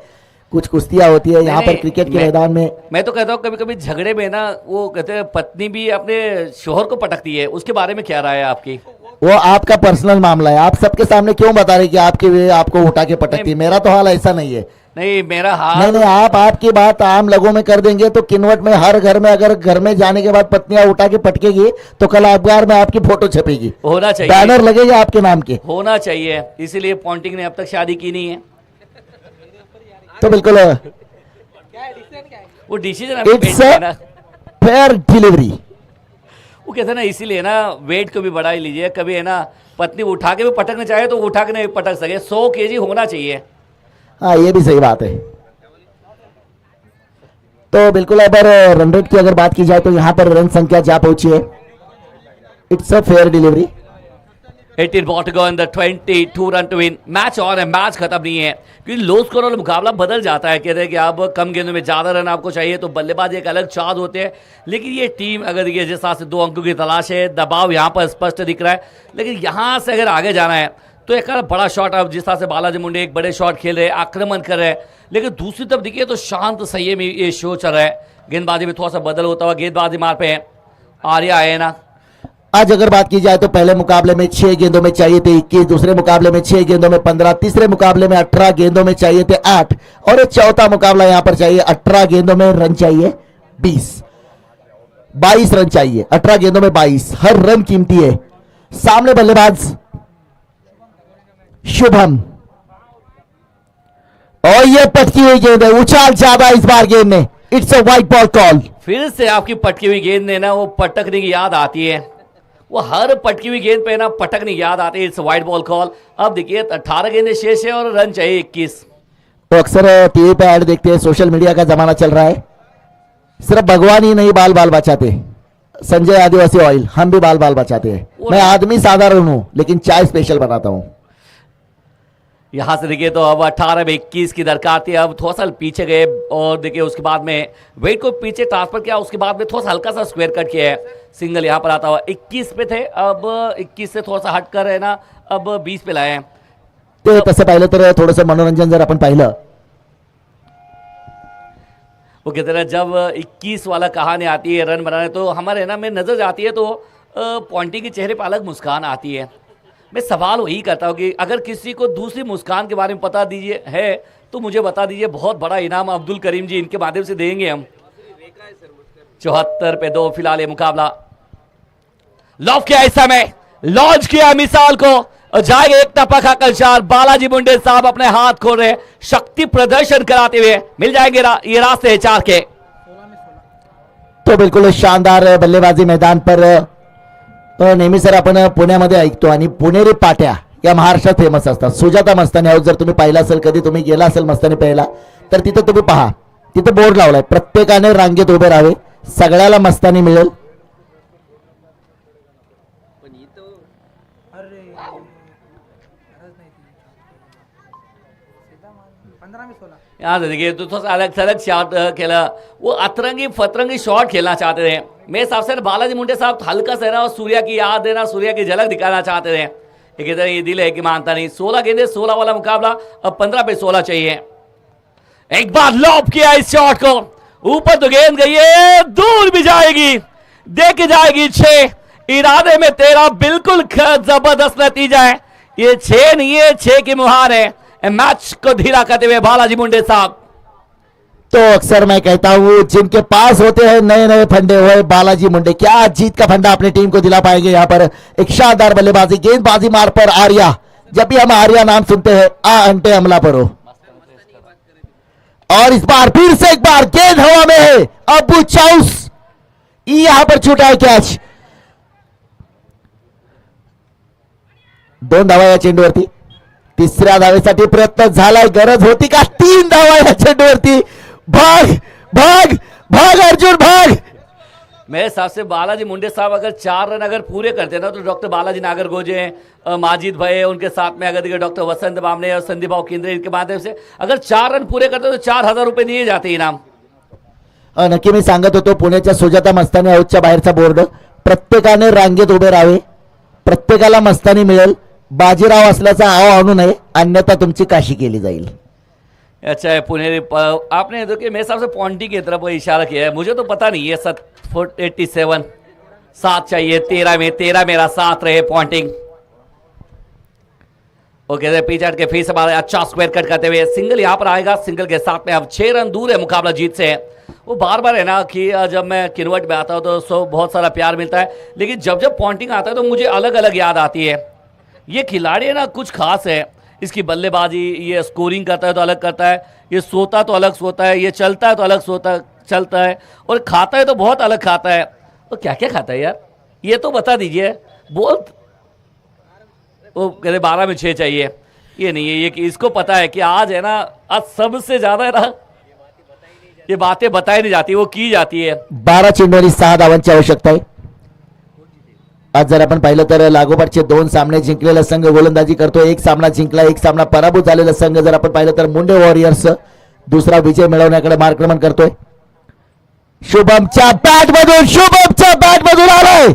कुछ कुश्तियां होती है। यहाँ पर क्रिकेट के मैदान में मैं तो कहता हूँ कभी कभी झगड़े में ना वो कहते हैं पत्नी भी अपने शोहर को पटकती है, उसके बारे में क्या राय है आपकी? वो आपका पर्सनल मामला है, आप सबके सामने क्यों बता रहे कि आपको उठा के पटकती है? मेरा तो हाल ऐसा नहीं है। नहीं मेरा हाल नहीं, आपकी बात आम लोगों में कर देंगे तो किनवट में हर घर में, अगर घर में जाने के बाद पत्नियां उठा के पटकेगी तो कल अखबार में आपकी फोटो छपेगी, होना चाहिए, बैनर लगेगा आपके नाम के, होना चाहिए। इसीलिए पॉन्टिंग ने अब तक शादी की नहीं है। तो बिल्कुल वो डिसीजन इट्स फेयर डिलीवरी। वो कहते हैं ना, इसीलिए ना वेट को भी बढ़ा ही लीजिए। कभी है ना पत्नी उठा के भी पटकना चाहे तो उठा के नहीं पटक सके, 100 kg होना चाहिए। हाँ, ये भी सही बात है। तो बिल्कुल अगर रन रेट की अगर बात की जाए तो यहाँ पर रन संख्या जा पहुंची है, it's a fair delivery. 18 ball to go in the 22 run to win. Match और है, मैच खत्म नहीं है क्योंकि लो स्कोर वाला मुकाबला बदल जाता है। कहते हैं कि अब कम गेंदों में ज़्यादा रन आपको चाहिए तो बल्लेबाज एक अलग चार्ज होते हैं, लेकिन ये टीम अगर देखिए जिस हिसाब से 2 अंकों की तलाश है, दबाव यहाँ पर स्पष्ट दिख रहा है, लेकिन यहाँ से अगर आगे जाना है तो एक बड़ा शॉट, अब जिस तरह से बालाजी मुंडे एक बड़े शॉट खेल रहे हैं, आक्रमण कर रहे हैं, लेकिन दूसरी तरफ देखिए तो शांत संयम ये शो चल रहा है। गेंदबाजी में थोड़ा सा बदल होता हुआ गेंदबाजी मार पे आर्या आए ना। आज अगर बात की जाए तो पहले मुकाबले में 6 गेंदों में चाहिए थे 21, दूसरे मुकाबले में 6 गेंदों में 15, तीसरे मुकाबले में 18 गेंदों में चाहिए थे 8 और एक चौथा मुकाबला यहां पर चाहिए 18 गेंदों में रन चाहिए 22 रन चाहिए, 18 गेंदों में 22। हर रन कीमती है। सामने बल्लेबाज शुभम और ये पटकी हुई गेंद है, उछाल ज्यादा इस बार गेंद में, it's a white ball call. फिर से आपकी पटकी हुई गेंद ने ना वो पटकने की याद आती है, वो हर पटकी हुई गेंद पे ना पटकने की याद आती है। It's white ball call. अब देखिए 18 गेंदें शेष है और रन चाहिए 21। तो अक्सर टीवी पे ऐड देखते हैं, सोशल मीडिया का जमाना चल रहा है, सिर्फ भगवान ही नहीं बाल बाल बचाते। संजय आदिवासी ऑयल, हम भी बाल बाल बचाते हैं। मैं आदमी साधारण हूं लेकिन चाय स्पेशल बनाता हूं। यहां से देखिए तो अब 18 में 21 की दरकार थी, अब थोड़ा सा पीछे गए और देखिए उसके बाद में वेट को पीछे ट्रांसफर किया, उसके बाद में थोड़ा सा हल्का सा स्क्वायर कट किया है, सिंगल यहां पर आता हुआ 21 पे थे, अब 21 से थोड़ा सा हट कर है ना अब 20 पे लाए हैं। ते तसं पाहिलं तर थोडंसं मनोरंजन जर आपण पाहिलं, वो कहते हैं जब 21 वाला कहानी आती है रन बनाने तो हमारे ना में नजर जाती है तो पॉइंटी के चेहरे पर अलग मुस्कान आती है। मैं सवाल वही करता हूँ कि अगर किसी को दूसरी मुस्कान के बारे में पता दीजिए है तो मुझे बता दीजिए, बहुत बड़ा इनाम अब्दुल करीम जी इनके माध्यम से देंगे हम। 74 पे 2 फिलहाल ये मुकाबला लॉफ किया, इस समय लॉन्च किया मिसाल को और जाएगा एक टप्पा खाकर 4। बालाजी मुंडे साहब अपने हाथ खोल रहे, शक्ति प्रदर्शन कराते हुए मिल जाएंगे ये रास्ते 4 के। तो बिलकुल शानदार बल्लेबाजी मैदान पर नेहमी सर आपण पुण्यामध्ये ऐकतो आणि पुणेरी पाट्या या महाराष्ट्रात फेमस असतात। सुजाता मस्तानी हाऊस जर तुम्ही पाहिला असेल, कधी तुम्ही गेला असेल मस्तानी प्यायला, तर तिथे तुम्ही पहा, तिथे बोर्ड लावलाय प्रत्येकाने रांगेत उभे राहावे, सगळ्याला मस्तानी मिळेल। यहाँ से देखिए तो थोड़ा सा अलग थलग शॉट खेला, वो अतरंगी फतरंगी शॉट खेलना चाहते थे। मेरे हिसाब से बालाजी मुंडे साहब हल्का सा और सूर्या की याद देना, सूर्या की झलक दिखाना चाहते थे, लेकिन इधर ये दिल है कि मानता नहीं। 16 गेंदे 16 वाला मुकाबला, अब 15 पे 16 चाहिए। एक बार लॉब किया इस शॉट को, ऊपर तो गेंद गई है, दूर भी जाएगी, देखी जाएगी 6, इरादे में 13, बिल्कुल जबरदस्त नतीजा है। ये 6 नहीं है, 6 की मुहार है। मैच को धीरा करते हुए बालाजी मुंडे साहब। तो अक्सर मैं कहता हूं जिनके पास होते हैं नए नए फंडे हुए बालाजी मुंडे, क्या जीत का फंडा अपनी टीम को दिला पाएंगे। यहां पर एक शानदार बल्लेबाजी, गेंदबाजी मार पर आर्या, जब भी हम आर्या नाम सुनते हैं आ अंटे हमला पर हो। और इस बार फिर से एक बार गेंद हवा में है, अबू चाउस यहां पर छूटा है कैच। 2 धावा या चेंडूवरती, तिसऱ्या धावेसाठी प्रयत्न झालाय, गरज होती का? 3 धावा या चेंडूवरती, भाग भाग भाग अर्जुन भाग। मेरे हिसाब से बालाजी मुंडे साहब अगर 4 रन अगर पूरे करते ना तो डॉक्टर बालाजी नागरगोजे, माजिद भाई, उनके साथ में अगर देखिए डॉक्टर वसंत बामने और संदीप भाव केंद्रे, इनके माध्यम से अगर 4 रन पूरे करते तो 4000 रुपये दिए जाते इनाम। नक्की मी सांगत होतो, पुण्याच्या सुजाता मस्तानी हाऊसच्या बाहेरचा बोर्ड, प्रत्येकाने रांगेत उभे राहावे, प्रत्येकाला मस्तानी मिळेल, बाजीराव असल्याचा आव आणू नये, अन्यथा तुमची काशी केली जाईल। अच्छा है पुनेरी, आपने देखिए मेरे हिसाब से पॉइंटी की तरफ इशारा किया है, मुझे तो पता नहीं है। 87 7 चाहिए 13 में, 13 मेरा 7 रहे पॉइंटिंग। ओके पीछे हट के फिर से हमारे अच्छा स्क्वायर कट करते हुए सिंगल यहाँ पर आएगा, सिंगल के साथ में अब 6 रन दूर है मुकाबला जीत से। वो बार बार है ना कि जब मैं किन्वर्ट में आता हूँ तो बहुत सारा प्यार मिलता है, लेकिन जब जब पॉइंटिंग आता है तो मुझे अलग अलग याद आती है। ये खिलाड़ी है ना कुछ खास है, इसकी बल्लेबाजी, ये स्कोरिंग करता है तो अलग करता है, ये सोता तो अलग सोता है, ये चलता है तो अलग चलता है, और खाता है तो बहुत अलग खाता है। तो क्या क्या खाता है यार, ये तो बता दीजिए। बोल वो कहते 12 में 6 चाहिए, ये नहीं है, ये कि इसको पता है कि आज है ना, आज सबसे ज्यादा है ना, ये बातें बताई नहीं जाती, वो की जाती है। 12 चेंडूंनी 6 धावांची आवश्यकता आहे। आज जर आपण पाहिलं तर लागोपाठचे 2 सामने जिंकलेला संघ गोलंदाजी करतोय. एक सामना जिंकला, एक सामना पराभूत झालेला संघ जर आपण पाहिलं तर मुंडे वॉरियर्स दुसरा विजय मिळवण्याकडे मार्गक्रमण करतोय. शुभमच्या बॅट मधून आलाय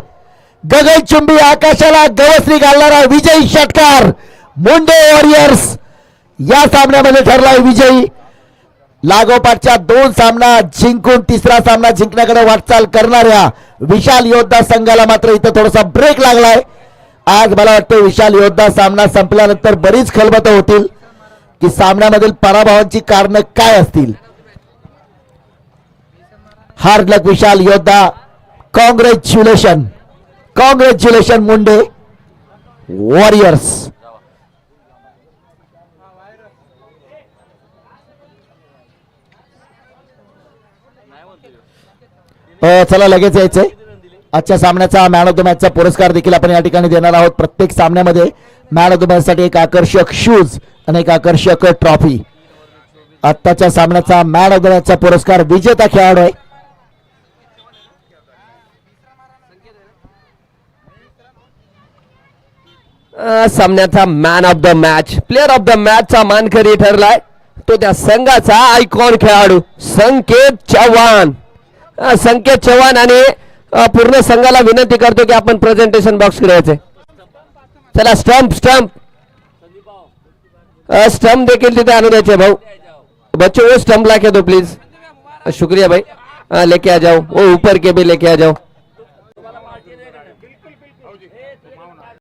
गगनचुंबी आकाशाला गवसणी घालणारा विजयी षटकार. मुंडे वॉरियर्स या सामन्यामध्ये ठरलाय विजयी. लागोपाठच्या 2 सामना जिंकून तिसरा सामना जिंकण्याकडे वाटचाल करणाऱ्या विशाल योद्धा संघाला मात्र इथं थोडासा ब्रेक लागलाय. आज मला वाटतं विशाल योद्धा सामना संपल्यानंतर बरीच खलबतं होतील की सामन्यामधील पराभवांची कारण काय असतील. हार्ड लक विशाल योद्धा. Congratulation Munde warriors. चला लगेच यायचंय. आजच्या सामन्याचा मॅन ऑफ द मॅचचा पुरस्कार देखील आपण या ठिकाणी देणार आहोत. प्रत्येक सामन्यामध्ये मॅन ऑफ द मॅच साठी एक आकर्षक शूज आणि एक आकर्षक ट्रॉफी. आत्ताच्या सामन्याचा मॅन ऑफ द मॅचचा पुरस्कार विजेता खेळाडू आहे. सामन्याचा man of the match, player of the match चा मानकरी ठरलाय तो त्या संघाचा आयकॉन खेळाडू संकेत चव्हाण. संकेत चव्हाण आणि पूर्ण संघाला विनंती करतो की आपण प्रेझेंटेशन बॉक्स कडे यायचे. चला स्टंप देखील तिथे आणून द्यायचे भाऊ. बच्चों वो स्टंप ला के दो प्लीज. शुक्रिया भाई. लेके आ जाओ, वो ऊपर के भी लेके आ जाओ.